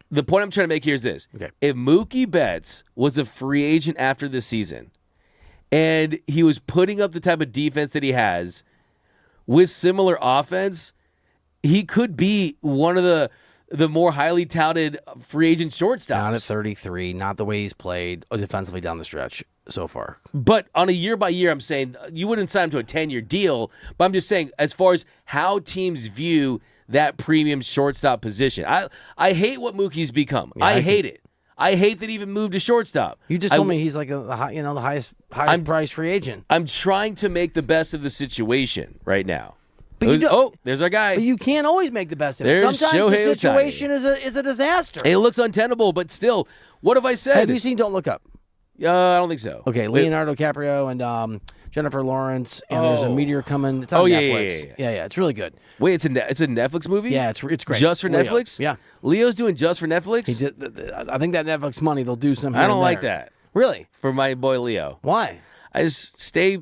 the point I'm trying to make here is this: if Mookie Betts was a free agent after this season, and he was putting up the type of defense that he has with similar offense, he could be one of the more highly touted free agent shortstops. Not at 33, not the way he's played defensively down the stretch so far. But on a year-by-year, I'm saying you wouldn't sign him to a 10-year deal, but I'm just saying as far as how teams view that premium shortstop position. I hate what Mookie's become. Yeah, I hate it. I hate that he even moved to shortstop. You just told me he's like the highest priced free agent. I'm trying to make the best of the situation right now. But there's our guy. But you can't always make the best of it. There's Sometimes Shohei the situation is a disaster. It looks untenable, but still, what have I said? Have you seen Don't Look Up? I don't think so. Okay, Leonardo DiCaprio and Jennifer Lawrence, and there's a meteor coming. It's on Netflix. Yeah, it's really good. Wait, it's a Netflix movie? Yeah, it's great. Just for Netflix? Yeah. Leo's doing just for Netflix? I think that Netflix money they'll do something. I don't like that. Really? For my boy Leo. Why? I just stay.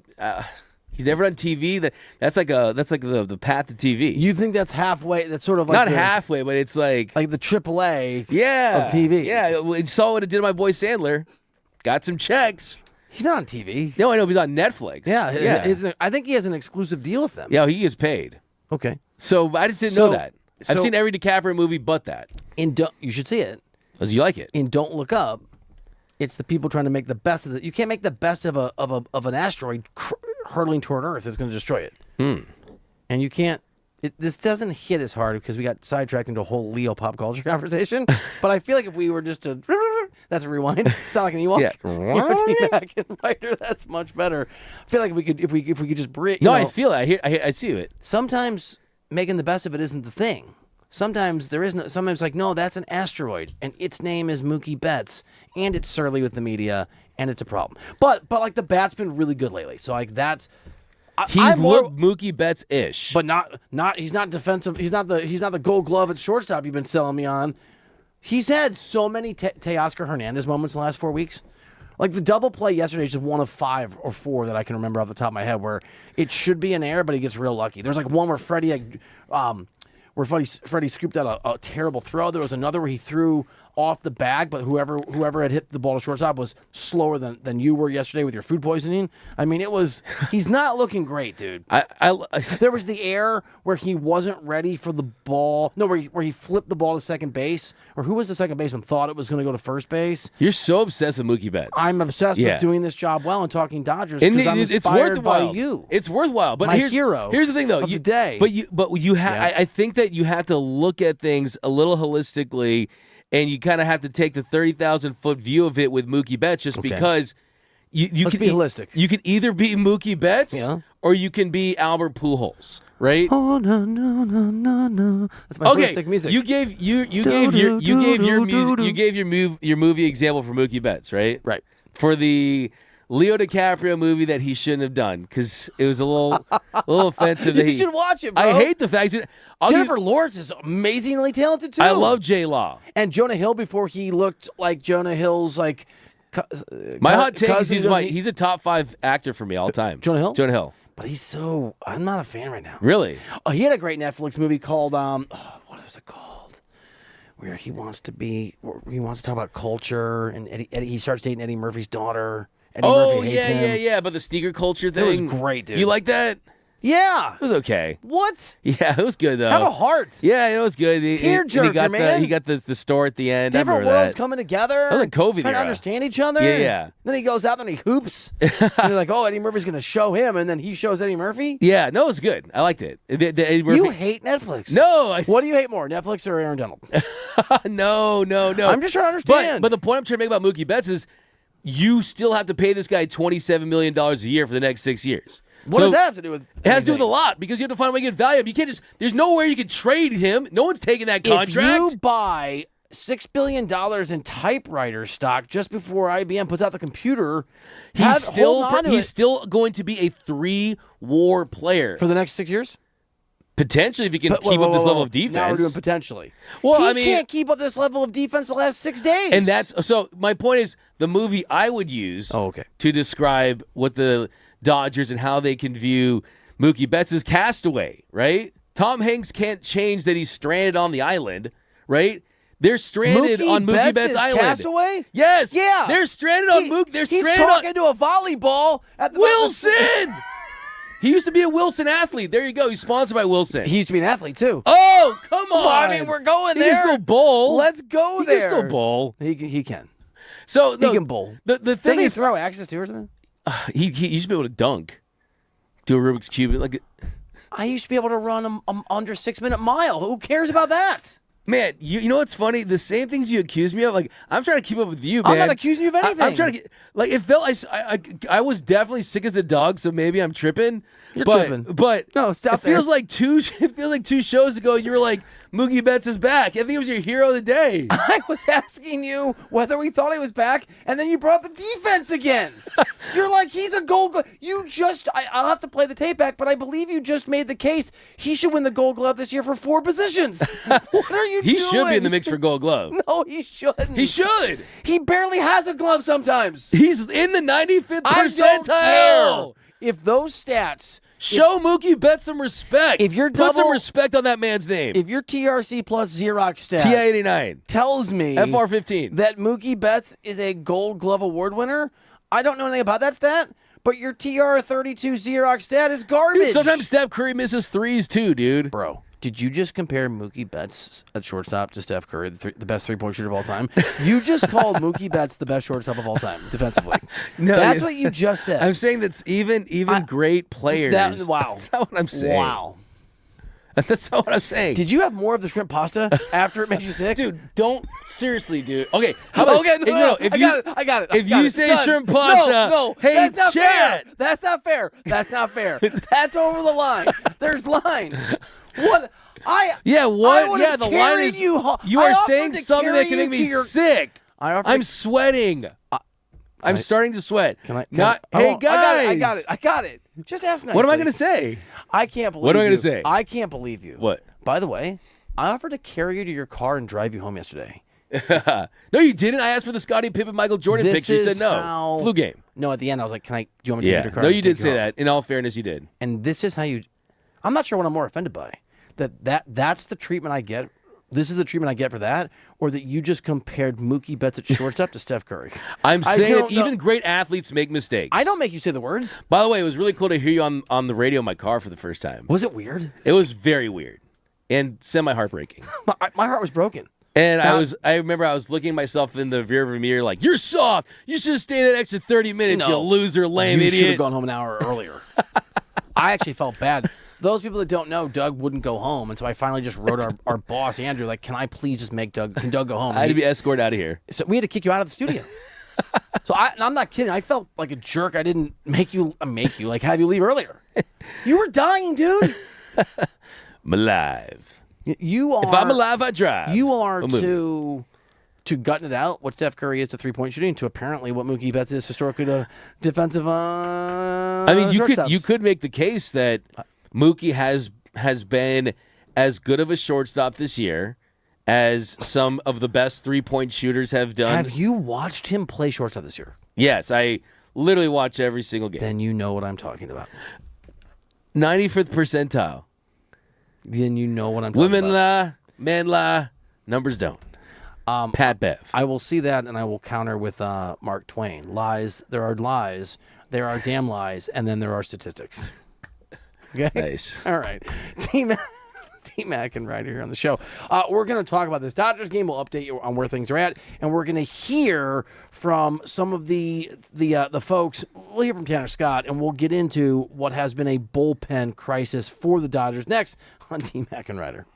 He's never on TV. That's like the path to TV. You think that's halfway? That's sort of like not halfway, but it's like the AAA of TV. Yeah, we saw what it did to my boy Sandler. Got some checks. He's not on TV. No, I know he's on Netflix. Yeah. I think he has an exclusive deal with them. Yeah, he gets paid. Okay. So I just didn't know that. I've seen every DiCaprio movie but that. You should see it. Because you like it. In Don't Look Up, it's the people trying to make the best of it. You can't make the best of an asteroid hurtling toward Earth. It's going to destroy it. And you can't. This doesn't hit as hard because we got sidetracked into a whole Leo pop culture conversation. But I feel like if we were just to that's a rewind. Sound like an Ewok. Yeah. Back and Reiter, that's much better. I feel like if we could just breathe. No, I feel it. I see it. Sometimes making the best of it isn't the thing. Sometimes there isn't. Sometimes no, that's an asteroid, and its name is Mookie Betts, and it's surly with the media, and it's a problem. But the bat's been really good lately. So that's. He's looked Mookie Betts-ish, but not. He's not defensive. He's not the Gold Glove at shortstop you've been selling me on. He's had so many Teoscar Hernandez moments in the last 4 weeks. Like the double play yesterday is just one of 5 or 4 that I can remember off the top of my head where it should be an error, but he gets real lucky. There's one where Freddie scooped out a terrible throw. There was another where he threw off the bag, but whoever had hit the ball to shortstop was slower than you were yesterday with your food poisoning. I mean, he's not looking great, dude. There was the air where he wasn't ready for the ball. No, where he flipped the ball to second base, or who was the second baseman? Thought it was going to go to first base. You're so obsessed with Mookie Betts. I'm obsessed with doing this job well and talking Dodgers because I'm inspired by you. It's worthwhile. But here's the thing, though. Of the day. I think that you have to look at things a little holistically, and you kind of have to take the 30,000-foot view of it with Mookie Betts, just because you can be holistic. You can either be Mookie Betts or you can be Albert Pujols, right? Oh no. That's my holistic music. You gave your movie example for Mookie Betts, right? Right. For the Leo DiCaprio movie that he shouldn't have done because it was a little offensive. You should watch it, bro. I hate the fact Jennifer Lawrence is amazingly talented too. I love J Law and Jonah Hill before he looked like Jonah Hill's like. My hot take is he's a top 5 actor for me all time. Jonah Hill. Jonah Hill. But I'm not a fan right now. Really? Oh, he had a great Netflix movie called what was it called? Where he wants to talk about culture and Eddie he starts dating Eddie Murphy's daughter. Eddie Murphy hates him. Yeah. But the sneaker culture thing. It was great, dude. You like that? Yeah. It was okay. What? Yeah, it was good, though. Have a heart. Yeah, it was good. Tearjerker, man. He got the store at the end. Different worlds coming together. That was like COVID trying to understand each other. Yeah. Then he goes out and he hoops. And you're like, oh, Eddie Murphy's going to show him, and then he shows Eddie Murphy? Yeah, no, it was good. I liked it. Eddie Murphy... You hate Netflix. No. What do you hate more, Netflix or Aaron Donald? No. I'm just trying to understand. But the point I'm trying to make about Mookie Betts is you still have to pay this guy $27 million a year for the next 6 years. What does that have to do with anything? It has to do with a lot because you have to find a way to get value. You can't there's nowhere you can trade him. No one's taking that contract. If you buy $6 billion in typewriter stock just before IBM puts out the computer, he's still going to be a 3-WAR player. For the next 6 years? Potentially, if he can keep up this level of defense. Now we're doing potentially. Well, he can't keep up this level of defense the last 6 days. And so my point is the movie I would use to describe what the Dodgers and how they can view Mookie Betts is Castaway, right? Tom Hanks can't change that he's stranded on the island, right? They're stranded on Mookie Betts Island. Castaway? Yes. Yeah. They're stranded on Mookie. He's talking to a volleyball at the Wilson. He used to be a Wilson athlete. There you go. He's sponsored by Wilson. He used to be an athlete, too. Oh, come on. Well, I mean, we're going there. He can still bowl. Let's go there. He can still bowl. He can. So he can bowl. The thing Doesn't he is, throw axes, too, or something? He used to be able to dunk. Do a Rubik's Cube. I used to be able to run an under 6-minute mile. Who cares about that? Man, you know what's funny? The same things you accuse me of, like, I'm trying to keep up with you, man. I'm not accusing you of anything. I'm trying to it felt I was definitely sick as the dog, so maybe I'm tripping. You're tripping. But no, stop it feels like two shows ago you were like, Mookie Betts is back. I think it was your hero of the day. I was asking you whether we thought he was back, and then you brought up the defense again. You're like, he's a Gold Glove. I'll have to play the tape back, but I believe you just made the case he should win the Gold Glove this year for 4 positions. What are you doing? He should be in the mix for Gold Glove. No, he shouldn't. He should. He barely has a glove sometimes. He's in the 95th percentile. I don't care. If those stats... Show Mookie Betts some respect. Put some respect on that man's name. If your TRC plus Xerox stat TI-89 tells me FR15 that Mookie Betts is a Gold Glove Award winner, I don't know anything about that stat, but your TR32 Xerox stat is garbage. Dude, sometimes Steph Curry misses threes too, dude. Bro, did you just compare Mookie Betts at shortstop to Steph Curry, the best three-point shooter of all time? You just called Mookie Betts the best shortstop of all time, defensively. No, that's what you just said. I'm saying that's even great players. Wow. That's not what I'm saying. Wow. That's not what I'm saying. Did you have more of the shrimp pasta after it makes you sick? Dude, don't. Seriously, dude. Okay. How about, no. I got it. If you say shrimp pasta, no, hey, that's not chat. fair. That's not fair. That's over the line. There's lines. What? What? Yeah, the line is you are saying something that can make me sick. I'm sweating. I'm starting to sweat. Hey, guys. I got it. Just ask nicely. What am I going to say? I can't believe you. What am I going to say? I can't believe you. What? By the way, I offered to carry you to your car and drive you home yesterday. No, you didn't. I asked for the Scottie Pippen, Michael Jordan picture. You said no. Flu game. No, at the end, I was like, do you want me to take you to your car? No, you did say that. In all fairness, you did. And this is how you... I'm not sure what I'm more offended by. That's the treatment I get this is the treatment I get for that, or that you just compared Mookie Betts at shortstop to Steph Curry. I'm I saying don't know. even great athletes make mistakes. I don't make you say the words. By the way, it was really cool to hear you on the radio in my car for the first time. Was it weird? It was very weird and semi-heartbreaking. My heart was broken. And I remember I was looking at myself in the rearview mirror like, you're soft. You should have stayed that extra 30 minutes, you loser, lame You should idiot. have gone home an hour earlier. I actually felt bad. Those people that don't know, Doug wouldn't go home, and so I finally just wrote our boss, Andrew, like, can I please just can Doug go home? I had to be escorted out of here. So we had to kick you out of the studio. So I'm not kidding. I felt like a jerk. I didn't make you like have you leave earlier. You were dying, dude. I'm alive. You are. If I'm alive, I drive. You are to gutting it out what Steph Curry is to 3-point shooting, to apparently what Mookie Betts is historically to defensive. I mean, you could make the case that Mookie has been as good of a shortstop this year as some of the best 3-point shooters have done. Have you watched him play shortstop this year? Yes, I literally watch every single game. Then you know what I'm talking about. 95th percentile. Then you know what I'm talking Women about. lie, men lie, numbers don't. Pat Bev. I will see that, and I will counter with Mark Twain. Lies, there are damn lies, and then there are statistics. Okay? Nice. All right. T-Mac and Reiter here on the show. We're going to talk about this Dodgers game. We'll update you on where things are at, and we're going to hear from some of the folks. We'll hear from Tanner Scott, and we'll get into what has been a bullpen crisis for the Dodgers next on T-Mac and Reiter.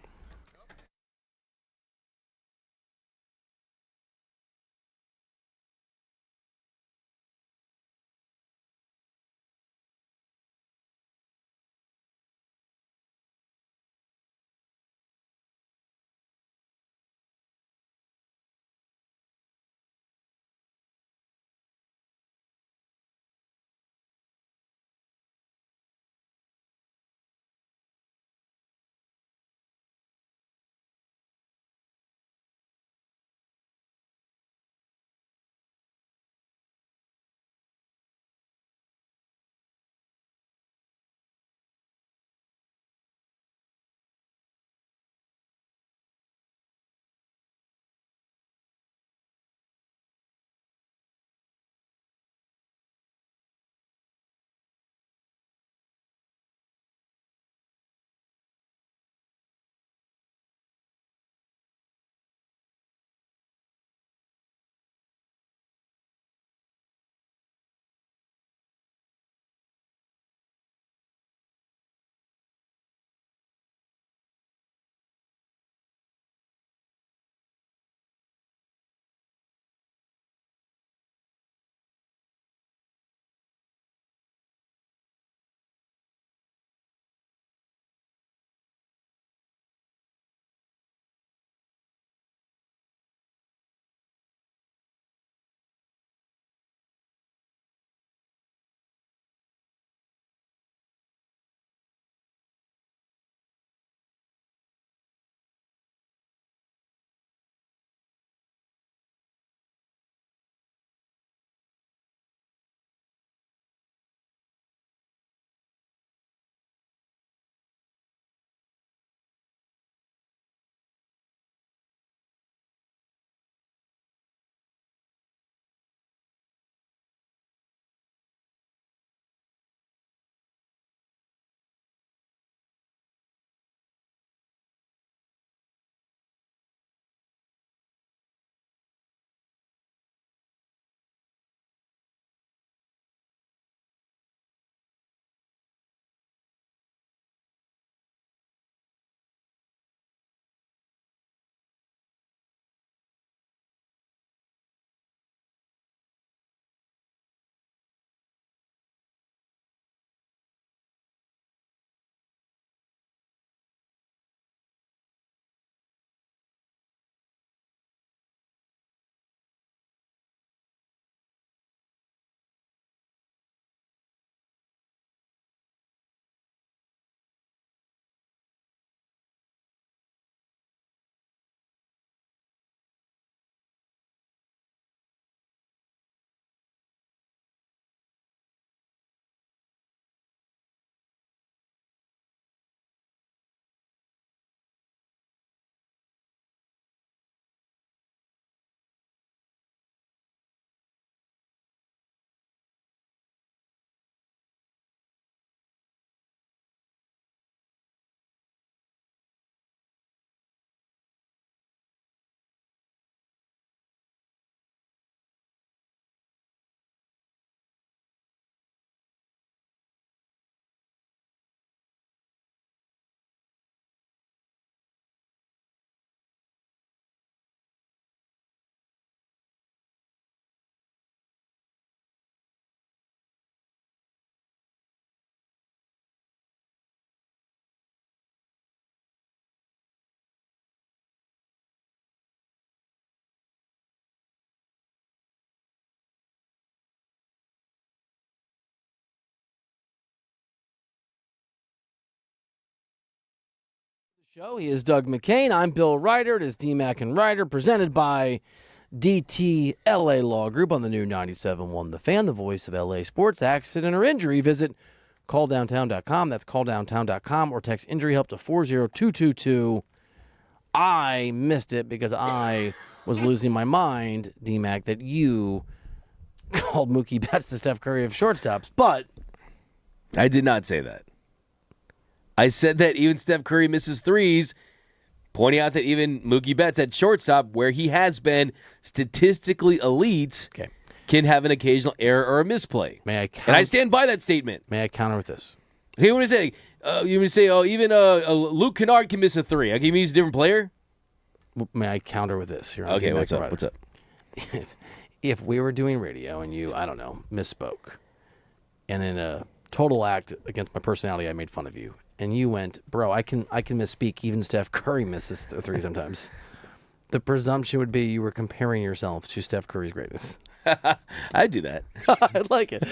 Show. He is Doug McCain. I'm Bill Reiter. It is DMAC and Reiter, presented by DTLA Law Group on the new 97.1 The Fan, the voice of LA sports. Accident or injury, visit calldowntown.com. That's calldowntown.com, or text injury help to 40222. I missed it because I was losing my mind, DMAC, that you called Mookie Betts the Steph Curry of shortstops, but I did not say that. I said that even Steph Curry misses threes, pointing out that even Mookie Betts at shortstop, where he has been statistically elite, can have an occasional error or a misplay. And I stand by that statement. May I counter with this? Okay, what do you say? You would say, even Luke Kennard can miss a three. Okay, he's a different player? May I counter with this? Here on Okay, DMAC what's up? If we were doing radio and you, I don't know, misspoke, and in a total act against my personality, I made fun of you, and you went, bro, I can misspeak. Even Steph Curry misses three sometimes. The presumption would be you were comparing yourself to Steph Curry's greatness. I do that. I like it.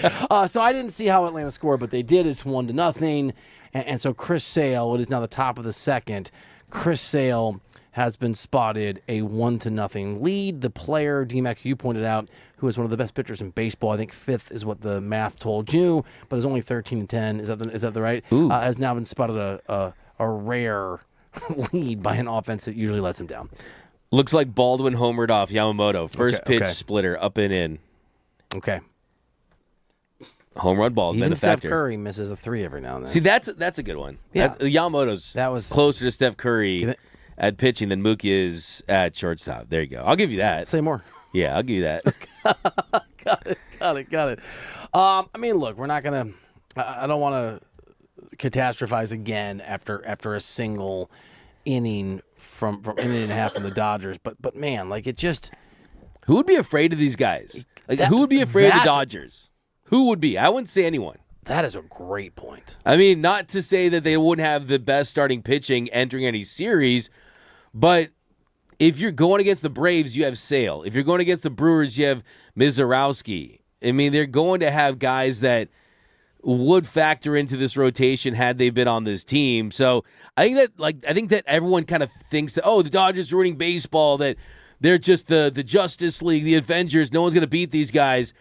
So I didn't see how Atlanta scored, but they did. It's 1-0. And so Chris Sale, it is now the top of the second. Chris Sale has been spotted a 1-0 lead. The player, DMAC, you pointed out, who is one of the best pitchers in baseball, I think fifth is what the math told you, but is only 13-10. Is that the right? Has now been spotted a rare lead by an offense that usually lets him down. Looks like Baldwin homered off Yamamoto. First pitch splitter, up and in. Okay. Home run Baldwin. Even Steph Curry misses a three every now and then. See, that's a good one. Yeah. Yamamoto's closer to Steph Curry at pitching than Mookie is at shortstop. There you go. I'll give you that. Say more. Yeah, I'll give you that. Got it. I mean, look, we're not going to – I don't want to catastrophize again after a single inning from inning and a half from the Dodgers. But man, like it just – Who would be afraid of these guys? Who would be afraid of the Dodgers? Who would be? I wouldn't say anyone. That is a great point. I mean, not to say that they wouldn't have the best starting pitching entering any series, but if you're going against the Braves, you have Sale. If you're going against the Brewers, you have Mizorowski. I mean, they're going to have guys that would factor into this rotation had they been on this team. So I think that everyone kind of thinks that, the Dodgers are winning baseball, that they're just the Justice League, the Avengers. No one's going to beat these guys.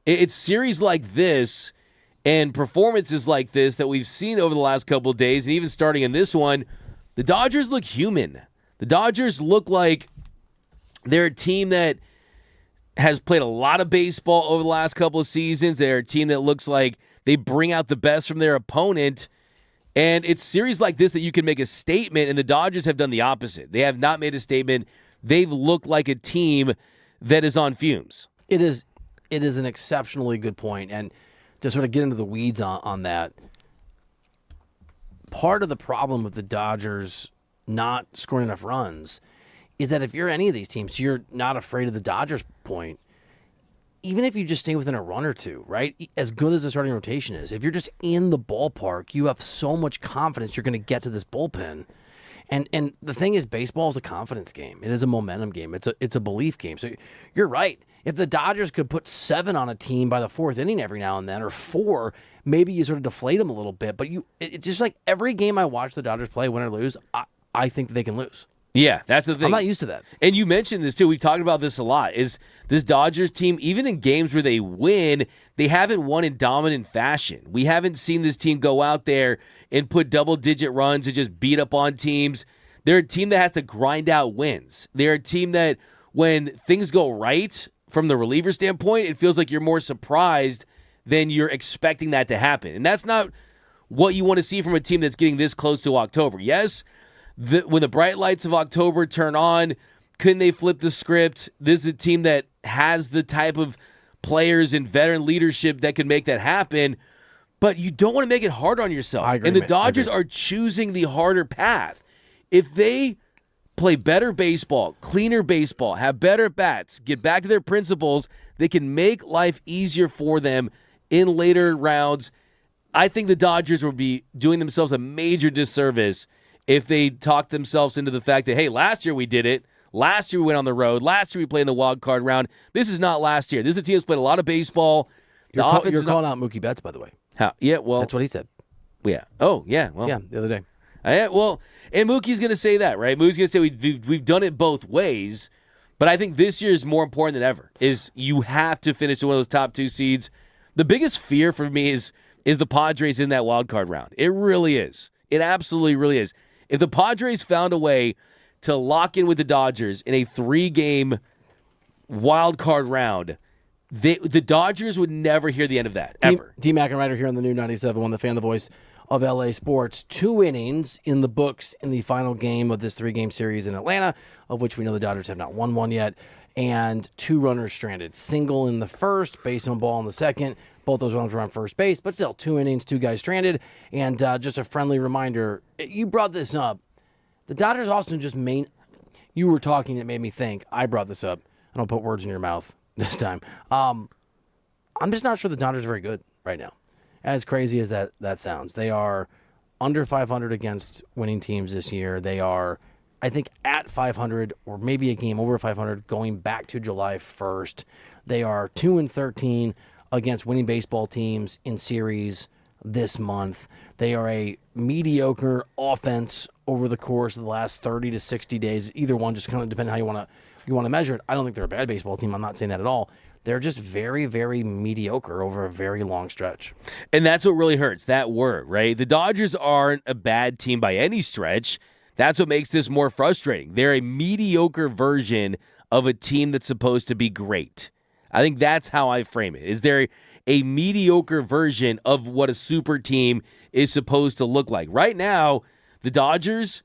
It's series like this and performances like this that we've seen over the last couple of days, and even starting in this one, the Dodgers look human. The Dodgers look like they're a team that has played a lot of baseball over the last couple of seasons. They're a team that looks like they bring out the best from their opponent. And it's series like this that you can make a statement, and the Dodgers have done the opposite. They have not made a statement. They've looked like a team that is on fumes. It is an exceptionally good point. And to sort of get into the weeds on that, part of the problem with the Dodgers not scoring enough runs is that if you're any of these teams, you're not afraid of the Dodgers point. Even if you just stay within a run or two, right? As good as the starting rotation is, if you're just in the ballpark, you have so much confidence you're going to get to this bullpen. And the thing is, baseball is a confidence game. It is a momentum game. It's a belief game. So you're right. If the Dodgers could put 7 on a team by the 4th inning every now and then, or 4, maybe you sort of deflate them a little bit. But it's just like every game I watch the Dodgers play, win or lose, I think they can lose. Yeah, that's the thing. I'm not used to that. And you mentioned this too. We've talked about this a lot. Is this Dodgers team, even in games where they win, they haven't won in dominant fashion. We haven't seen this team go out there and put double-digit runs and just beat up on teams. They're a team that has to grind out wins. They're a team that when things go right from the reliever standpoint, it feels like you're more surprised than you're expecting that to happen. And that's not what you want to see from a team that's getting this close to October. Yes, when the bright lights of October turn on, couldn't they flip the script? This is a team that has the type of players and veteran leadership that can make that happen, but you don't want to make it hard on yourself. I agree, and the Dodgers are choosing the harder path. If they play better baseball, cleaner baseball, have better bats, get back to their principles, they can make life easier for them in later rounds. I think the Dodgers would be doing themselves a major disservice if they talk themselves into the fact that, hey, last year we did it. Last year we went on the road. Last year we played in the wild card round. This is not last year. This is a team that's played a lot of baseball. You're calling out Mookie Betts, by the way. How? Yeah, well. That's what he said. Yeah. Oh, yeah. Well, yeah, the other day. Well, and Mookie's going to say that, right? Mookie's going to say we've done it both ways, but I think this year is more important than ever. Is you have to finish one of those top 2 seeds. The biggest fear for me is the Padres in that wild card round. It really is. It absolutely really is. If the Padres found a way to lock in with the Dodgers in a 3-game wild card round, the Dodgers would never hear the end of that, ever. D-Mac and Reiter here on the new 97.1, the Fan, the voice of LA Sports. 2 innings in the books in the final game of this 3-game series in Atlanta, of which we know the Dodgers have not won one yet, and 2 runners stranded. Single in the first, base on ball in the second. Both those runners were on first base, but still 2 innings, 2 guys stranded. And just a friendly reminder, you brought this up. The Dodgers also just you were talking, it made me think. I brought this up. I don't put words in your mouth this time. I'm just not sure the Dodgers are very good right now. As crazy as that sounds. They are under 500 against winning teams this year. They are, I think, at 500 or maybe a game over 500 going back to July 1st. They are 2-13 against winning baseball teams in series this month. They are a mediocre offense over the course of the last 30 to 60 days. Either one, just kind of depending how you want to measure it. I don't think they're a bad baseball team. I'm not saying that at all. They're just very, very mediocre over a very long stretch. And that's what really hurts, that word, right? The Dodgers aren't a bad team by any stretch. That's what makes this more frustrating. They're a mediocre version of a team that's supposed to be great. I think that's how I frame it. Is there a mediocre version of what a super team is supposed to look like? Right now, the Dodgers,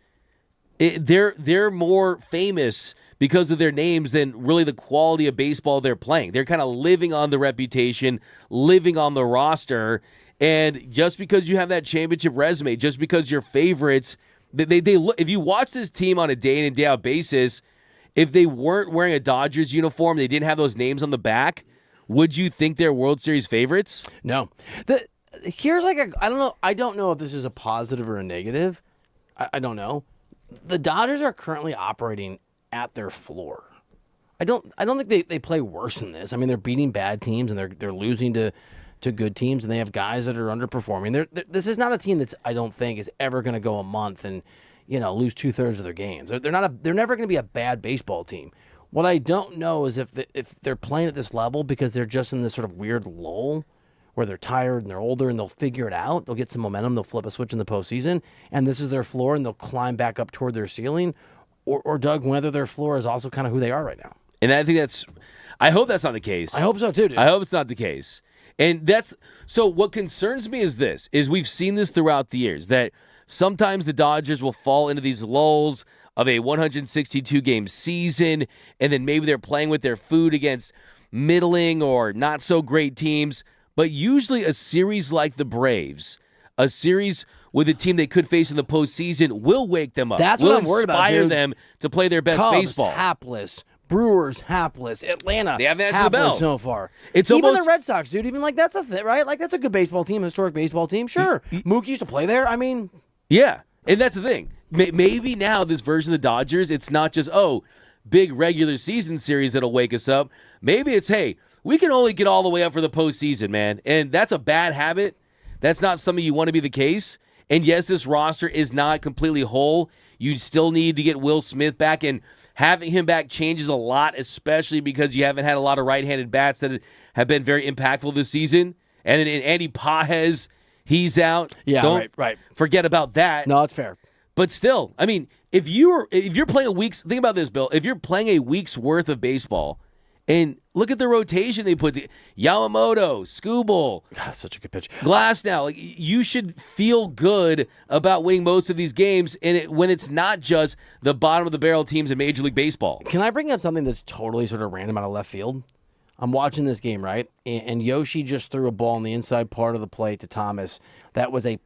they're more famous because of their names than really the quality of baseball they're playing. They're kind of living on the reputation, living on the roster, and just because you have that championship resume, just because you're favorites, they look, if you watch this team on a day-in and day-out basis, if they weren't wearing a Dodgers uniform, they didn't have those names on the back, would you think they're World Series favorites? No. Here's I don't know if this is a positive or a negative. I don't know. The Dodgers are currently operating at their floor. I don't think they play worse than this. I mean, they're beating bad teams and they're losing to good teams, and they have guys that are underperforming. This is not a team that's, I don't think, is ever going to go a month and lose 2/3 of their games. They're never going to be a bad baseball team. What I don't know is if they're playing at this level because they're just in this sort of weird lull where they're tired and they're older and they'll figure it out. They'll get some momentum. They'll flip a switch in the postseason, and this is their floor, and they'll climb back up toward their ceiling. Or Doug, whether their floor is also kind of who they are right now. And I think I hope that's not the case. I hope so too, dude. I hope it's not the case. And so what concerns me is we've seen this throughout the years, that sometimes the Dodgers will fall into these lulls of a 162-game season, and then maybe they're playing with their food against middling or not so great teams. But usually a series like the Braves, a series with a team they could face in the postseason, will wake them up. That's what I'm worried about, inspire dude. them to play their best Cubs, baseball. hapless. Brewers, hapless. Atlanta, they haven't answered the hapless bell so far. It's even almost, the Red Sox, dude. Even that's a thing, right? That's a good baseball team, historic baseball team. Sure, Mookie used to play there. I mean, yeah, and that's the thing. Maybe now this version of the Dodgers, it's not just big regular season series that'll wake us up. Maybe it's we can only get all the way up for the postseason, man, and that's a bad habit. That's not something you want to be the case. And yes, this roster is not completely whole. You still need to get Will Smith back, and having him back changes a lot, especially because you haven't had a lot of right-handed bats that have been very impactful this season. And then Andy Pages, he's out. Yeah, Don't right. forget about that. No, it's fair. But still, I mean, if you're playing think about this, Bill. If you're playing a week's worth of baseball, and look at the rotation they put Yamamoto, Skubal. God, such a good pitch. Glasnow. You should feel good about winning most of these games, and when it's not just the bottom of the barrel teams in Major League Baseball. Can I bring up something that's totally sort of random out of left field? I'm watching this game, right? And Yoshi just threw a ball on the inside part of the plate to Thomas. That was it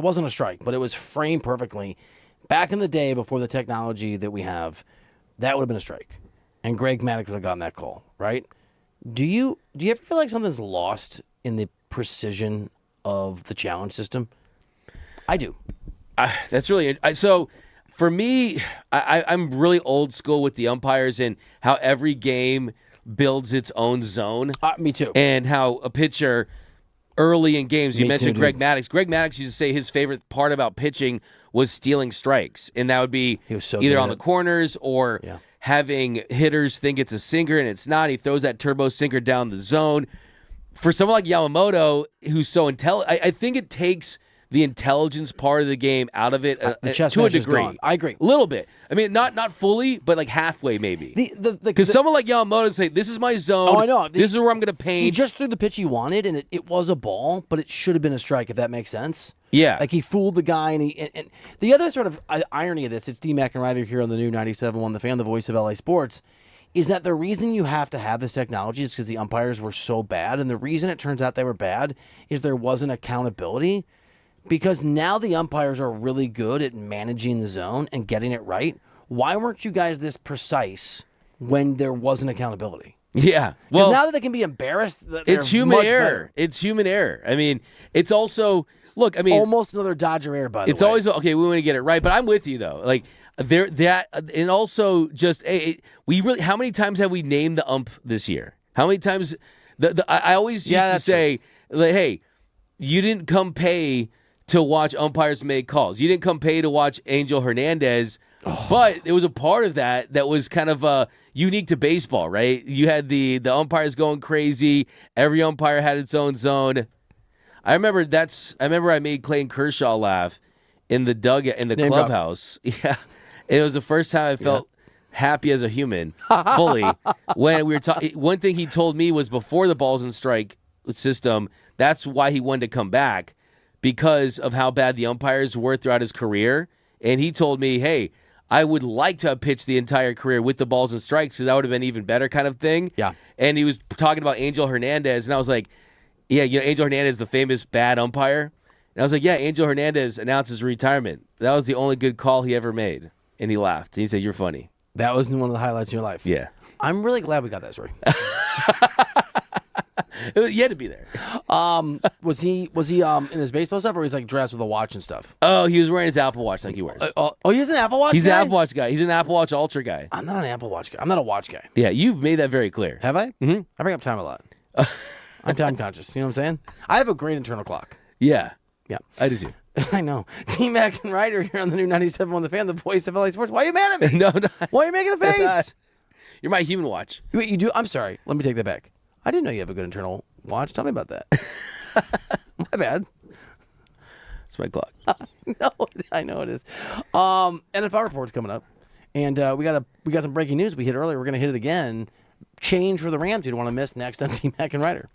wasn't a strike, but it was framed perfectly. Back in the day, before the technology that we have, that would have been a strike. And Greg Maddux would have gotten that call, right? Do you ever feel like something's lost in the precision of the challenge system? I do. That's really so. For me, I'm really old school with the umpires and how every game builds its own zone. Me too. And how a pitcher early in games, you mentioned too, Greg Maddux. Greg Maddux used to say his favorite part about pitching was stealing strikes, and that would be He was so either good on at the it. corners or Yeah. having hitters think it's a sinker and it's not. He throws that turbo sinker down the zone. For someone like Yamamoto, who's so intelligent, I think it takes the intelligence part of the game out of it The chess to a match is degree. gone. I agree. A little bit. I mean, not fully, but like halfway maybe. Because someone like Yamamoto would say, this is my zone. Oh, I know. This is where I'm going to paint. He just threw the pitch he wanted, and it was a ball, but it should have been a strike, if that makes sense. Yeah. Like, he fooled the guy, and the other sort of irony of this, it's D-Mac and Reiter here on the new 97.1 The Fan, the voice of LA Sports, is that the reason you have to have this technology is because the umpires were so bad, and the reason it turns out they were bad is there wasn't accountability, because now the umpires are really good at managing the zone and getting it right. Why weren't you guys this precise when there wasn't accountability? Yeah. Well, Well, now that they can be embarrassed, it's human much error. better. It's human error. I mean, it's also, look, I mean, Almost another Dodger error, by the way. it's always, okay, we want to get it right, but I'm with you, though. Like, and also just, how many times have we named the ump this year? How many times, I always used to say, like, hey, you didn't come pay to watch umpires make calls. You didn't come pay to watch Angel Hernandez, but it was a part of that was kind of unique to baseball, right? You had the umpires going crazy. Every umpire had its own zone. I remember I made Clayton Kershaw laugh in the Name clubhouse. Yeah. It was the first time I felt happy as a human, fully. When we were talking, one thing he told me was before the balls and strike system, that's why he wanted to come back, because of how bad the umpires were throughout his career. And he told me, hey, I would like to have pitched the entire career with the balls and strikes because that would have been even better kind of thing. Yeah. And he was talking about Angel Hernandez, and I was like, yeah, Angel Hernandez, the famous bad umpire. And I was like, yeah, Angel Hernandez announces retirement. That was the only good call he ever made. And he laughed. And he said, you're funny. That was one of the highlights in your life. Yeah. I'm really glad we got that story. You had to be there. Was he in his baseball stuff, or was he like dressed with a watch and stuff? Oh, he was wearing his Apple Watch like he wears. He's an Apple Watch He's guy? an Apple Watch guy. He's an Apple Watch Ultra guy. I'm not an Apple Watch guy. I'm not a watch guy. Yeah, you've made that very clear. Have I? Mm-hmm. I bring up time a lot. I'm time conscious. You know what I'm saying? I have a great internal clock. Yeah. Yeah. I do too. I know. T-Mac and Reiter here on the new 97.1 The Fan, the voice of LA Sports. Why are you mad at me? No. Why are you making a face? You're my human watch. Wait, you do? I'm sorry. Let me take that back. I didn't know you have a good internal watch. Tell me about that. My bad. It's my clock. No, I know it is. NFL report's coming up, and we got some breaking news we hit earlier. We're going to hit it again. Change for the Rams. You don't want to miss next on T-Mac and Reiter.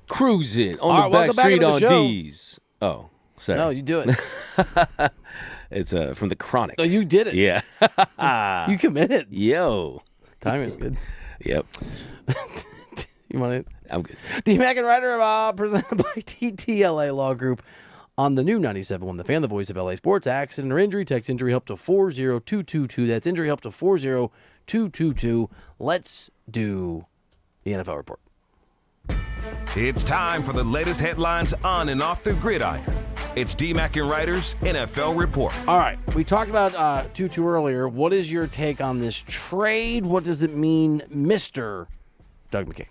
Cruising on All the right, back welcome back street into the on show. D's. Oh, sorry. No, you do it. It's from the Chronic. No, you did it. Yeah. You committed. Yo. Timing is good. Yep. You want it? I'm good. D-Mac and Reiter, presented by TTLA Law Group on the new 97.1 The Fan, the voice of LA Sports. Accident or injury, text injury help to 40222. That's injury help to 40222. Let's do the NFL report. It's time for the latest headlines on and off the gridiron. It's D-Mac and Reiter's NFL report. All right, we talked about Tutu earlier. What is your take on this trade? What does it mean, Mr. Doug McKay?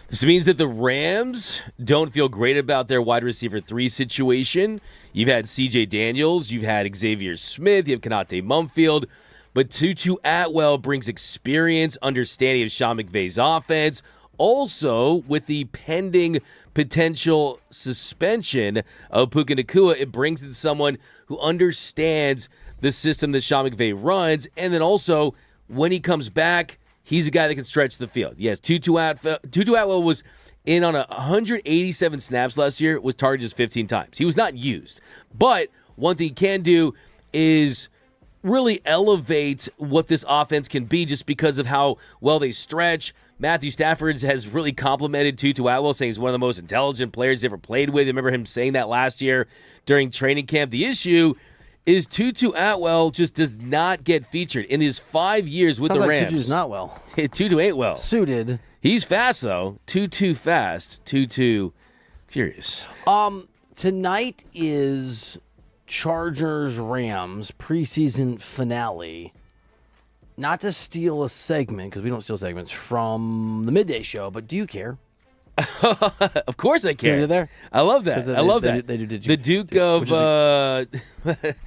This means that the Rams don't feel great about their wide receiver 3 situation. You've had C.J. Daniels, you've had Xavier Smith, you have Konate Mumfield, but Tutu Atwell brings experience, understanding of Sean McVay's offense. Also, with the pending potential suspension of Puka Nacua, it brings in someone who understands the system that Sean McVay runs, and then also, when he comes back, he's a guy that can stretch the field. Yes, Tutu Atwell was in on 187 snaps last year, was targeted just 15 times. He was not used. But one thing he can do is really elevate what this offense can be just because of how well they stretch. Matthew Stafford has really complimented Tutu Atwell, saying he's one of the most intelligent players he's ever played with. I remember him saying that last year during training camp. The issue is Tutu Atwell just does not get featured. In his 5 years with Sounds the like Rams. Tutu's not well. Tutu ain't well. Suited. He's fast, though. Tutu fast. Tutu furious. Tonight is Chargers-Rams preseason finale. Not to steal a segment, because we don't steal segments, from the midday show, but do you care? Of course I care. You're there? I love that. I love that. They do. The Duke of...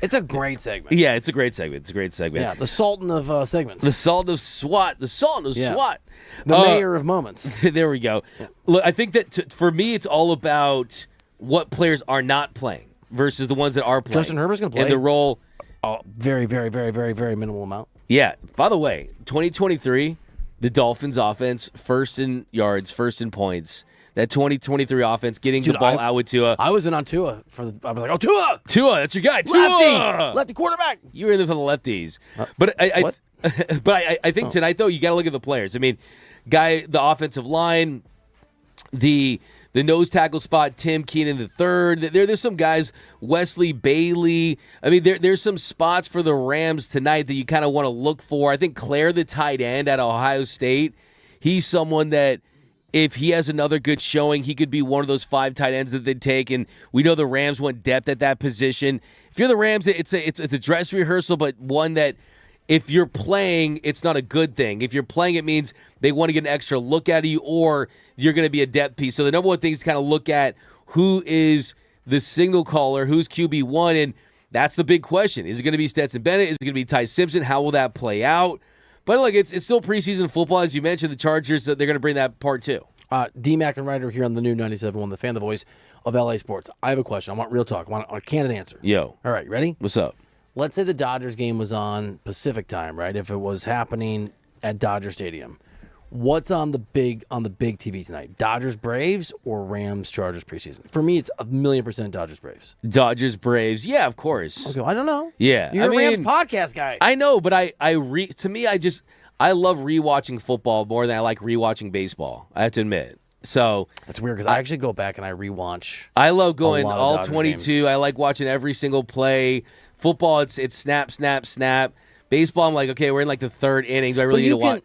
It's a great segment. yeah, it's a great segment. It's a great segment. Yeah, the Sultan of segments. The Sultan of SWAT. The Sultan of Yeah. SWAT. The mayor of moments. There we go. Look, I think that for me, it's all about what players are not playing versus the ones that are playing. Justin Herbert's going to play. And the role... Oh, very, very, very, very, very minimal amount. Yeah. By the way, 2023, the Dolphins offense, first in yards, first in points. That 2023 offense getting the ball out with Tua. I was in on Tua. I was like, oh, Tua! Tua, that's your guy. Tua! Lefty quarterback. You were in there for the lefties. But I think tonight, though, you got to look at the players. I mean, the offensive line, the nose tackle spot, Tim Keenan III. There's some guys, Wesley Bailey. I mean, there's some spots for the Rams tonight that you kind of want to look for. I think Claire, the tight end at Ohio State, he's someone that if he has another good showing, he could be one of those 5 tight ends that they'd take. And we know the Rams want depth at that position. If you're the Rams, it's a dress rehearsal, but one that if you're playing, it's not a good thing. If you're playing, it means they want to get an extra look at you or you're going to be a depth piece. So the number one thing is kind of look at who is the signal caller, who's QB1, and that's the big question. Is it going to be Stetson Bennett? Is it going to be Ty Simpson? How will that play out? But look, it's still preseason football. As you mentioned, the Chargers, they're going to bring that part too. D-Mac and Reiter here on the new 97.1, the fan, the voice of LA Sports. I have a question. I want real talk. I want a candid answer. Yo. All right, ready? What's up? Let's say the Dodgers game was on Pacific time, right? If it was happening at Dodger Stadium. What's on the big TV tonight? Dodgers Braves or Rams Chargers preseason? For me, it's 1,000,000% Dodgers Braves. Dodgers Braves. Yeah, of course. Okay, well, I don't know. Yeah. You're a Rams podcast guy. I know, but I love rewatching football more than I like rewatching baseball. I have to admit. So that's weird because I actually go back and I rewatch. I love going all Dodgers 22. games. I like watching every single play. Football, it's snap, snap, snap. Baseball, I'm like, okay, we're in like the third inning. Do I really need to watch?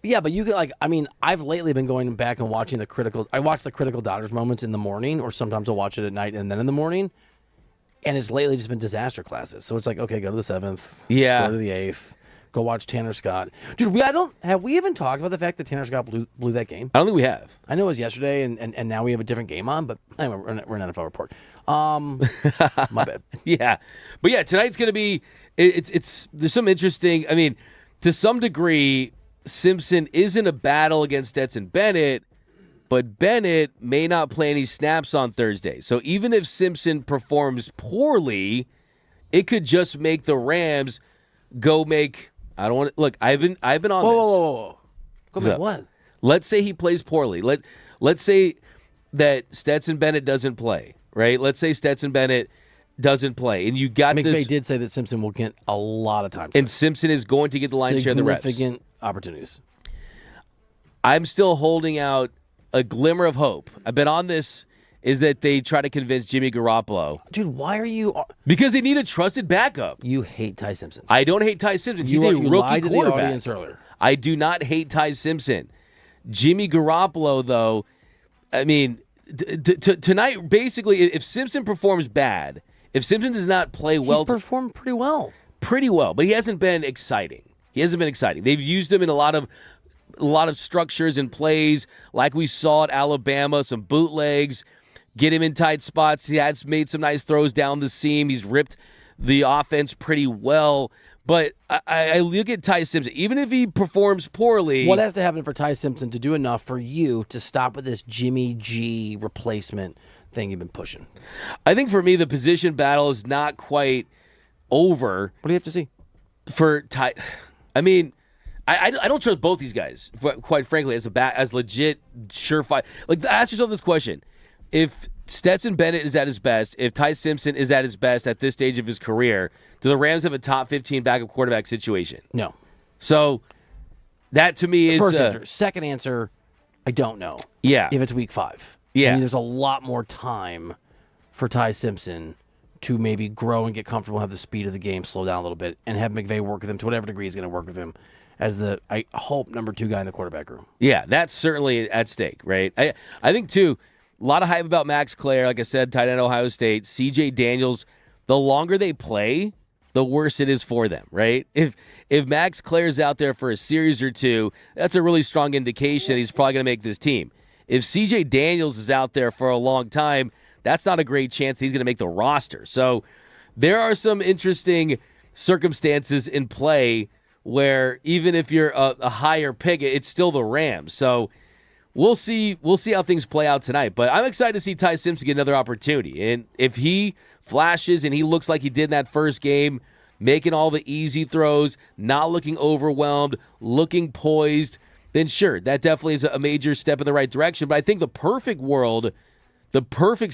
Yeah, but you can I've lately been going back and watching I watch the critical Dodgers moments in the morning, or sometimes I'll watch it at night and then in the morning. And it's lately just been disaster classes. So it's like, okay, go to the 7th. Yeah. Go to the 8th. Go watch Tanner Scott. Dude, have we even talked about the fact that Tanner Scott blew that game? I don't think we have. I know it was yesterday, and now we have a different game on, but anyway, we're an NFL report. My bad. Yeah. But yeah, tonight's going to be, there's some interesting, I mean, to some degree, Simpson is in a battle against Stetson Bennett, but Bennett may not play any snaps on Thursday. So even if Simpson performs poorly, it could just make the Rams go make, I don't want to, look, I've been on this. Whoa. Go back, what? Let's say he plays poorly. Let's say that Stetson Bennett doesn't play, right? Let's say Stetson Bennett doesn't play, and you got McVay this. did say that Simpson will get a lot of time. And Simpson is going to get the lion's share of the reps. Significant opportunities. I'm still holding out a glimmer of hope. I've been on this, is that they try to convince Jimmy Garoppolo. Dude, why are you... Because they need a trusted backup. You hate Ty Simpson. I don't hate Ty Simpson. He's a you rookie lied to the quarterback. audience earlier. I do not hate Ty Simpson. Jimmy Garoppolo, though, I mean, tonight, basically, if Simpson performs bad, if Simpson does not play well... He's performed pretty well. Pretty well, but he hasn't been exciting. They've used him in a lot of structures and plays, like we saw at Alabama, some bootlegs, get him in tight spots. He has made some nice throws down the seam. He's ripped the offense pretty well. But I look at Ty Simpson, even if he performs poorly. What has to happen for Ty Simpson to do enough for you to stop with this Jimmy G replacement thing you've been pushing? I think for me, the position battle is not quite over. What do you have to see? For Ty, I mean, I don't trust both these guys, quite frankly, as legit, surefire. Like, ask yourself this question. If Stetson Bennett is at his best, if Ty Simpson is at his best at this stage of his career, do the Rams have a top 15 backup quarterback situation? No. So that to me is... First answer. Second answer, I don't know. Yeah. If it's week 5. Yeah. I mean, there's a lot more time for Ty Simpson to maybe grow and get comfortable, have the speed of the game slow down a little bit, and have McVay work with him to whatever degree he's going to work with him as the, I hope, number 2 guy in the quarterback room. Yeah, that's certainly at stake, right? I think, too, a lot of hype about Max Clare, like I said, tight end Ohio State. CJ Daniels, the longer they play, the worse it is for them, right? If Max Clare's out there for a series or two, that's a really strong indication that he's probably going to make this team. If CJ Daniels is out there for a long time, that's not a great chance that he's going to make the roster. So there are some interesting circumstances in play where even if you're a higher pick, it's still the Rams. So we'll see how things play out tonight. But I'm excited to see Ty Simpson get another opportunity. And if he flashes and he looks like he did in that first game, making all the easy throws, not looking overwhelmed, looking poised, then sure, that definitely is a major step in the right direction. But I think the perfect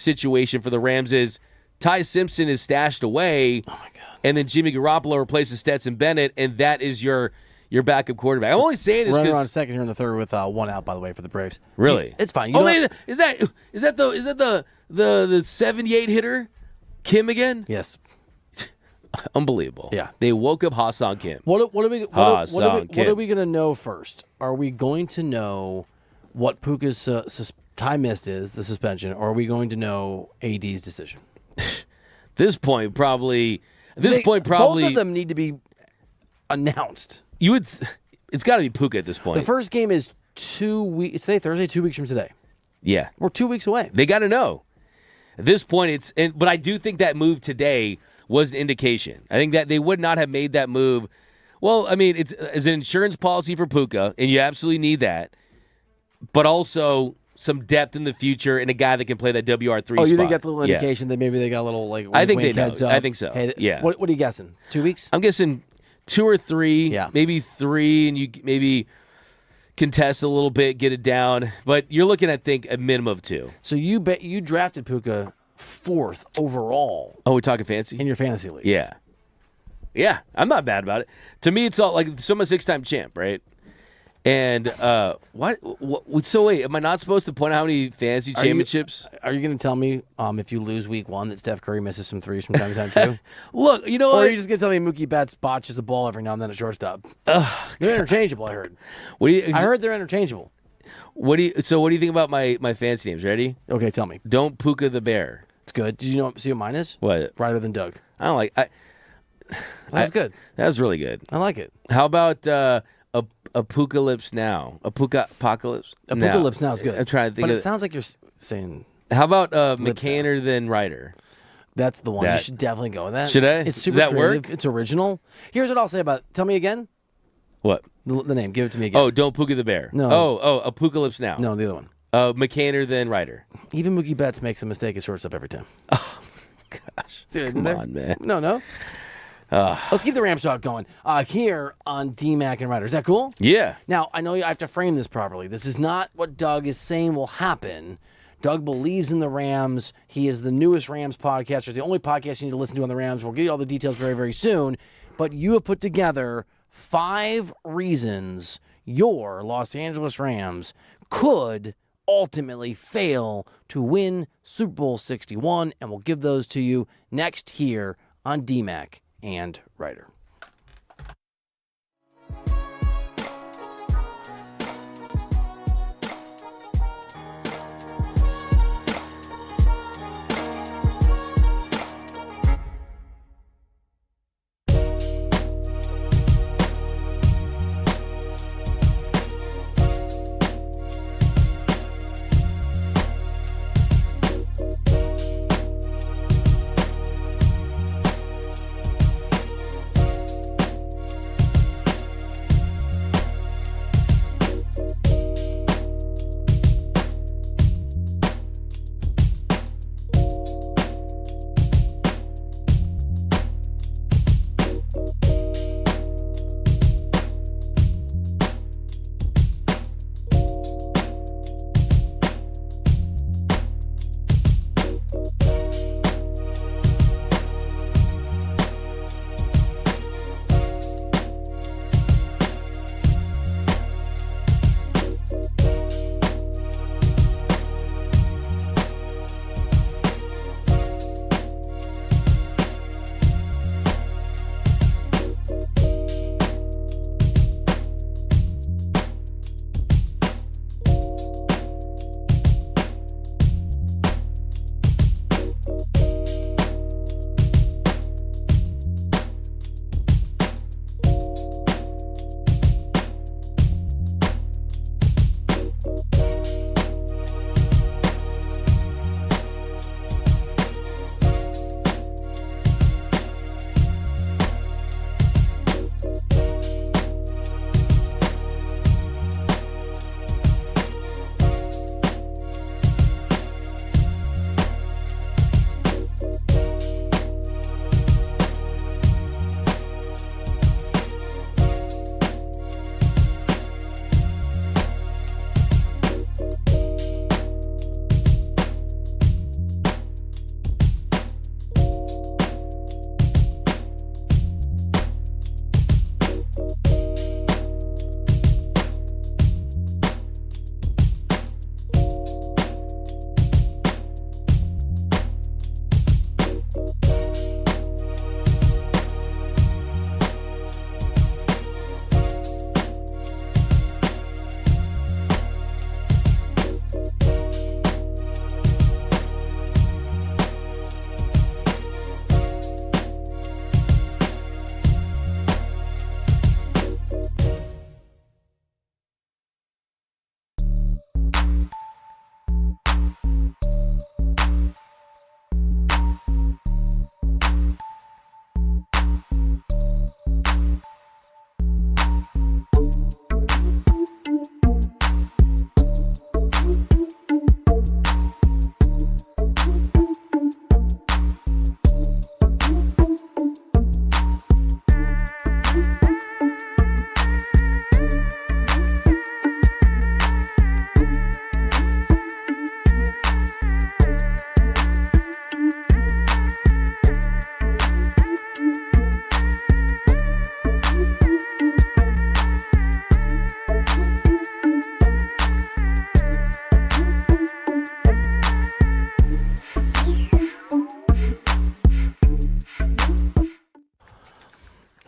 situation for the Rams is Ty Simpson is stashed away. Oh, my God. And then Jimmy Garoppolo replaces Stetson Bennett, and that is your backup quarterback. I'm only saying this because we're on second here in the third with 1 out, by the way, for the Braves. Really, it's fine. Man, is that the 78 hitter, Kim again? Yes. Unbelievable. Yeah, they woke up Ha-Seong Kim. What are we going to know first? Are we going to know what Puka's time missed is, the suspension, or are we going to know AD's decision? This point, probably. Both of them need to be announced. It's got to be Puka at this point. The first game is 2 weeks. It's today, Thursday, 2 weeks from today. Yeah, we're 2 weeks away. They got to know. At this point, but I do think that move today was an indication. I think that they would not have made that move. Well, I mean, it's an insurance policy for Puka, and you absolutely need that. But also some depth in the future and a guy that can play that WR3 spot. Oh, you think that's a little indication that maybe they got a little I think they know. I think so. Hey, yeah. What are you guessing? 2 weeks? I'm guessing 2 or 3. Yeah. Maybe 3, and you maybe contest a little bit, get it down. But you're looking at, I think, a minimum of 2. So you drafted Puka 4th overall. Oh, we're talking fancy? In your fantasy league. Yeah. Yeah, I'm not bad about it. To me, it's all like, so I'm a 6-time champ, right? And what? So wait, am I not supposed to point out how many fantasy championships? Are you going to tell me if you lose week 1 that Steph Curry misses some threes from time to time too? Look, you know or what? are you just going to tell me Mookie Betts botches a ball every now and then at shortstop? They're interchangeable, I heard. I heard they're interchangeable. What do you think about my fantasy names? Ready? Okay, tell me. Don't Puka the Bear. It's good. Did you see what mine is? What? Brighter than Doug. I don't like. That's good. That was really good. I like it. How about Apocalypse Now? Apocalypse. Apocalypse Now is good. I'm trying to think. But it sounds like you're saying. How about McCanner than Reiter? That's the one. You should definitely go with that. Should I? It's super Does that creative. work? It's original. Here's what I'll say about it. Tell me again. What? The name. Give it to me again. Oh, Don't Puka the Bear. No. Oh, Apocalypse Now. No, the other one. McCanner than Reiter. Even Mookie Betts makes a mistake at shortstop every time. Oh, gosh. Come on, man. No. Let's keep the Rams talk going here on DMAC and Reiter. Is that cool? Yeah. Now, I know I have to frame this properly. This is not what Doug is saying will happen. Doug believes in the Rams. He is the newest Rams podcaster. It's the only podcast you need to listen to on the Rams. We'll give you all the details very, very soon. But you have put together 5 reasons your Los Angeles Rams could ultimately fail to win Super Bowl 61, and we'll give those to you next here on DMAC and Reiter.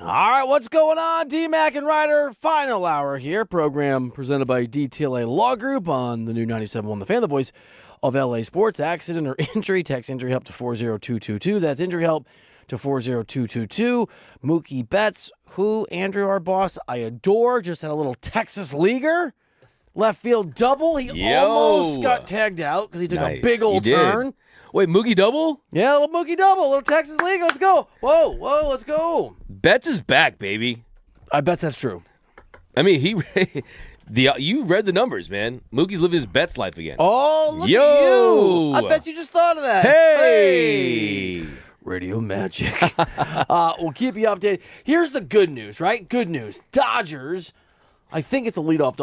All right, what's going on? D-Mac and Reiter, final hour here. Program presented by DTLA Law Group on the new 97.1 The Fan, the voice of LA Sports. Accident or injury, text injury help to 40222. That's injury help to 40222. Mookie Betts, who, Andrew, our boss, I adore, just had a little Texas leaguer. Left field double. He almost got tagged out because he took a big old turn. Wait, Mookie double? Yeah, a little Mookie double, a little Texas league. Let's go. Whoa, let's go. Betts is back, baby. I bet that's true. I mean, you read the numbers, man. Mookie's living his Betts life again. Oh, look at you. I bet you just thought of that. Hey. Radio magic. We'll keep you updated. Here's the good news, right? Good news. Dodgers I think it's a leadoff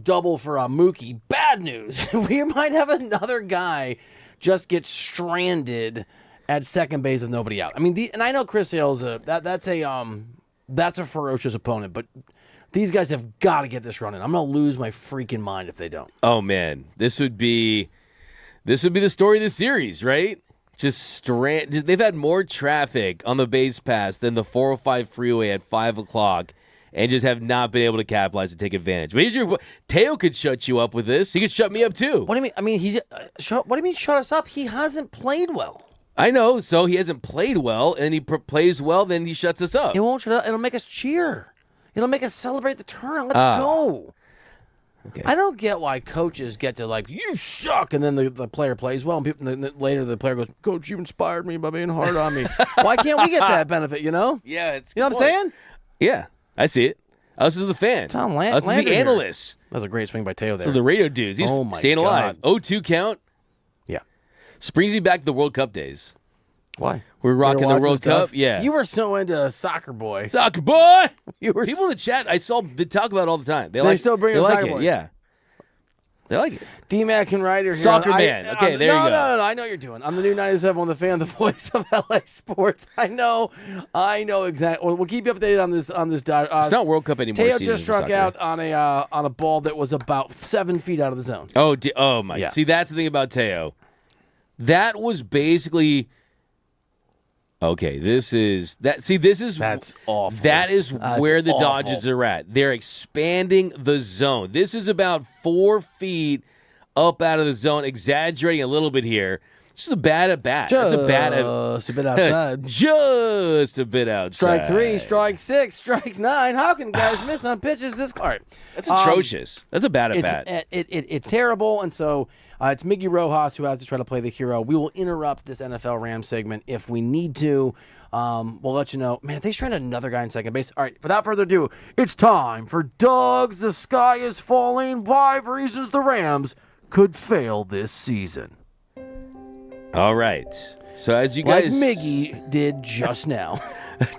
double for Mookie. Bad news. We might have another guy just get stranded at second base with nobody out. I mean, and I know Chris Sale's that's a ferocious opponent, but these guys have got to get this running. I'm going to lose my freaking mind if they don't. Oh man, this would be the story of the series, right? They've had more traffic on the base pass than the 405 freeway at 5 o'clock. And just have not been able to capitalize and take advantage. But Teo could shut you up with this. He could shut me up too. What do you mean? I mean, what do you mean shut us up? He hasn't played well. I know. So he hasn't played well, and he plays well, then he shuts us up. It won't shut up. It'll make us cheer. It'll make us celebrate the turn. Let's go. Okay. I don't get why coaches get to you suck, and then the player plays well, and later the player goes, Coach, you inspired me by being hard on me. Why can't we get that benefit? You know? Yeah, it's you know what I'm saying? Yeah. I see it. Us as the fan. Tom Us as the analysts. That was a great swing by Teo there. So the radio dudes. He's staying alive. 0-2 count. Yeah. Springs me back to the World Cup days. Why? We're rocking the World Cup. Yeah. You were so into soccer boy. Soccer boy! People in the chat, I saw they talk about it all the time. They still bring up soccer boy. Yeah. They like it. D-Mac and Reiter here. Soccer man. Okay, there you go. No. I know what you're doing. I'm the new 97 on the fan, the voice of LA sports. I know exactly. We'll keep you updated on this. It's not World Cup anymore. Teo just struck out on a ball that was about 7 feet out of the zone. Oh my. Yeah. See, that's the thing about Teo. That was basically. Okay, that's awful. That is where the Dodgers are at. They're expanding the zone. This is about 4 feet up out of the zone, exaggerating a little bit here. It's just a bad at bat. Just a bit outside. Just a bit outside. Strike 3, strike 6, strike 9. How can guys miss on pitches this hard? That's atrocious. That's a bad at bat. It's terrible, and so it's Miggy Rojas who has to try to play the hero. We will interrupt this NFL Rams segment if we need to. We'll let you know. Man, if they strand another guy in second base. All right, without further ado, it's time for Doug's The Sky is Falling. 5 reasons the Rams could fail this season. All right. So as you guys... Like Miggy did just now.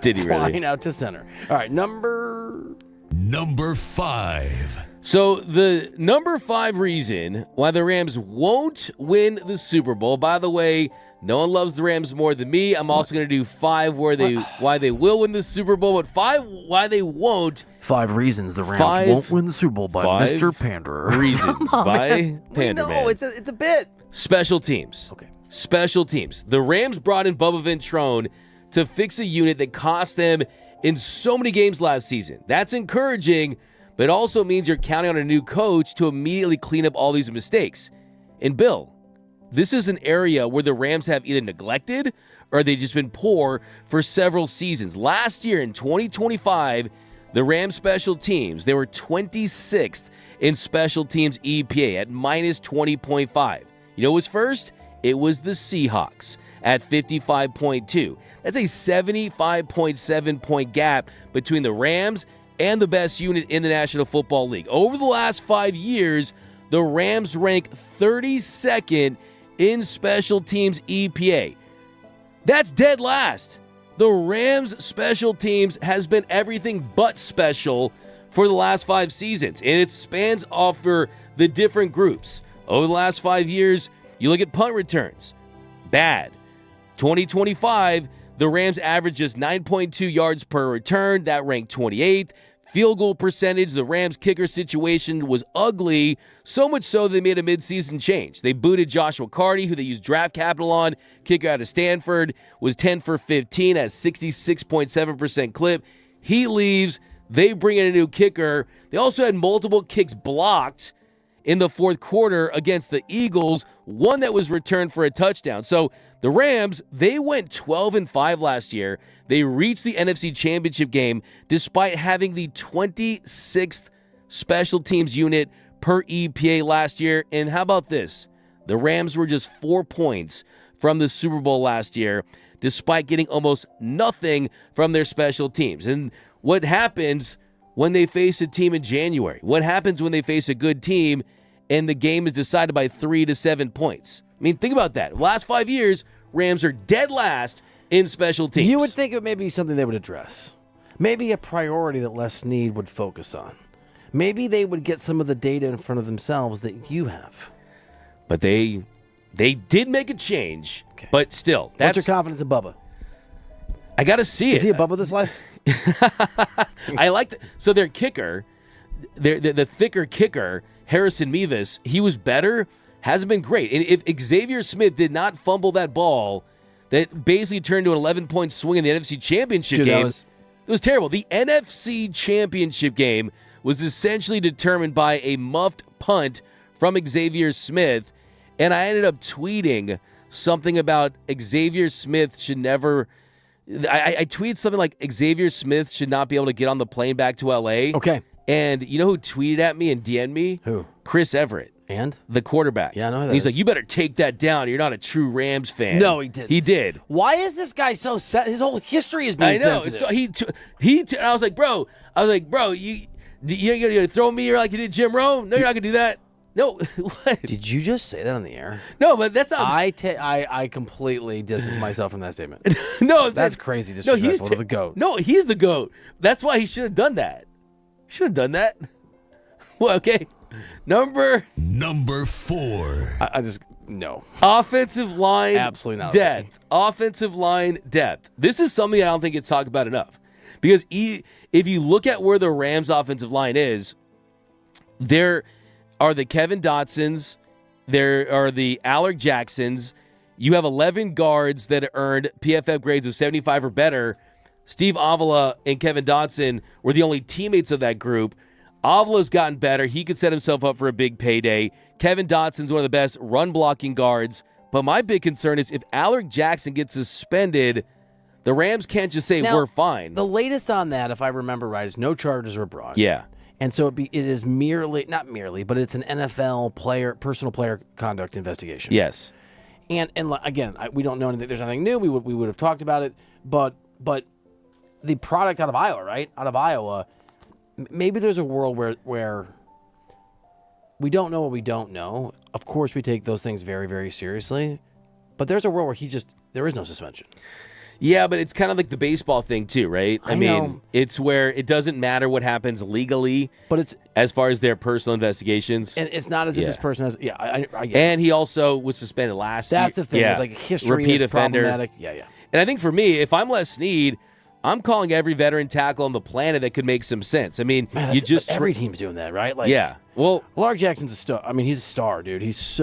Did he really? Flying out to center. All right, number 5. So the number 5 reason why the Rams won't win the Super Bowl, by the way, no one loves the Rams more than me. I'm also going to do 5 why they will win the Super Bowl, but 5 why they won't. 5 reasons the Rams won't win the Super Bowl by Mr. Panderer. Reasons by Panderman. No, it's a bit. Special teams. Okay. Special teams. The Rams brought in Bubba Ventrone to fix a unit that cost them in so many games last season. That's encouraging, but it also means you're counting on a new coach to immediately clean up all these mistakes. And Bill, this is an area where the Rams have either neglected or they've just been poor for several seasons. Last year in 2025, the Rams special teams, they were 26th in special teams EPA at minus 20.5. You know who was first? It was the Seahawks at 55.2. That's a 75.7 point gap between the Rams and the best unit in the National Football League. Over the last 5 years, the Rams rank 32nd in special teams EPA. That's dead last. The Rams special teams has been everything but special for the last 5 seasons, and it spans over the different groups. Over the last 5 years, you look at punt returns, bad. 2025, the Rams averaged just 9.2 yards per return. That ranked 28th. Field goal percentage, the Rams kicker situation was ugly, so much so they made a midseason change. They booted Joshua Carty, who they used draft capital on. Kicker out of Stanford was 10 for 15 at 66.7% clip. He leaves. They bring in a new kicker. They also had multiple kicks blocked in the fourth quarter against the Eagles, one that was returned for a touchdown. So the Rams, they went 12-5 last year. They reached the NFC Championship game despite having the 26th special teams unit per EPA last year. And how about this? The Rams were just 4 points from the Super Bowl last year despite getting almost nothing from their special teams. And what happens when they face a team in January? What happens when they face a good team and the game is decided by 3 to 7 points? I mean, think about that. Last 5 years, Rams are dead last in special teams. You would think it may be something they would address. Maybe a priority that Les Snead would focus on. Maybe they would get some of the data in front of themselves that you have. But they did make a change. Okay. But still, What's your confidence in Bubba? I got to see it. Is he above this life? I like that. So their kicker, the thicker kicker, Harrison Mevis, he was better, hasn't been great. And if Xavier Smith did not fumble that ball, that basically turned to an 11-point swing in the NFC Championship game, it was terrible. The NFC Championship game was essentially determined by a muffed punt from Xavier Smith, and I ended up tweeting something about Xavier Smith should never... I tweeted something like Xavier Smith should not be able to get on the plane back to L.A. Okay. And you know who tweeted at me and DM'd me? Who? Chris Everett. And? The quarterback. Yeah, I know who that and he's is. like, you better take that down. You're not a true Rams fan. No, he didn't. He did. Why is this guy so set? His whole history is being I know. sensitive. So and I was like, bro, you gonna throw me like you did Jim Rome? No, you're not gonna do that. No, what? Did you just say that on the air? No, but that's not. I completely distance myself from that statement. No, That's crazy disrespectful to the GOAT. No, he's the GOAT. That's why he should have done that. Should have done that. Well, okay. Number 4. I just, no. Offensive line Absolutely not. depth. Offensive line depth. This is something I don't think it's talked about enough. Because if you look at where the Rams' offensive line is, there are the Kevin Dotsons, there are the Alec Jacksons. You have 11 guards that earned PFF grades of 75 or better. Steve Avila and Kevin Dotson were the only teammates of that group. Avila's gotten better. He could set himself up for a big payday. Kevin Dotson's one of the best run-blocking guards. But my big concern is if Alec Jackson gets suspended, the Rams can't just say, Now, we're fine. The latest on that, if I remember right, is no charges were brought. Yeah. And so it is not merely, but it's an NFL personal player conduct investigation. Yes. And again, we don't know anything. There's nothing new. We would have talked about it, but the product out of Iowa, right? Out of Iowa, maybe there's a world where we don't know what we don't know. Of course, we take those things very, very seriously, but there's a world where there is no suspension. Yeah, but it's kind of like the baseball thing too, right? I mean, know. it's where it doesn't matter what happens legally, But it's as far as their personal investigations. and it's not as if Yeah. this person has. Yeah, I get it. And he also was suspended last year. That's the thing. Yeah. It's like history Repeat is offender. problematic. Yeah. And I think for me, if I'm Les Snead, I'm calling every veteran tackle on the planet that could make some sense. I mean, Man, you just but every team's doing that, right? Like, yeah. Well, Lark Jackson's a star. I mean, he's a star, dude. That's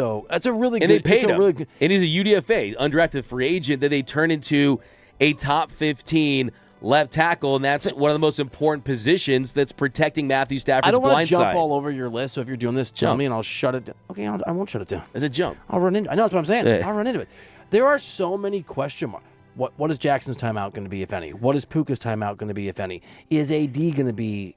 a really and good. they paid it's a him, really good, and he's a UDFA, undrafted free agent that they turn into a top 15 left tackle, and that's one of the most important positions that's protecting Matthew Stafford's I don't want blind to jump side. all over your list, so if you're doing this, tell Jump. me and I'll shut it down. Okay, I won't shut it down. As a jump. I'll run into. I know that's what I'm saying. Yeah. I'll run into it. There are so many question marks. What is Jackson's timeout going to be, if any? What is Puka's timeout going to be, if any? Is AD going to be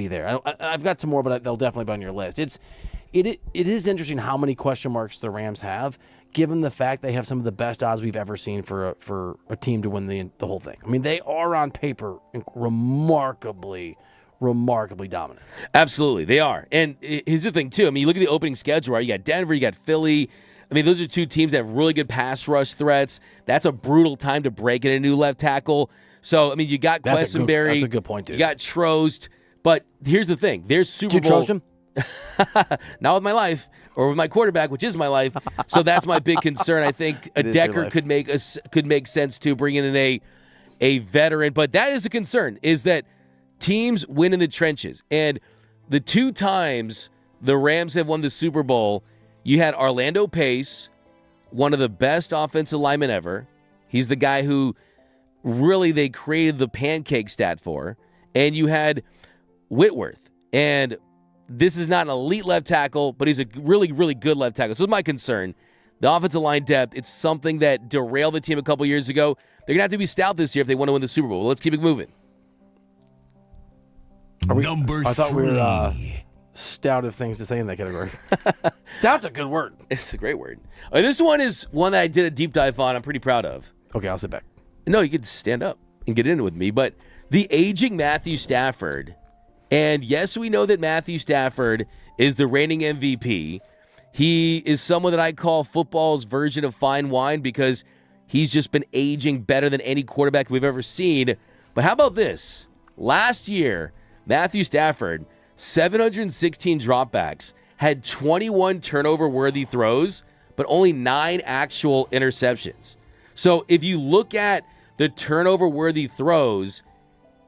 there? I've got some more, but they'll definitely be on your list. It is interesting how many question marks the Rams have, given the fact they have some of the best odds we've ever seen for a team to win the whole thing. I mean, they are on paper remarkably dominant. Absolutely, they are. And here's the thing, too. I mean, you look at the opening schedule, right? You got Denver, you got Philly. I mean, those are two teams that have really good pass rush threats. That's a brutal time to break in a new left tackle. So, I mean, you got Questenberry. That's a good point, too. You got Trost. But here's the thing. There's Super Did you Bowl. trust him? Not with my life or with my quarterback, which is my life. So that's my big concern. I think a It is your Decker life. could make sense to bring in a veteran. But that is a concern, is that teams win in the trenches. And the two times the Rams have won the Super Bowl, you had Orlando Pace, one of the best offensive linemen ever. He's the guy who really they created the pancake stat for. And you had Whitworth. And this is not an elite left tackle, but he's a really, really good left tackle. So it's my concern. The offensive line depth, it's something that derailed the team a couple years ago. They're going to have to be stout this year if they want to win the Super Bowl. Let's keep it moving. Number 3. I thought we were stout of things to say in that category. Stout's a good word. It's a great word. All right, this one is one that I did a deep dive on. I'm pretty proud of. Okay, I'll sit back. No, you could stand up and get in with me. But the aging Matthew Stafford, and yes, we know that Matthew Stafford is the reigning MVP. He is someone that I call football's version of fine wine because he's just been aging better than any quarterback we've ever seen. But how about this? Last year, Matthew Stafford, 716 dropbacks, had 21 turnover-worthy throws, but only 9 actual interceptions. So if you look at the turnover-worthy throws,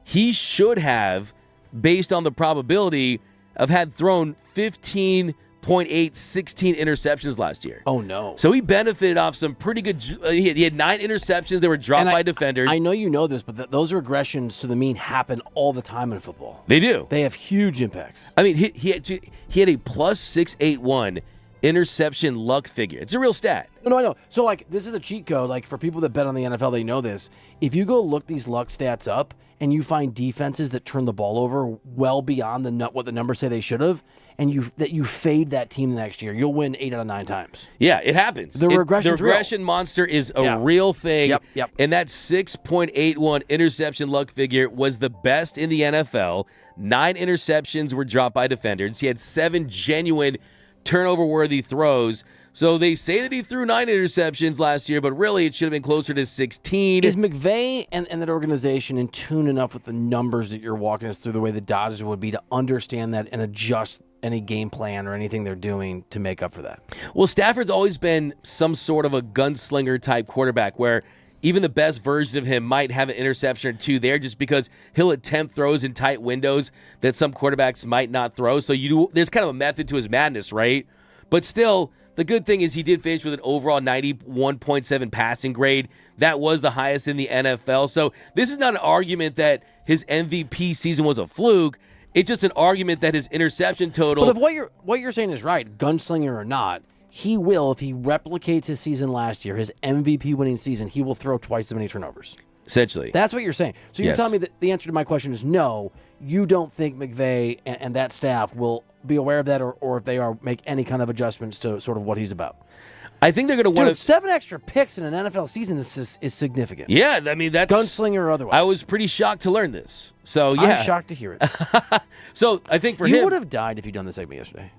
he should have, based on the probability, have had thrown 16 interceptions last year. Oh, no. So he benefited off some pretty good. He had 9 interceptions that were dropped by defenders. I know you know this, but those regressions to the mean happen all the time in football. They do. They have huge impacts. I mean, he had a plus 681 interception luck figure. It's a real stat. No, I know. So, like, this is a cheat code. Like, for people that bet on the NFL, they know this. If you go look these luck stats up and you find defenses that turn the ball over well beyond what the numbers say they should have, and you fade that team the next year, you'll win 8 out of 9 times. Yeah, it happens. The regression monster is a real thing. Yep. And that 6.81 interception luck figure was the best in the NFL. 9 interceptions were dropped by defenders. He had 7 genuine turnover-worthy throws. So they say that he threw 9 interceptions last year, but really it should have been closer to 16. Is McVay and that organization in tune enough with the numbers that you're walking us through the way the Dodgers would be to understand that and adjust any game plan or anything they're doing to make up for that? Well, Stafford's always been some sort of a gunslinger-type quarterback where even the best version of him might have an interception or 2 there just because he'll attempt throws in tight windows that some quarterbacks might not throw. So there's kind of a method to his madness, right? But still, the good thing is he did finish with an overall 91.7 passing grade. That was the highest in the NFL. So this is not an argument that his MVP season was a fluke. It's just an argument that his interception total... But if what you're saying is right, gunslinger or not, he will, if he replicates his season last year, his MVP winning season, he will throw twice as many turnovers. Essentially. That's what you're saying. So you're telling me that the answer to my question is no, you don't think McVay and that staff will be aware of that or if they make any kind of adjustments to sort of what he's about. I think they're going to want to... 7 extra picks in an NFL season is significant. Yeah, I mean, that's... Gunslinger or otherwise. I was pretty shocked to learn this. So, yeah. I'm shocked to hear it. So, I think for him... You would have died if you'd done the segment yesterday.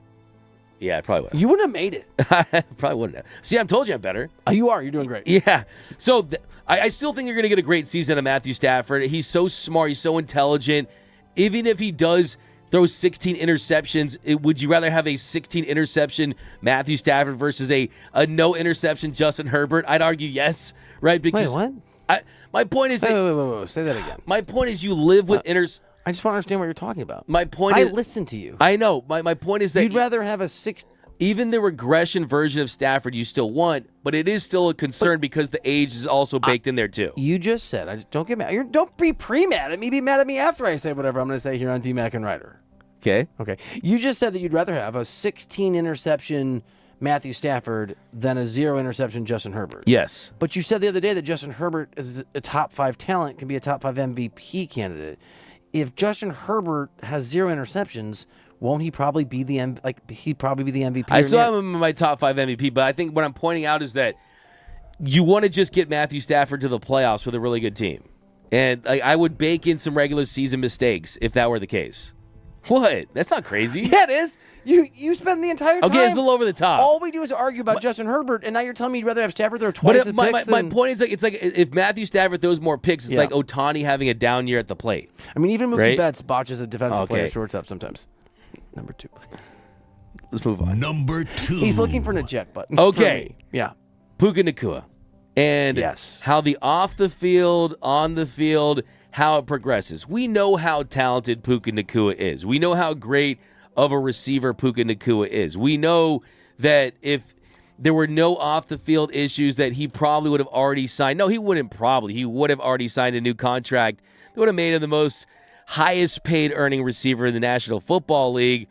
Yeah, I probably would have. You wouldn't have made it. Probably wouldn't have. See, I told you I'm better. You are. You're doing great. Yeah. So, I still think you're going to get a great season of Matthew Stafford. He's so smart. He's so intelligent. Even if he does... throw 16 interceptions. Would you rather have a 16 interception Matthew Stafford versus a no interception Justin Herbert? I'd argue yes, right? Because wait, what? My point is Wait. Say that again. My point is you live with I just want to understand what you're talking about. My point I is listen to you. I know. My point is that you'd rather have a 6. Even the regression version of Stafford you still want, but it is still a concern because the age is also baked in there too. You just said, don't get mad. Don't be pre-mad at me. Be mad at me after I say whatever I'm going to say here on DMAC and Reiter. Okay. You just said that you'd rather have a 16 interception Matthew Stafford than a 0 interception Justin Herbert. Yes. But you said the other day that Justin Herbert is a top 5 talent, can be a top 5 MVP candidate. If Justin Herbert has 0 interceptions, won't he probably be he'd probably be the MVP? I still have him in my top 5 MVP, but I think what I'm pointing out is that you want to just get Matthew Stafford to the playoffs with a really good team. And I would bake in some regular season mistakes if that were the case. What? That's not crazy. Yeah, it is. You spend the entire time. Okay, it's a little over the top. All we do is argue about Justin Herbert, and now you're telling me you'd rather have Stafford throw twice as picks. My point is it's like if Matthew Stafford throws more picks, it's like Ohtani having a down year at the plate. I mean, even Mookie right? Betts botches a defensive player shortstop sometimes. Number 2. Let's move on. Number 2. He's looking for an eject button. Okay. Yeah. Puka Nacua. And how the off the field, on the field, how it progresses. We know how talented Puka Nacua is. We know how great of a receiver Puka Nacua is. We know that if there were no off-the-field issues that he probably would have already signed. No, he wouldn't probably. He would have already signed a new contract that would have made him the most highest-paid earning receiver in the National Football League.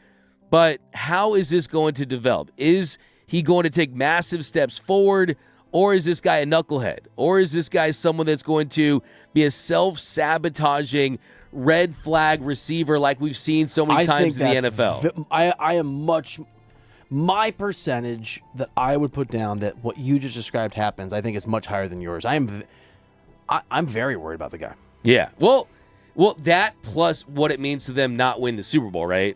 But how is this going to develop? Is he going to take massive steps forward, or is this guy a knucklehead? Or is this guy someone that's going to be a self-sabotaging red flag receiver like we've seen so many times in the NFL? I am my percentage that I would put down that what you just described happens, I think is much higher than yours. I'm very worried about the guy. Yeah. Well, that plus what it means to them not win the Super Bowl, right?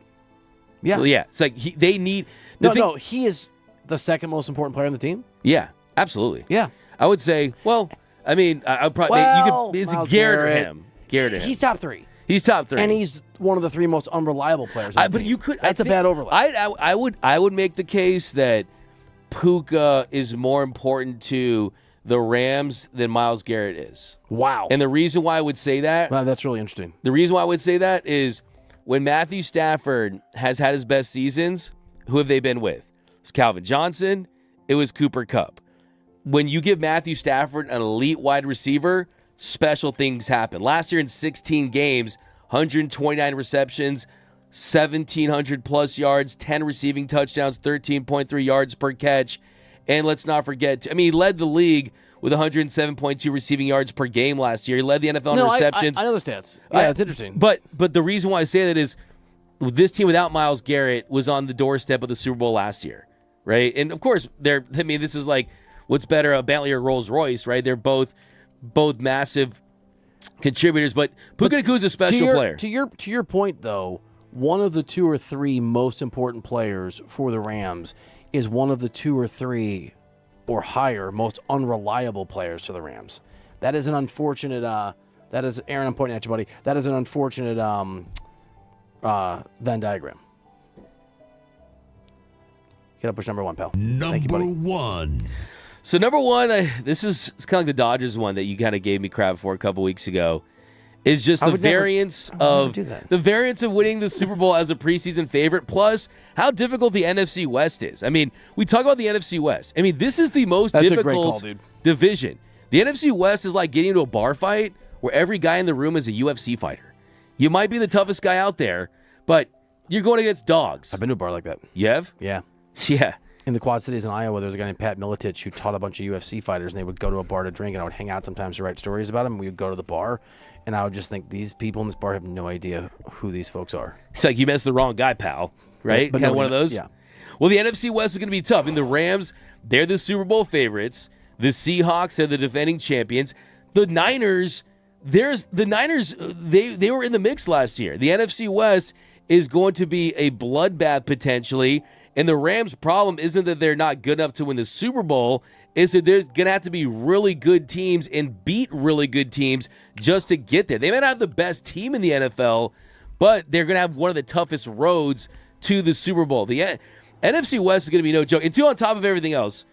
Yeah. Well, yeah. It's like they need... No, he is the second most important player on the team. Yeah. Absolutely. Yeah. I would say, well, I mean, I'd probably... it's Garrett or him. Garrett or him. He's top 3. He's top 3. And he's one of the 3 most unreliable players on the But team. you could. That's a bad overlap. I would make the case that Puka is more important to the Rams than Myles Garrett is. Wow. And the reason why I would say that, Wow, that's really interesting. the reason why I would say that is when Matthew Stafford has had his best seasons, who have they been with? It was Calvin Johnson. It was Cooper Kupp. When you give Matthew Stafford an elite wide receiver, special things happen. Last year in 16 games, 129 receptions, 1,700 plus yards, 10 receiving touchdowns, 13.3 yards per catch. And let's not forget, he led the league with 107.2 receiving yards per game last year. He led the NFL in receptions. I know the stats. Yeah, it's interesting. But the reason why I say that is this team without Myles Garrett was on the doorstep of the Super Bowl last year, right? And of course, this is like what's better, a Bentley or Rolls Royce, right? They're both massive contributors, but Puka Nakua's a special player. To your point, though, one of the 2 or 3 most important players for the Rams is one of the 2 or 3 or higher most unreliable players for the Rams. That is an unfortunate. That is Aaron. I'm pointing at you, buddy. That is an unfortunate Venn diagram. You gotta push number 1, pal. Thank you, Number 1. So number 1, it's kind of like the Dodgers one that you kind of gave me crap for a couple weeks ago, is just the variance of winning the Super Bowl as a preseason favorite, plus how difficult the NFC West is. We talk about the NFC West. This is the most difficult division. The NFC West is like getting into a bar fight where every guy in the room is a UFC fighter. You might be the toughest guy out there, but you're going against dogs. I've been to a bar like that. You have? Yeah. Yeah. In the Quad Cities in Iowa, there was a guy named Pat Miletich who taught a bunch of UFC fighters, and they would go to a bar to drink, and I would hang out sometimes to write stories about him. We would go to the bar, and I would just think, these people in this bar have no idea who these folks are. It's like you messed the wrong guy, pal, right? But kind of one of those? Yeah. Well, the NFC West is going to be tough. The Rams, they're the Super Bowl favorites. The Seahawks are the defending champions. The Niners, they were in the mix last year. The NFC West is going to be a bloodbath potentially. And the Rams' problem isn't that they're not good enough to win the Super Bowl. It's that there's going to have to be really good teams and beat really good teams just to get there. They may not have the best team in the NFL, but they're going to have one of the toughest roads to the Super Bowl. The NFC West is going to be no joke. And 2, on top of everything else,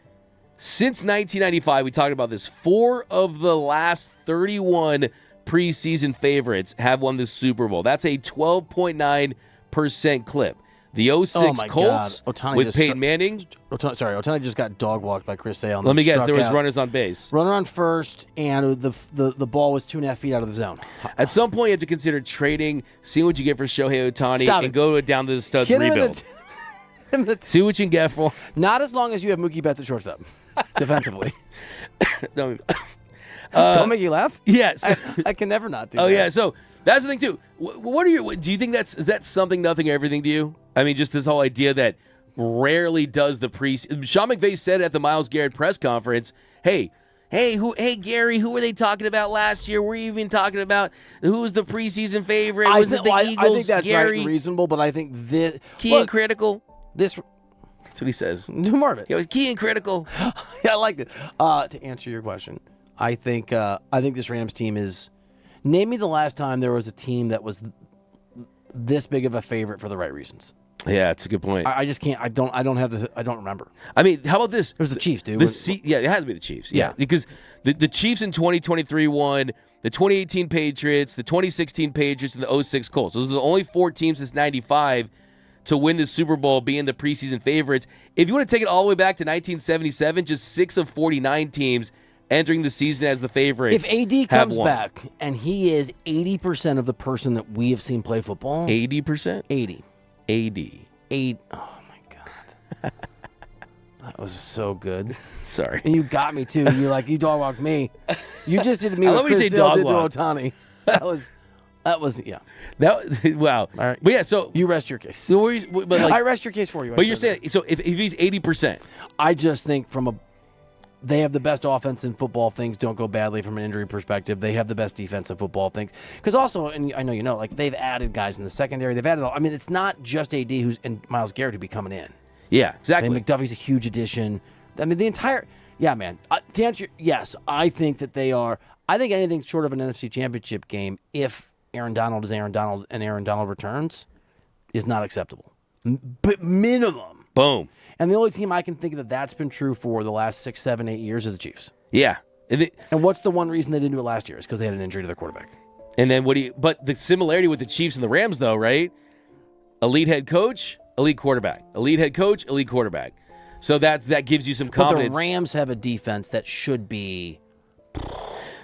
since 1995, we talked about this, 4 of the last 31 preseason favorites have won the Super Bowl. That's a 12.9% clip. The 06 Colts with Peyton Manning. Ohtani just got dog walked by Chris Sale. Let me guess, there was runners on base. Runner on first, and the ball was 2.5 feet out of the zone. At some point, you have to consider trading, see what you get for Shohei Ohtani, and go down to the studs rebuild. See what you can get for. Not as long as you have Mookie Betts at shortstop, defensively. No, Don't make you laugh? Yes. I can never not do that. Oh, yeah. So that's the thing, too. Do you think is that something, nothing, everything to you? Just this whole idea that rarely does the Sean McVay said at the Myles Garrett press conference, hey, Gary, who were they talking about last year? Were you even talking about who was the preseason favorite? Was it the Eagles? I think that's Gary? right and reasonable, but I think this... Key and critical. This... That's what he says. Do more of it. He was key and critical. Yeah, I like it. To answer your question, I think this Rams team is... Name me the last time there was a team that was this big of a favorite for the right reasons. Yeah, it's a good point. I just can't. I don't remember. How about this? It was the Chiefs, dude. Yeah, it had to be the Chiefs. Yeah. Because the Chiefs in 2023 won, the 2018 Patriots, the 2016 Patriots, and the 06 Colts. Those are the only 4 teams since 95 to win the Super Bowl, being the preseason favorites. If you want to take it all the way back to 1977, just 6 of 49 teams entering the season as the favorites. If AD comes back and he is 80% of the person that we have seen play football. 80%? 80. 80. 8. Oh, my God. That was so good. Sorry. And you got me, too. You dog walked me. You just did me I what love when you Chris say Sale dog did to walk. Ohtani. That was, yeah. Wow. All right. But yeah, so. You rest your case. But I rest your case for you. But you're saying, so if he's 80%. I just think they have the best offense in football. Things don't go badly from an injury perspective. They have the best defense in football. Things because also, and I know you know, they've added guys in the secondary. They've added. It's not just AD and Myles Garrett who be coming in. Yeah, exactly. McDuffie's a huge addition. The entire. Yeah, man. To answer, yes, I think that they are. I think anything short of an NFC Championship game, if Aaron Donald is Aaron Donald and Aaron Donald returns is not acceptable. But minimum. Boom. And the only team I can think that's been true for the last 6, 7, 8 years is the Chiefs. Yeah. And what's the one reason they didn't do it last year? Is because they had an injury to their quarterback. And then but the similarity with the Chiefs and the Rams, though, right? Elite head coach, elite quarterback. Elite head coach, elite quarterback. So that gives you some confidence. But the Rams have a defense that should be.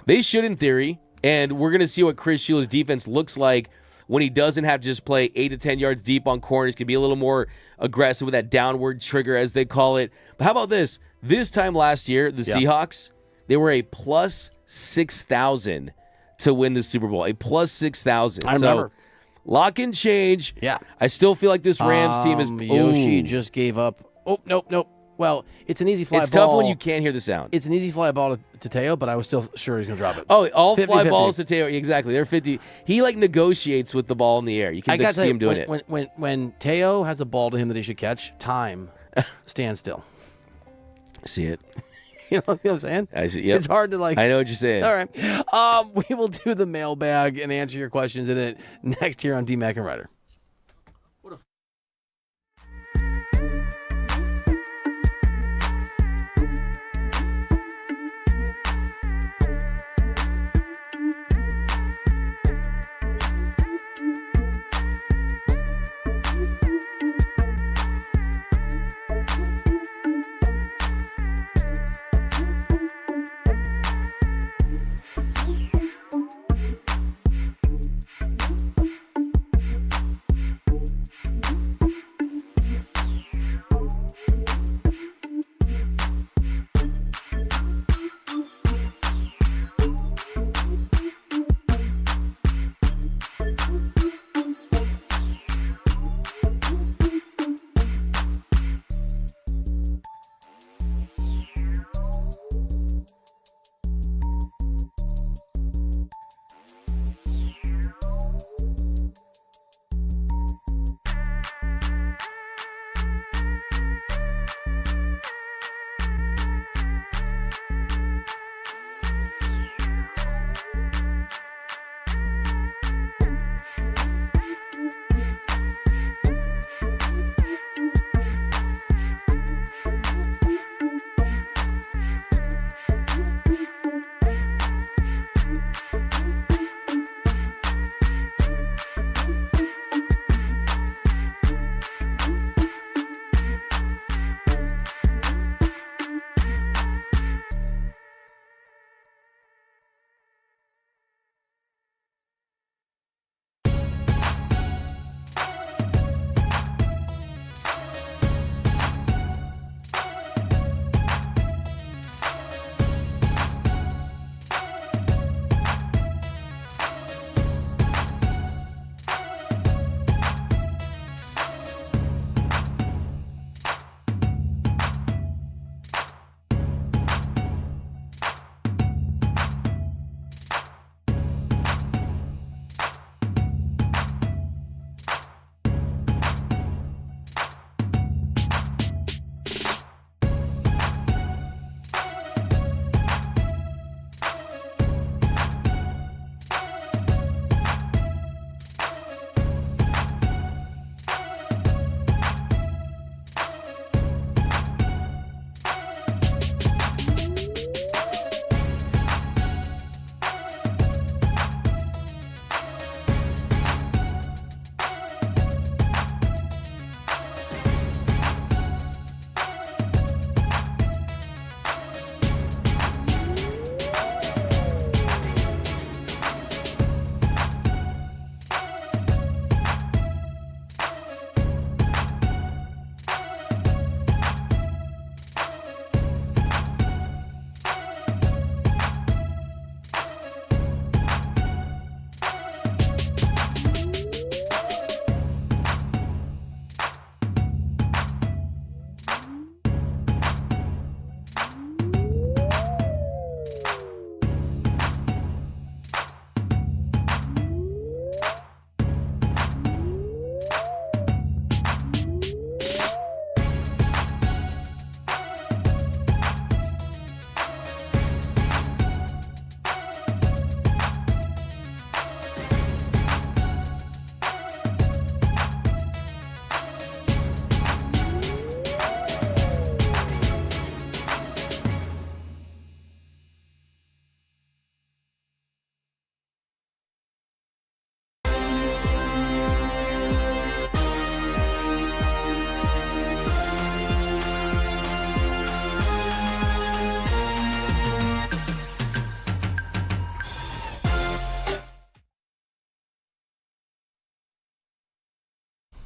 They should, in theory. And we're going to see what Chris Sheila's defense looks like when he doesn't have to just play 8 to 10 yards deep on corners. Can be a little more aggressive with that downward trigger, as they call it. But how about this? This time last year, the Seahawks, they were a plus 6,000 to win the Super Bowl. A plus 6,000. I remember. So, lock and change. Yeah. I still feel like this Rams team is. Yoshi just gave up. Oh, nope. Well, it's an easy fly ball. It's tough when you can't hear the sound. It's an easy fly ball to Teo, but I was still sure he's going to drop it. Oh, all 50, fly 50. balls to Teo. Exactly. They're 50. He negotiates with the ball in the air. You can see him doing it. When Teo has a ball to him that he should catch, time stands still. See it. You know what I'm saying? I see. Yep. It's hard to I know what you're saying. All right. We will do the mailbag and answer your questions in it next here on D-Mac and Reiter.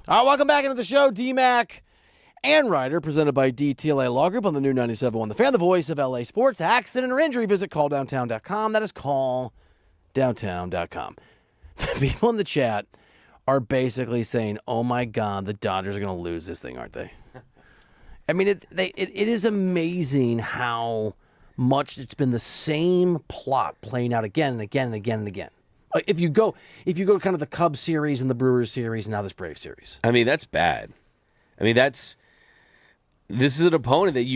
All right, welcome back into the show. D-Mac and Reiter, presented by DTLA Law Group on the new 97.1 The Fan, the voice of LA sports. Accident or injury, visit calldowntown.com. That is calldowntown.com. People in the chat are basically saying, oh my God, the Dodgers are going to lose this thing, aren't they? I mean, it is amazing how much it's been the same plot playing out again and again and again and again. If you go kind of the Cubs series and the Brewers series and now this Braves series. I mean, that's bad. I mean, this is an opponent that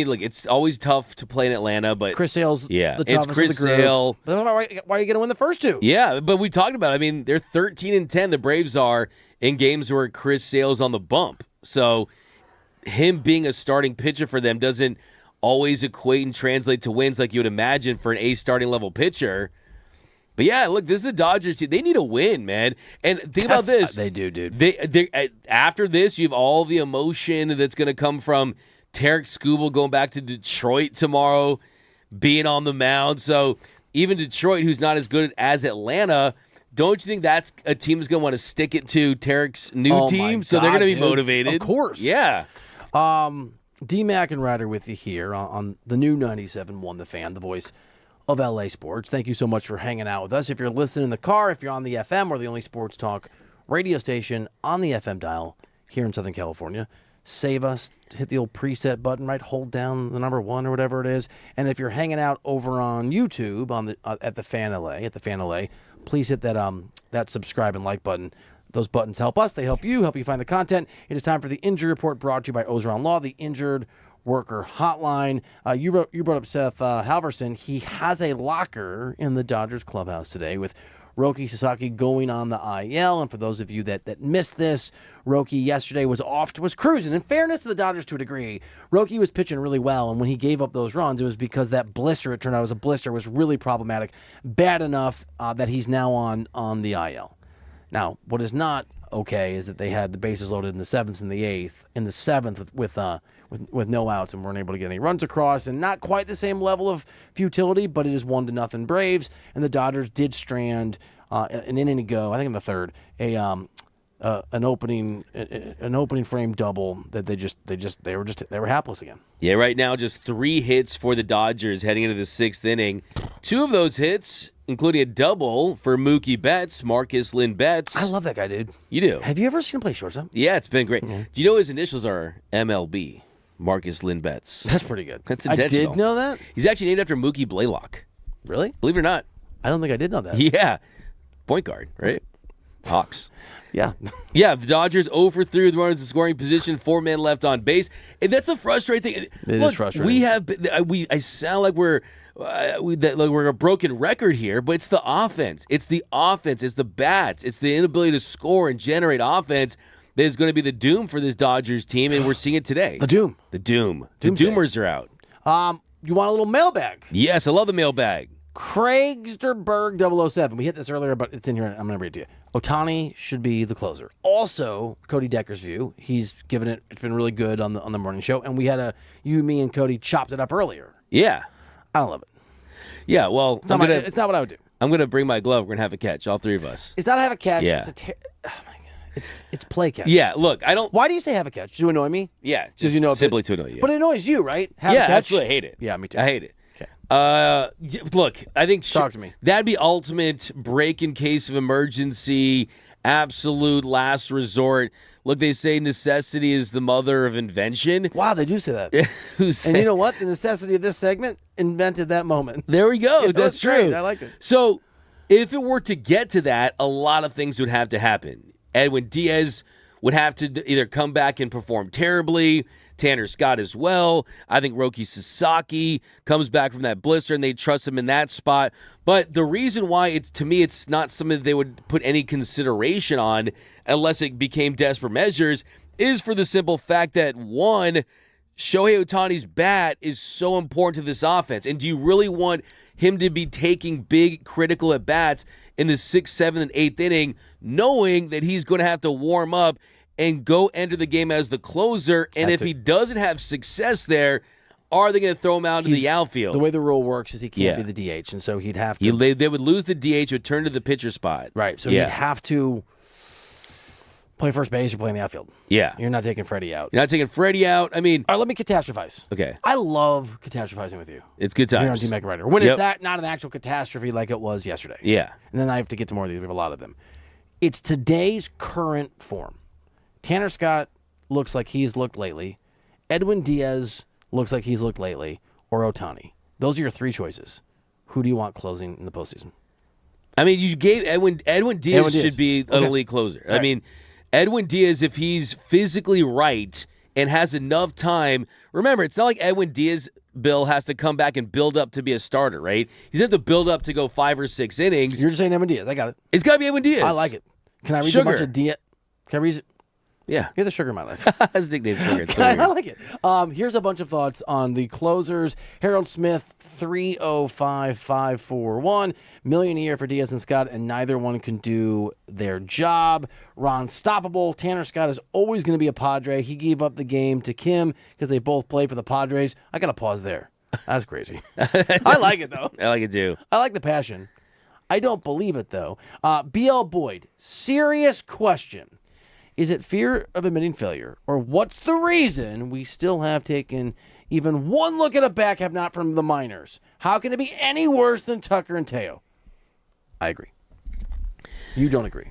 look, it's always tough to play in Atlanta, but Chris Sale's the toughest it's Chris of the group. Sale. But why are you going to win the first two? Yeah, but we talked about it. I mean, they're 13-10, the Braves are, in games where Chris Sale's on the bump. So him being a starting pitcher for them doesn't always equate and translate to wins like you would imagine for an A starting level pitcher. But yeah, look, this is the Dodgers team. They need a win, man. And think about this. They do, dude. They after this, you have all the emotion that's going to come from Tarek Skubal going back to Detroit tomorrow, being on the mound. So even Detroit, who's not as good as Atlanta, don't you think that's a team that's going to want to stick it to Tarek's new team? So they're going to be motivated. Of course. Yeah. D-Mac and Ryder with you here on the new 97.1 The Fan, the voice of LA sports. Thank you so much for hanging out with us. If you're listening in the car, if you're on the FM or the only sports talk radio station on the FM dial here in Southern California, save us, hit the old preset button, right? Hold down the number 1 or whatever it is. And if you're hanging out over on YouTube on the at the Fan LA, please hit that subscribe and like button. Those buttons help us. They help you find the content. It is time for the Injury Report, brought to you by Ozeron Law, the Injured Worker Hotline. You brought up Seth Halverson. He has a locker in the Dodgers clubhouse today with Roki Sasaki going on the IL. And for those of you that missed this, Roki yesterday was cruising. In fairness to the Dodgers to a degree, Roki was pitching really well. And when he gave up those runs, it was because that blister, it turned out it was a blister, was really problematic. Bad enough that he's now on the IL. Now, what is not okay is that they had the bases loaded in the 7th and the 8th. In the 7th with no outs and weren't able to get any runs across, and not quite the same level of futility, but it is 1-0 Braves. And the Dodgers did strand an inning ago, I think in the 3rd, an opening frame double that they were hapless again. Yeah, right now just 3 hits for the Dodgers heading into the 6th inning. 2 of those hits, including a double for Mookie Betts, Marcus Lynn Betts. I love that guy, dude. You do? Have you ever seen him play shortstop? Yeah, it's been great. Mm-hmm. Do you know his initials are MLB? Marcus Lynn Betts. That's pretty good. That's intentional. I did know that. He's actually named after Mookie Blaylock. Really? Believe it or not. I don't think I did know that. Yeah. Point guard, right? Hawks. Yeah. Yeah, the Dodgers 0 for 3 with runners in scoring position, 4 men left on base. And that's the frustrating thing. It is frustrating. I sound like we're a broken record here, but it's the offense. It's the offense. It's the bats. It's the inability to score and generate offense that is going to be the doom for this Dodgers team, and we're seeing it today. The doom. The doom. Doomsday. The Doomers are out. You want a little mailbag? Yes, I love the mailbag. Craigsterberg 007. We hit this earlier, but it's in here. I'm going to read it to you. Ohtani should be the closer. Also, Cody Decker's view. He's given it. It's been really good on the morning show, and we had you, me, and Cody chopped it up earlier. Yeah. I don't love it. Yeah, well, it's not what I would do. I'm going to bring my glove. We're going to have a catch, all 3 of us. It's not have a catch. Yeah. Oh my God. It's play catch. Yeah, look, I don't. Why do you say have a catch? Do you annoy me? Yeah, just simply to annoy you. But it annoys you, right? Have a catch? Absolutely. I hate it. Yeah, me too. I hate it. Okay. Look, I think talk to me. That'd be ultimate break in case of emergency, absolute last resort. Look, they say necessity is the mother of invention. Wow, they do say that. And you know what? The necessity of this segment invented that moment. There we go. Yeah, that's true. Great. I like it. So, if it were to get to that, a lot of things would have to happen. Edwin Diaz would have to either come back and perform terribly. Tanner Scott as well. I think Roki Sasaki comes back from that blister and they trust him in that spot. But the reason why it's not something that they would put any consideration on unless it became desperate measures is for the simple fact that, one, Shohei Ohtani's bat is so important to this offense. And do you really want him to be taking big critical at-bats in the 6th, 7th, and 8th inning, knowing that he's going to have to warm up and go enter the game as the closer? And if he doesn't have success there, are they going to throw him out into the outfield? The way the rule works is he can't be the DH, and so he'd have to. They would lose the DH, would turn to the pitcher spot. Right, so he'd have to Play first base or play in the outfield. Yeah. You're not taking Freddie out. You're not taking Freddie out. I mean, All right, let me catastrophize. okay. I love catastrophizing with you. It's good Here on times. D-Mac and Reiter. When Yep. it's not an actual catastrophe like it was yesterday. Yeah. And then I have to get to more of these. We have a lot of them. It's today's current form. Tanner Scott looks like he's looked lately. Edwin Diaz looks like he's looked lately. Or Ohtani. Those are your three choices. Who do you want closing in the postseason? I mean, you gave Edwin Diaz should be an elite closer. Right. I mean, Edwin Diaz, if he's physically right and has enough time, remember, it's not like Edwin Diaz, Bill, has to come back and build up to be a starter, right? He's going to have to build up to go 5 or 6 innings. You're just saying Edwin Diaz. I got it. It's got to be Edwin Diaz. I like it. Can I read Sugar. a bunch of Diaz? Can I read? Yeah. You're the sugar in my life. That's nickname Sugar. It's so I weird. like it. Here's a bunch of thoughts on the closers. Harold Smith, 305,541. Million a year for Diaz and Scott, and neither one can do their job. Ron Stoppable. Tanner Scott is always going to be a Padre. He gave up the game to Kim because they both played for the Padres. I got to pause there. That's crazy. I like it, though. I like it too. I like the passion. I don't believe it, though. B.L. Boyd, serious question. Is it fear of admitting failure, or what's the reason we still have taken even one look at a back have not from the minors? How can it be any worse than Tucker and Teo? I agree. You don't agree.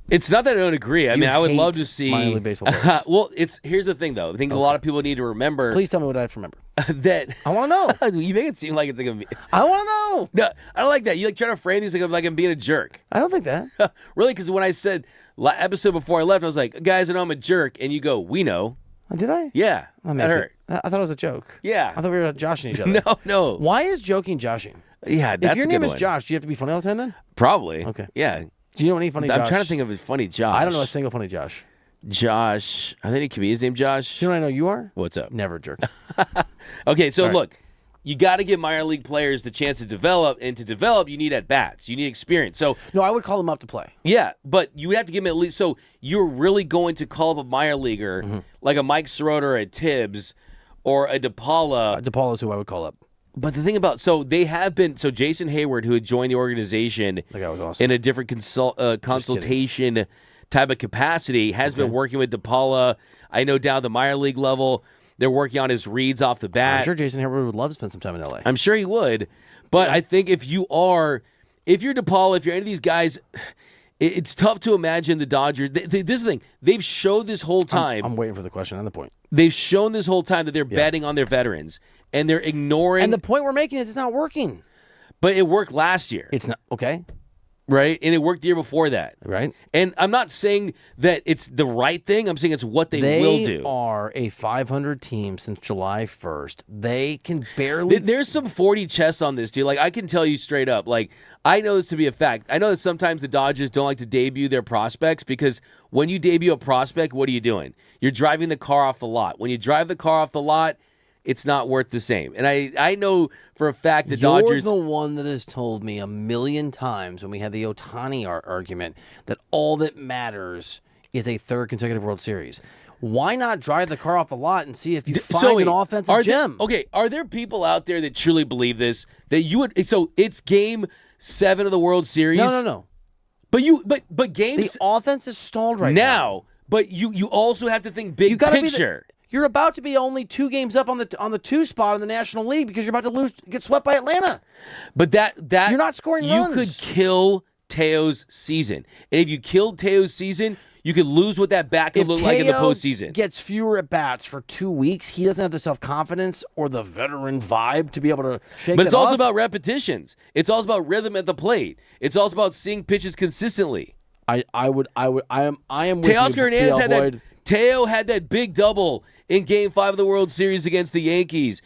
It's not that I don't agree. I mean, I would hate love to see minor league baseball players. Well, here's the thing, though. I think a lot of people need to remember Please tell me what I have to remember. that I want to know. you make it seem like it's like I want to know. no, I don't like that. You like try to frame these like I'm being a jerk. I don't think that. Really, because when I said episode before I left, I was like, guys, I know I'm a jerk, and you go, we know. Did I? Yeah, That that hurt. I thought it was a joke. Yeah. I thought we were joshing each other. No. Why is joking joshing? Yeah, that's If your a good name is one. Josh, do you have to be funny all the time then? Probably. Okay. Yeah. Do you know any funny Josh? I'm trying to think of a funny Josh. I don't know a single funny Josh. Josh. I think it could be his name, Josh. Do you know what I know you are? What's up? Never a jerk. Okay, so All right. look, you got to give minor league players the chance to develop, and to develop, you need at-bats. You need experience. So, No, I would call him up to play. yeah, but you would have to give him at least, so you're really going to call up a minor leaguer, Mm-hmm. like a Mike Sirota or a Tibbs or a DePaula. DePaul is who I would call up. But the thing about, so they have been, so Jason Hayward, who had joined the organization That guy was awesome. in a different consultation type of capacity, has been working with DePaula. I know down at the minor league level, they're working on his reads off the bat. I'm sure Jason Hayward would love to spend some time in L.A. I'm sure he would. But I think if you're DePaul, if you're any of these guys, it's tough to imagine the Dodgers. This is the thing. They've showed this whole time. I'm waiting for the question and the point. They've shown this whole time that they're betting on their veterans. And they're ignoring. And the point we're making is it's not working. But it worked last year. It's not. Okay. Right? And it worked the year before that. Right. And I'm not saying that it's the right thing. I'm saying it's what they will do. They are a 500 team since July 1st. They can barely. There's some 40 chess on this, dude. Like, I can tell you straight up. Like, I know this to be a fact. I know that sometimes the Dodgers don't like to debut their prospects because when you debut a prospect, what are you doing? You're driving the car off the lot. When you drive the car off the lot, it's not worth the same. And I know for a fact the Dodgers. You're the one that has told me a million times when we had the Ohtani argument that all that matters is a third consecutive World Series. Why not drive the car off the lot and see if you find an offensive gem? Are there people out there that truly believe this? That you would. So it's Game 7 of the World Series. No. But games. The offense is stalled right now. But you also have to think big picture. You're about to be only 2 games up on the 2 spot in the National League because you're about to get swept by Atlanta. But that you're not scoring you runs. could kill Teo's season. And if you killed Teo's season, you could lose what that bat could look like in the postseason. Gets fewer at bats for 2 weeks. He doesn't have the self-confidence or the veteran vibe to be able to shake But it's it also off. about repetitions. It's also about rhythm at the plate. It's also about seeing pitches consistently. I am with Teoscar you, Hernandez BL Boyd. Teo had that big double in Game 5 of the World Series against the Yankees.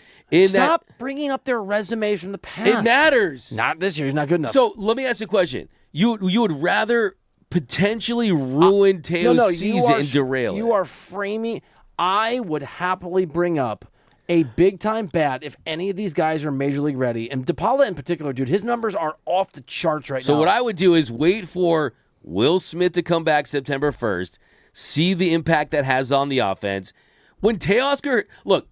Stop bringing up their resumes from the past. It matters. Not this year. He's not good enough. So let me ask you a question. You would rather potentially ruin Teo's season and derail it? You are framing. I would happily bring up a big-time bat if any of these guys are Major League ready. And DePaula in particular, dude, his numbers are off the charts right now. So what I would do is wait for Will Smith to come back September 1st, see the impact that has on the offense. When Teoscar, look,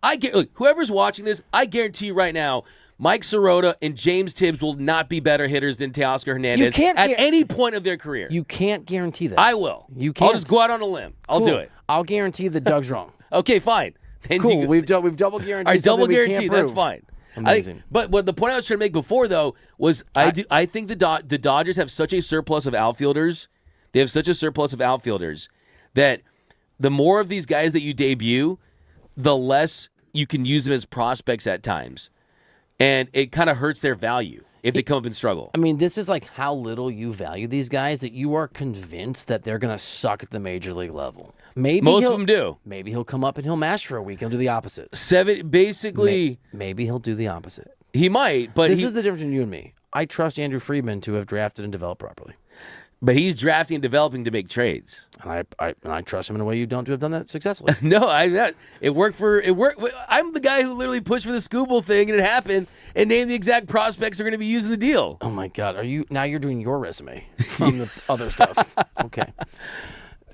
whoever's watching this, I guarantee you right now, Mike Sirota and James Tibbs will not be better hitters than Teoscar Hernandez at any point of their career. You can't guarantee that. I will. You can't. I'll just go out on a limb. I'll Cool. do it. I'll guarantee that Doug's wrong. Okay, fine. Then Cool. We've double guaranteed. All right, double something we guarantee. can't That's prove. fine. Amazing. But the point I was trying to make before, though, was I think the Dodgers have such a surplus of outfielders. They have such a surplus of outfielders that the more of these guys that you debut, the less you can use them as prospects at times. And it kind of hurts their value if they come up and struggle. I mean, this is like how little you value these guys that you are convinced that they're going to suck at the major league level. Maybe Most of them do. Maybe he'll come up and he'll mash for a week and he'll do the opposite. Maybe he'll do the opposite. he might, but This is the difference between you and me. I trust Andrew Friedman to have drafted and developed properly. But he's drafting and developing to make trades. And I trust him in a way you don't to have done that successfully. No, it worked. I'm the guy who literally pushed for the Scooble thing, and it happened, and named the exact prospects that are going to be using the deal. Oh my God! You're doing your resume from the other stuff? Okay,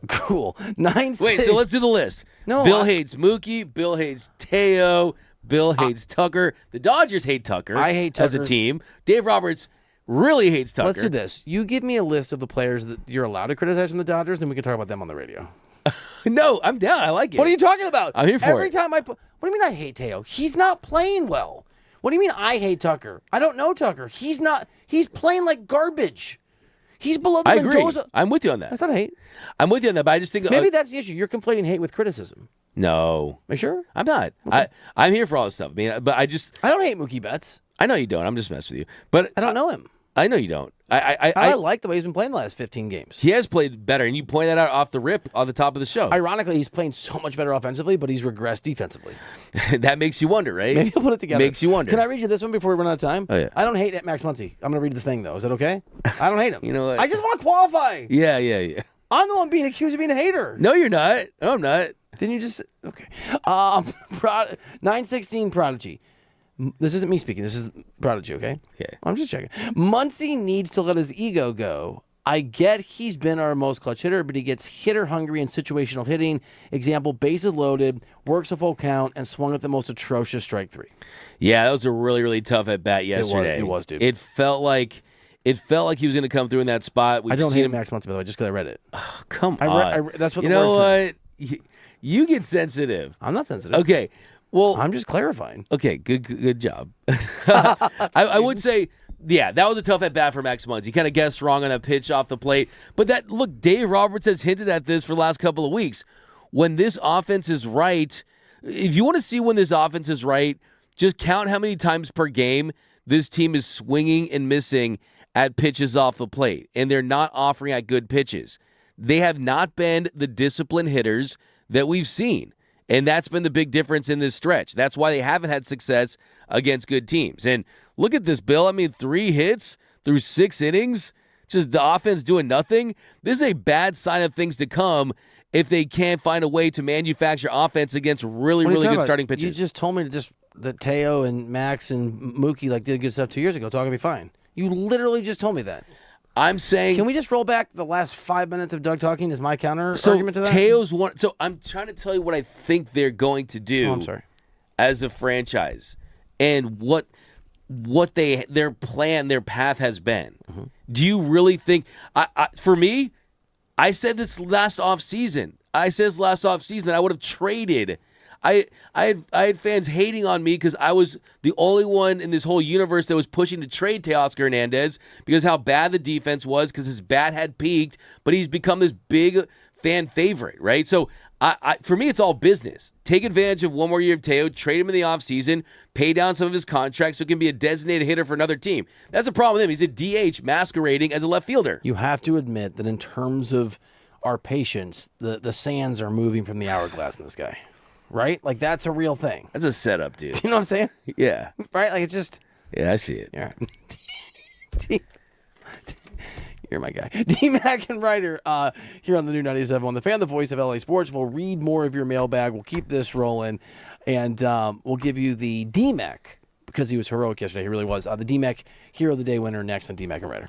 cool. Wait, so let's do the list. No, Bill hates Mookie. Bill hates Teo. Bill hates Tucker. The Dodgers hate Tucker. I hate as a Tucker's- team. Dave Roberts really hates Tucker. Let's do this. You give me a list of the players that you're allowed to criticize from the Dodgers, and we can talk about them on the radio. No, I'm down. I like it. What are you talking about? I'm here for Every it. time what do you mean I hate Teo? He's not playing well. What do you mean I hate Tucker? I don't know Tucker. He's playing like garbage. He's below the I agree. Mendoza. I'm with you on that. That's not hate. I'm with you on that, but I just think Maybe that's the issue. You're conflating hate with criticism. No, Are you sure? I'm not. I'm here for all this stuff. I mean, but I don't hate Mookie Betts. I know you don't. I'm just messing with you. But I don't know him. I know you don't. I like the way he's been playing the last 15 games. He has played better, and you point that out off the rip on the top of the show. Ironically, he's playing so much better offensively, but he's regressed defensively. That makes you wonder, right? Maybe I'll put it together. Makes you wonder. Can I read you this one before we run out of time? Oh, yeah. I don't hate Max Muncy. I'm going to read the thing, though. Is that okay? I don't hate him. You know what? I just want to qualify. Yeah. I'm the one being accused of being a hater. No, you're not. No, I'm not. Didn't you just... Okay. 916 Prodigy. This isn't me speaking. This is Prodigy, okay? Okay. I'm just checking. Muncy needs to let his ego go. I get he's been our most clutch hitter, but he gets hitter hungry in situational hitting. Example, bases loaded, works a full count, and swung at the most atrocious strike three. Yeah, that was a really, really tough at bat yesterday. It was, dude. It felt like he was going to come through in that spot. I don't hate Max Muncy, by the way, just because I read it. Oh, come on. That's what you the know word what? You get sensitive. I'm not sensitive. Okay. Well, I'm just clarifying. Okay, good job. I would say, yeah, that was a tough at bat for Max Muncy. He kind of guessed wrong on that pitch off the plate. But look, Dave Roberts has hinted at this for the last couple of weeks. When this offense is right, if you want to see when this offense is right, just count how many times per game this team is swinging and missing at pitches off the plate, and they're not offering at good pitches. They have not been the disciplined hitters that we've seen. And that's been the big difference in this stretch. That's why they haven't had success against good teams. And look at this, Bill. I mean, 3 hits through 6 innings, just the offense doing nothing. This is a bad sign of things to come if they can't find a way to manufacture offense against really, really good starting pitchers. You just told me that Teo and Max and Mookie did good stuff 2 years ago. It's all going to be fine. You literally just told me that. I'm saying... Can we just roll back the last 5 minutes of Doug talking as my counter argument to that? Teo's one. So I'm trying to tell you what I think they're going to do. Oh, I'm sorry. As a franchise, and what their plan, their path has been. Mm-hmm. Do you really think? For me, I said this last offseason. That I would have traded. I had fans hating on me because I was the only one in this whole universe that was pushing to trade Teoscar Hernandez because how bad the defense was, because his bat had peaked, but he's become this big fan favorite, right? So for me, it's all business. Take advantage of one more year of Teo, trade him in the offseason, pay down some of his contracts so he can be a designated hitter for another team. That's the problem with him. He's a DH masquerading as a left fielder. You have to admit that in terms of our patience, the sands are moving from the hourglass in this guy. Right? Like, that's a real thing. That's a setup, dude. Do you know what I'm saying? Yeah. Right? Like, it's just... Yeah, I see it. Yeah. You're my guy. D-Mac and Reiter here on the new 97.1 The Fan, the voice of LA Sports. We'll read more of your mailbag. We'll keep this rolling. And we'll give you the D-Mac, because he was heroic yesterday. He really was. The D-Mac Hero of the Day winner next on D-Mac and Reiter.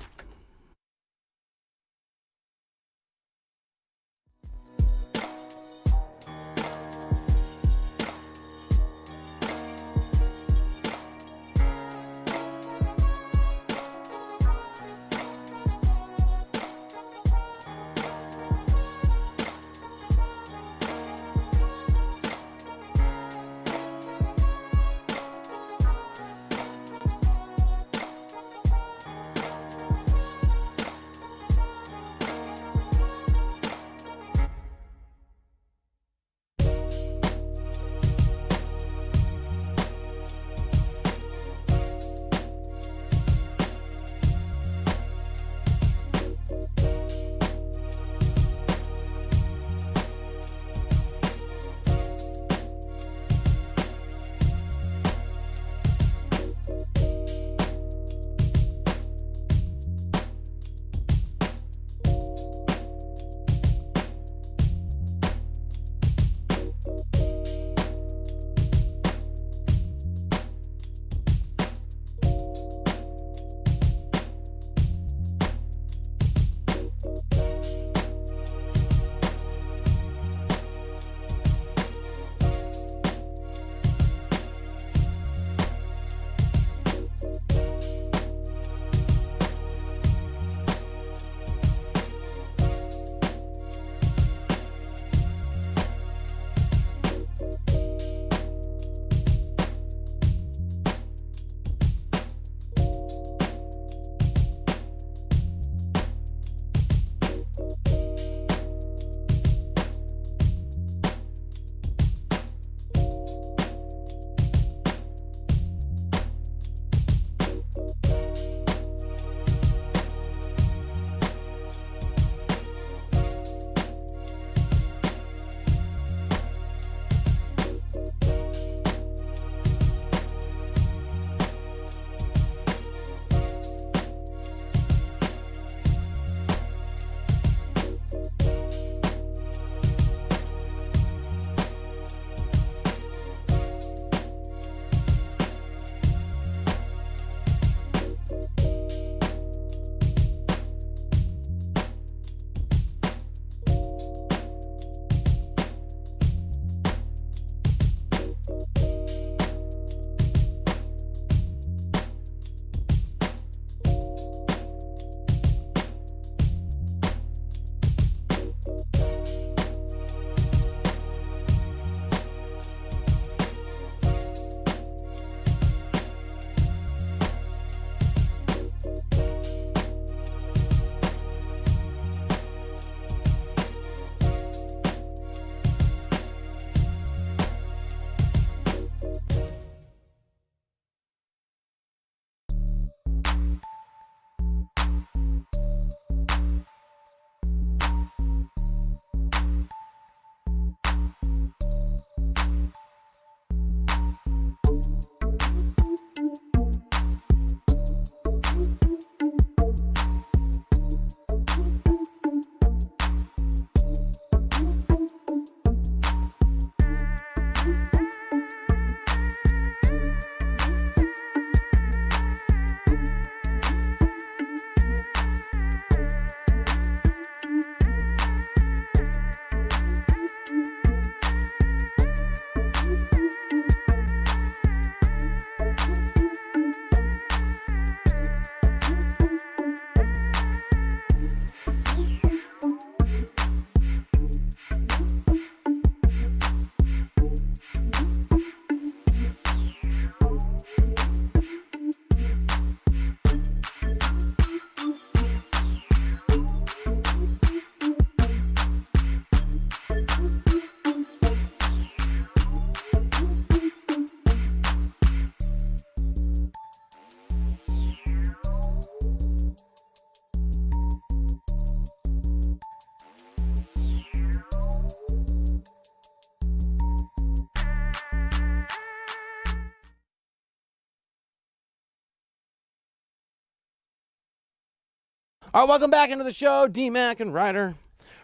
All right, welcome back into the show. D-Mac and Reiter,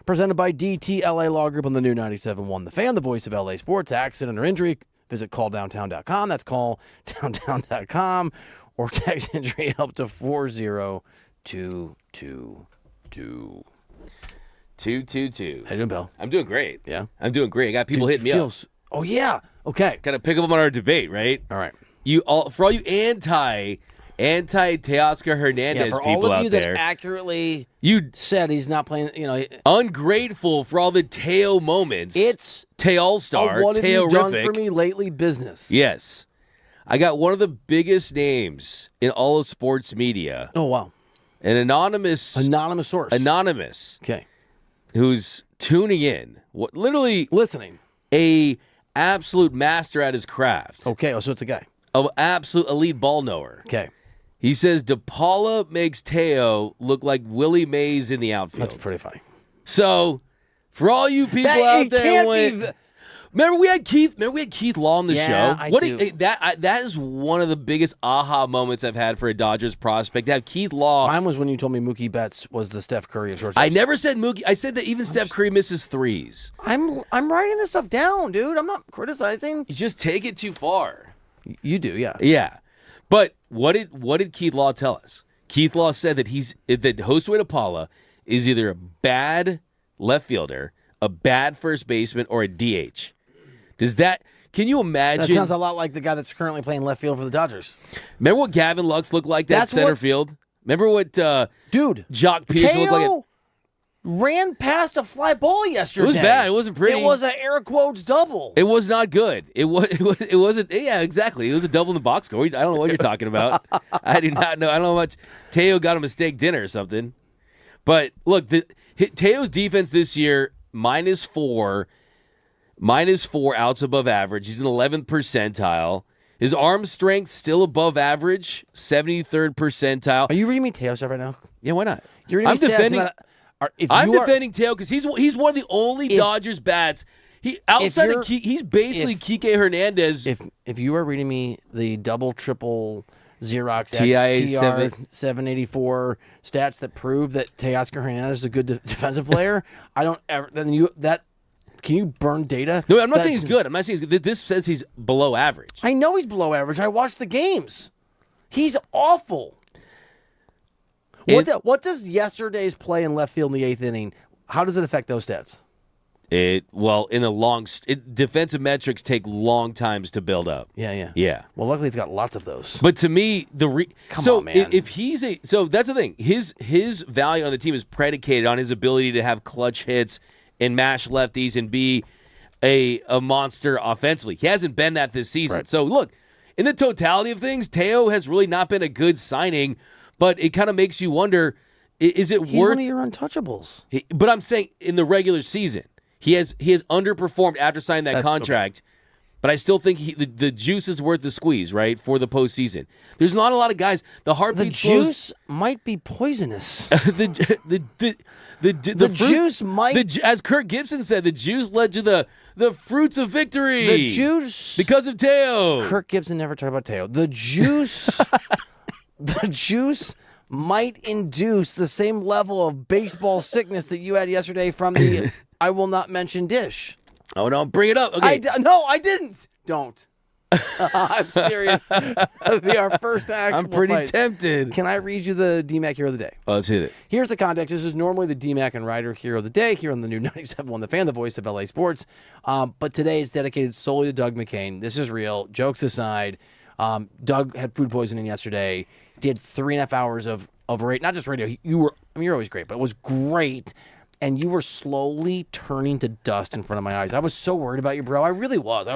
presented by DTLA Law Group on the new 97.1 The Fan, the voice of LA sports. Accident or injury, visit calldowntown.com. That's calldowntown.com. Or text injury help to 40222. 222. How you doing, Bill? I'm doing great. Yeah? I'm doing great. I got people hitting me up. Oh, yeah. Okay. Got to pick them up on our debate, right? All right. For all you anti-Teoscar Hernandez Yeah, for people all of out you there, that accurately you said he's not playing, ungrateful for all the Teo moments. it's Teo All-Star, what have you done Teo-rific. for me lately business. Yes. I got one of the biggest names in all of sports media. Oh, wow. An anonymous source. Okay. Who's tuning in. Literally Listening. a absolute master at his craft. Okay, so it's a guy. An absolute elite ball knower. Okay. He says DePaula makes Teo look like Willie Mays in the outfield. That's pretty funny. So, for all you people out there, remember we had Keith Law on the show. I do. That is one of the biggest aha moments I've had for a Dodgers prospect. To have Keith Law. Mine was when you told me Mookie Betts was the Steph Curry of shortstops. I never said Mookie. I said that even Steph Curry misses threes. I'm writing this stuff down, dude. I'm not criticizing. You just take it too far. You do, yeah. Yeah. But what did Keith Law tell us? Keith Law said that Josue DePaula is either a bad left fielder, a bad first baseman, or a DH. Can you imagine? That sounds a lot like the guy that's currently playing left field for the Dodgers. Remember what Gavin Lux looked like at center field? Remember what dude Jock Peterson looked like? Ran past a fly ball yesterday. It was bad. It wasn't pretty. It was an air quotes double. It was not good. It wasn't. Yeah, exactly. It was a double in the box score. I don't know what you're talking about. I do not know. I don't know how much Teo got a mistake dinner or something. But look, Teo's defense this year -4 outs above average. He's in the 11th percentile. His arm strength still above average, 73rd percentile. Are you reading me Teo stuff right now? Yeah, why not? You're reading me defending. I'm defending Teo because he's one of the only If- Dodgers bats. He's basically Kike Hernandez. If you are reading me the double, triple, Xerox TIA XTR 784 stats that prove that Teoscar Hernandez is a good defensive player, I don't ever. Then can you burn data? No, I'm not saying he's good. I'm not saying he's good. This says he's below average. I know he's below average. I watched the games. He's awful. What does yesterday's play in left field in the 8th inning? How does it affect those stats? Defensive metrics take long times to build up. Yeah. Well, luckily he's got lots of those. But to me, Come on, man. So that's the thing. His value on the team is predicated on his ability to have clutch hits and mash lefties and be a monster offensively. He hasn't been that this season. Right. So look, in the totality of things, Teo has really not been a good signing. But it kind of makes you wonder: is it He's worth? one of your untouchables. But I'm saying in the regular season, he has underperformed after signing that contract. Okay. But I still think the juice is worth the squeeze, right, for the postseason. There's not a lot of guys. The heartbeat juice might be poisonous. the juice might, as Kirk Gibson said, the juice led to the fruits of victory. The juice because of Teo. Kirk Gibson never talked about Teo. The juice. The juice might induce the same level of baseball sickness that you had yesterday from the I will not mention dish. Oh, no, bring it up. Okay. No, I didn't. Don't. I'm serious. It'll be our first actual I'm pretty fight. tempted. Can I read you the DMAC Hero of the Day? Oh, let's hit it. Here's the context. This is normally the DMAC and Reiter Hero of the Day here on the new 97.1 The Fan, the voice of LA sports. But today it's dedicated solely to Doug McCain. This is real. Jokes aside, Doug had food poisoning yesterday. Did 3.5 hours of radio, not just radio. You're always great, but it was great. And you were slowly turning to dust in front of my eyes. I was so worried about you, bro. I really was.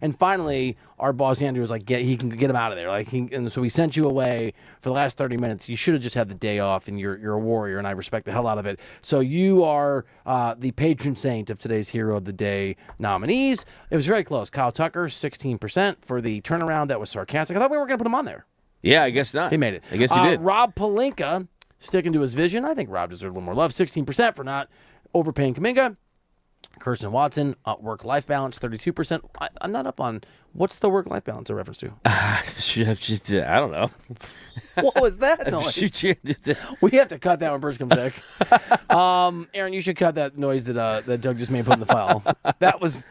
And finally, our boss Andrew was like, he can get him out of there. And so we sent you away for the last 30 minutes. You should have just had the day off, and you're a warrior, and I respect the hell out of it. So you are the patron saint of today's Hero of the Day nominees. It was very close. Kyle Tucker, 16% for the turnaround. That was sarcastic. I thought we weren't going to put him on there. Yeah, I guess not. He made it. I guess he did. Rob Pelinka, sticking to his vision. I think Rob deserved a little more love. 16% for not overpaying Kuminga. Kirsten Watson, work-life balance, 32%. I'm not up on what's the work-life balance a reference to. I don't know. What was that noise? We have to cut that when Bruce comes back. Aaron, you should cut that noise that Doug just made put in the file. That was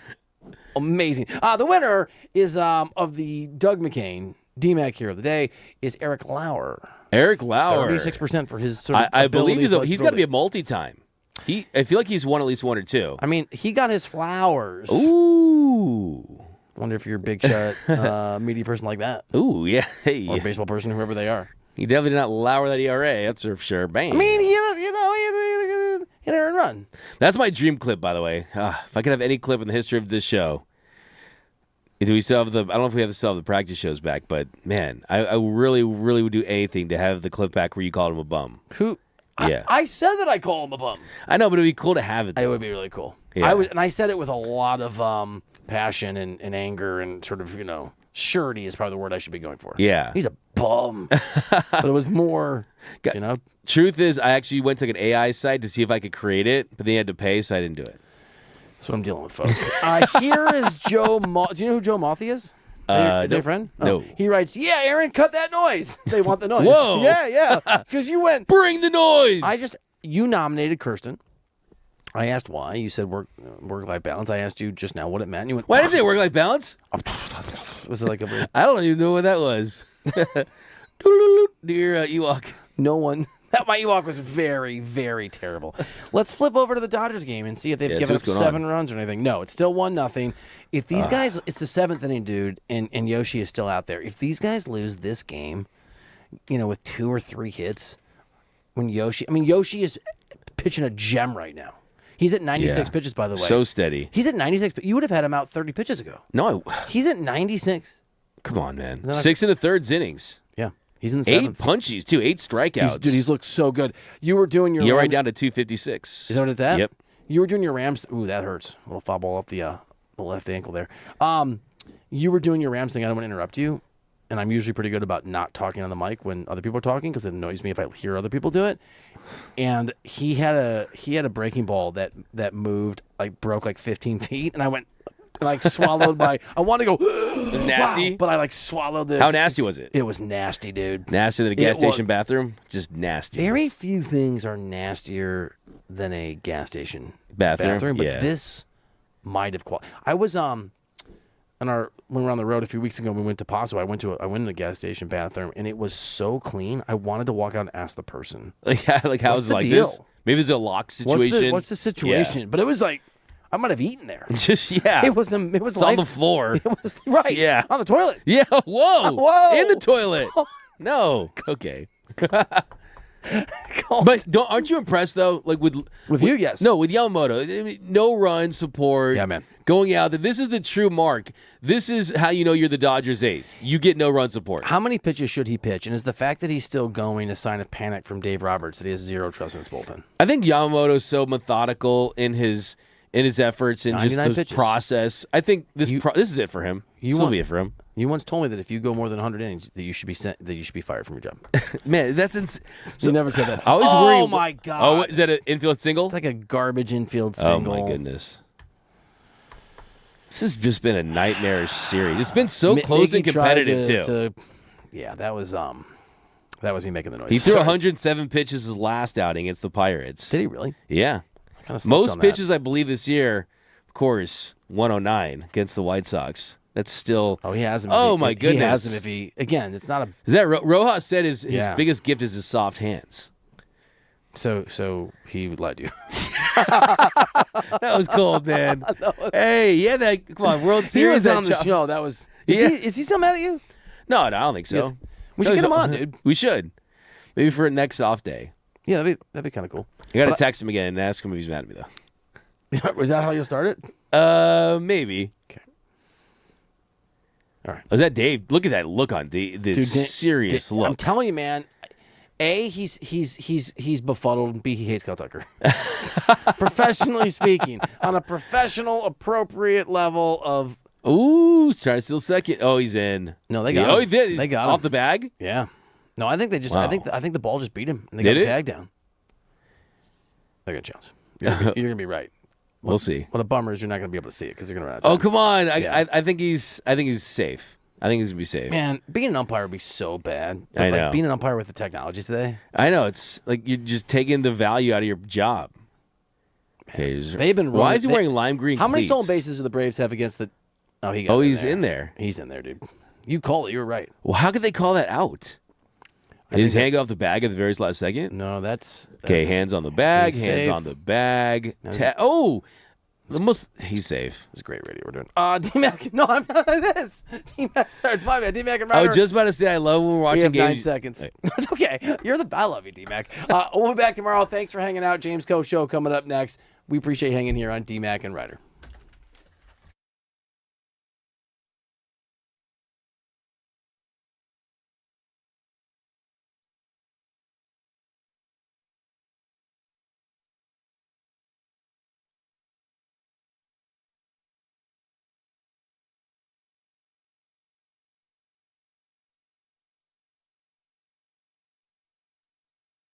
amazing. The winner is of the Doug McCain DMAC Hero of the Day is Eric Lauer. Eric Lauer, 36% for his sort of I believe he's got to be a ability. multi-time. I feel like he's won at least one or two. I mean, he got his flowers. Ooh. Wonder if you're a big shot media person like that. Ooh, yeah. Hey. Or a baseball person, whoever they are. He definitely did not lower that ERA. That's for sure. Bang. I mean, he had an earned run. That's my dream clip, by the way. If I could have any clip in the history of this show. Do we still have I don't know if we still have the practice shows back, but man, I really, really would do anything to have the clip back where you called him a bum. Who? Yeah. I said that I call him a bum. I know, but it'd be cool to have it. It would be really cool. Yeah. And I said it with a lot of passion and anger and sort of, surety is probably the word I should be going for. Yeah. He's a bum. But it was more, Truth is, I actually went to an AI site to see if I could create it, but they had to pay, so I didn't do it. That's what I'm dealing with, folks. Here is Joe Do you know who Joe Mothi is? Is he a friend? No. Oh. He writes, yeah, Aaron, cut that noise. They want the noise. Whoa. Yeah. Because you went, Bring the noise! you nominated Kirsten. I asked why. You said work-life balance. I asked you just now what it meant. And you went, Why did I say work-life balance? Was it like a I don't even know what that was. Dear Ewok. no one? That my Ewok was very, very terrible. Let's flip over to the Dodgers game and see if they've Yeah, given see up what's going 7 runs or anything. No, it's still 1-0. If these guys, it's the 7th inning, dude, and Yoshi is still out there. If these guys lose this game, with 2 or 3 hits, Yoshi is pitching a gem right now. He's at 96 pitches, by the way. So steady. He's at 96. You would have had him out 30 pitches ago. No, He's at 96. come on, man. 6 1/3 innings. Yeah, he's in the 8 7th. punchies, too. 8 strikeouts. He's looked so good. You were doing your You're right Rams- down to 256. Is that what it's at? Yep. You were doing your Rams. Ooh, that hurts. A little foul ball off the left ankle there. You were doing your Rams thing. I don't want to interrupt you, and I'm usually pretty good about not talking on the mic when other people are talking because it annoys me if I hear other people do it. And he had a breaking ball that moved broke 15 feet, and I went and swallowed my. I wanted to go. It was nasty. Wow, but I swallowed it. How nasty was it? It was nasty, dude. Nasty than a gas It station was- bathroom? Just nasty. Very few things are nastier than a gas station Bathroom? but Yeah. this might have qualified. I was when we were on the road a few weeks ago, we went to Paso. I went to a gas station bathroom, and it was so clean. I wanted to walk out and ask the person, How What's is the it like deal? this? Maybe it's a lock situation. What's the situation? But it was I might have eaten there. Just, yeah. It was It's on the floor. It was right. Yeah. On the toilet. Yeah, whoa. Whoa. In the toilet. No. Okay. But aren't you impressed, though? With you, yes. No, with Yamamoto. I mean, no run support. Yeah, man. Going out there. This is the true mark. This is how you know you're the Dodgers ace. You get no run support. How many pitches should he pitch? And is the fact that he's still going a sign of panic from Dave Roberts that he has zero trust in his bullpen? I think Yamamoto's so methodical in his efforts and just 99 the pitches. process. I think this is it for him. This will be it for him. You once told me that if you go more than 100 innings, that you should be fired from your job. Man, that's You never said that. I always worry. Oh my god! Oh, is that an infield single? It's like a garbage infield Oh single. my goodness. This has just been a nightmarish series. It's been so close Mickey and competitive tried too. Yeah, that was me making the noise. He threw Sorry. 107 pitches his last outing against the Pirates. Did he really? Yeah. Kinda slept Most on that. pitches, I believe, this year, of course, 109 against the White Sox. That's still. Oh, he has him. Oh, my goodness. He has him if he again. It's not a. Is that Rojas said his Yeah. biggest gift is his soft hands. So he lied to you. That was cold, man. Hey, yeah, that come on, World He Series was on the that show. That was. Yeah. Is he still mad at you? No, I don't think so. Yes. We should get him on, dude. We should. Maybe for next off day. Yeah, that'd be kind of cool. I got to text him again and ask him if he's mad at me though. Was that how you start it? Maybe. Okay. All right. Was that Dave? Look at that look on the Dude, serious I'm look. telling you, man. A, he's befuddled. And B, he hates Kyle Tucker. Professionally speaking, on a professional, appropriate level of. Ooh, he's trying to steal second. Oh, he's in. No, they got him. Oh, he did. He's They got off him. the bag. Yeah. No, I think they just. Wow. I think the ball just beat him, and they Did got the it? tag down. They're gonna challenge. You're gonna be right. We'll see. Well, the bummer is you're not going to be able to see it because you're going to run out of time. Oh, come on. Yeah. I think he's safe. I think he's going to be safe. Man, being an umpire would be so bad. But I know. Like, being an umpire with the technology today. I know. It's like you're just taking the value out of your job. Okay, They've been why running- is he wearing lime green How many cleats? stolen bases do the Braves have against the? Oh, he got. He's in there. He's in there, dude. You call it. You were right. Well, how could they call that out? Did his hand go off the bag at the very last second? No, that's Okay, hands on the bag. he's Hands safe. on the bag. He's safe. It's great radio we're doing. D-Mac. No, I'm not on this. D-Mac. Sorry, it's my bad. D-Mac and I Reiter. was just about to say I love when we're We watching have 9 games. seconds. That's okay. I love you, D-Mac. We'll be back tomorrow. Thanks for hanging out. James Coe Show coming up next. We appreciate hanging here on D-Mac and Reiter.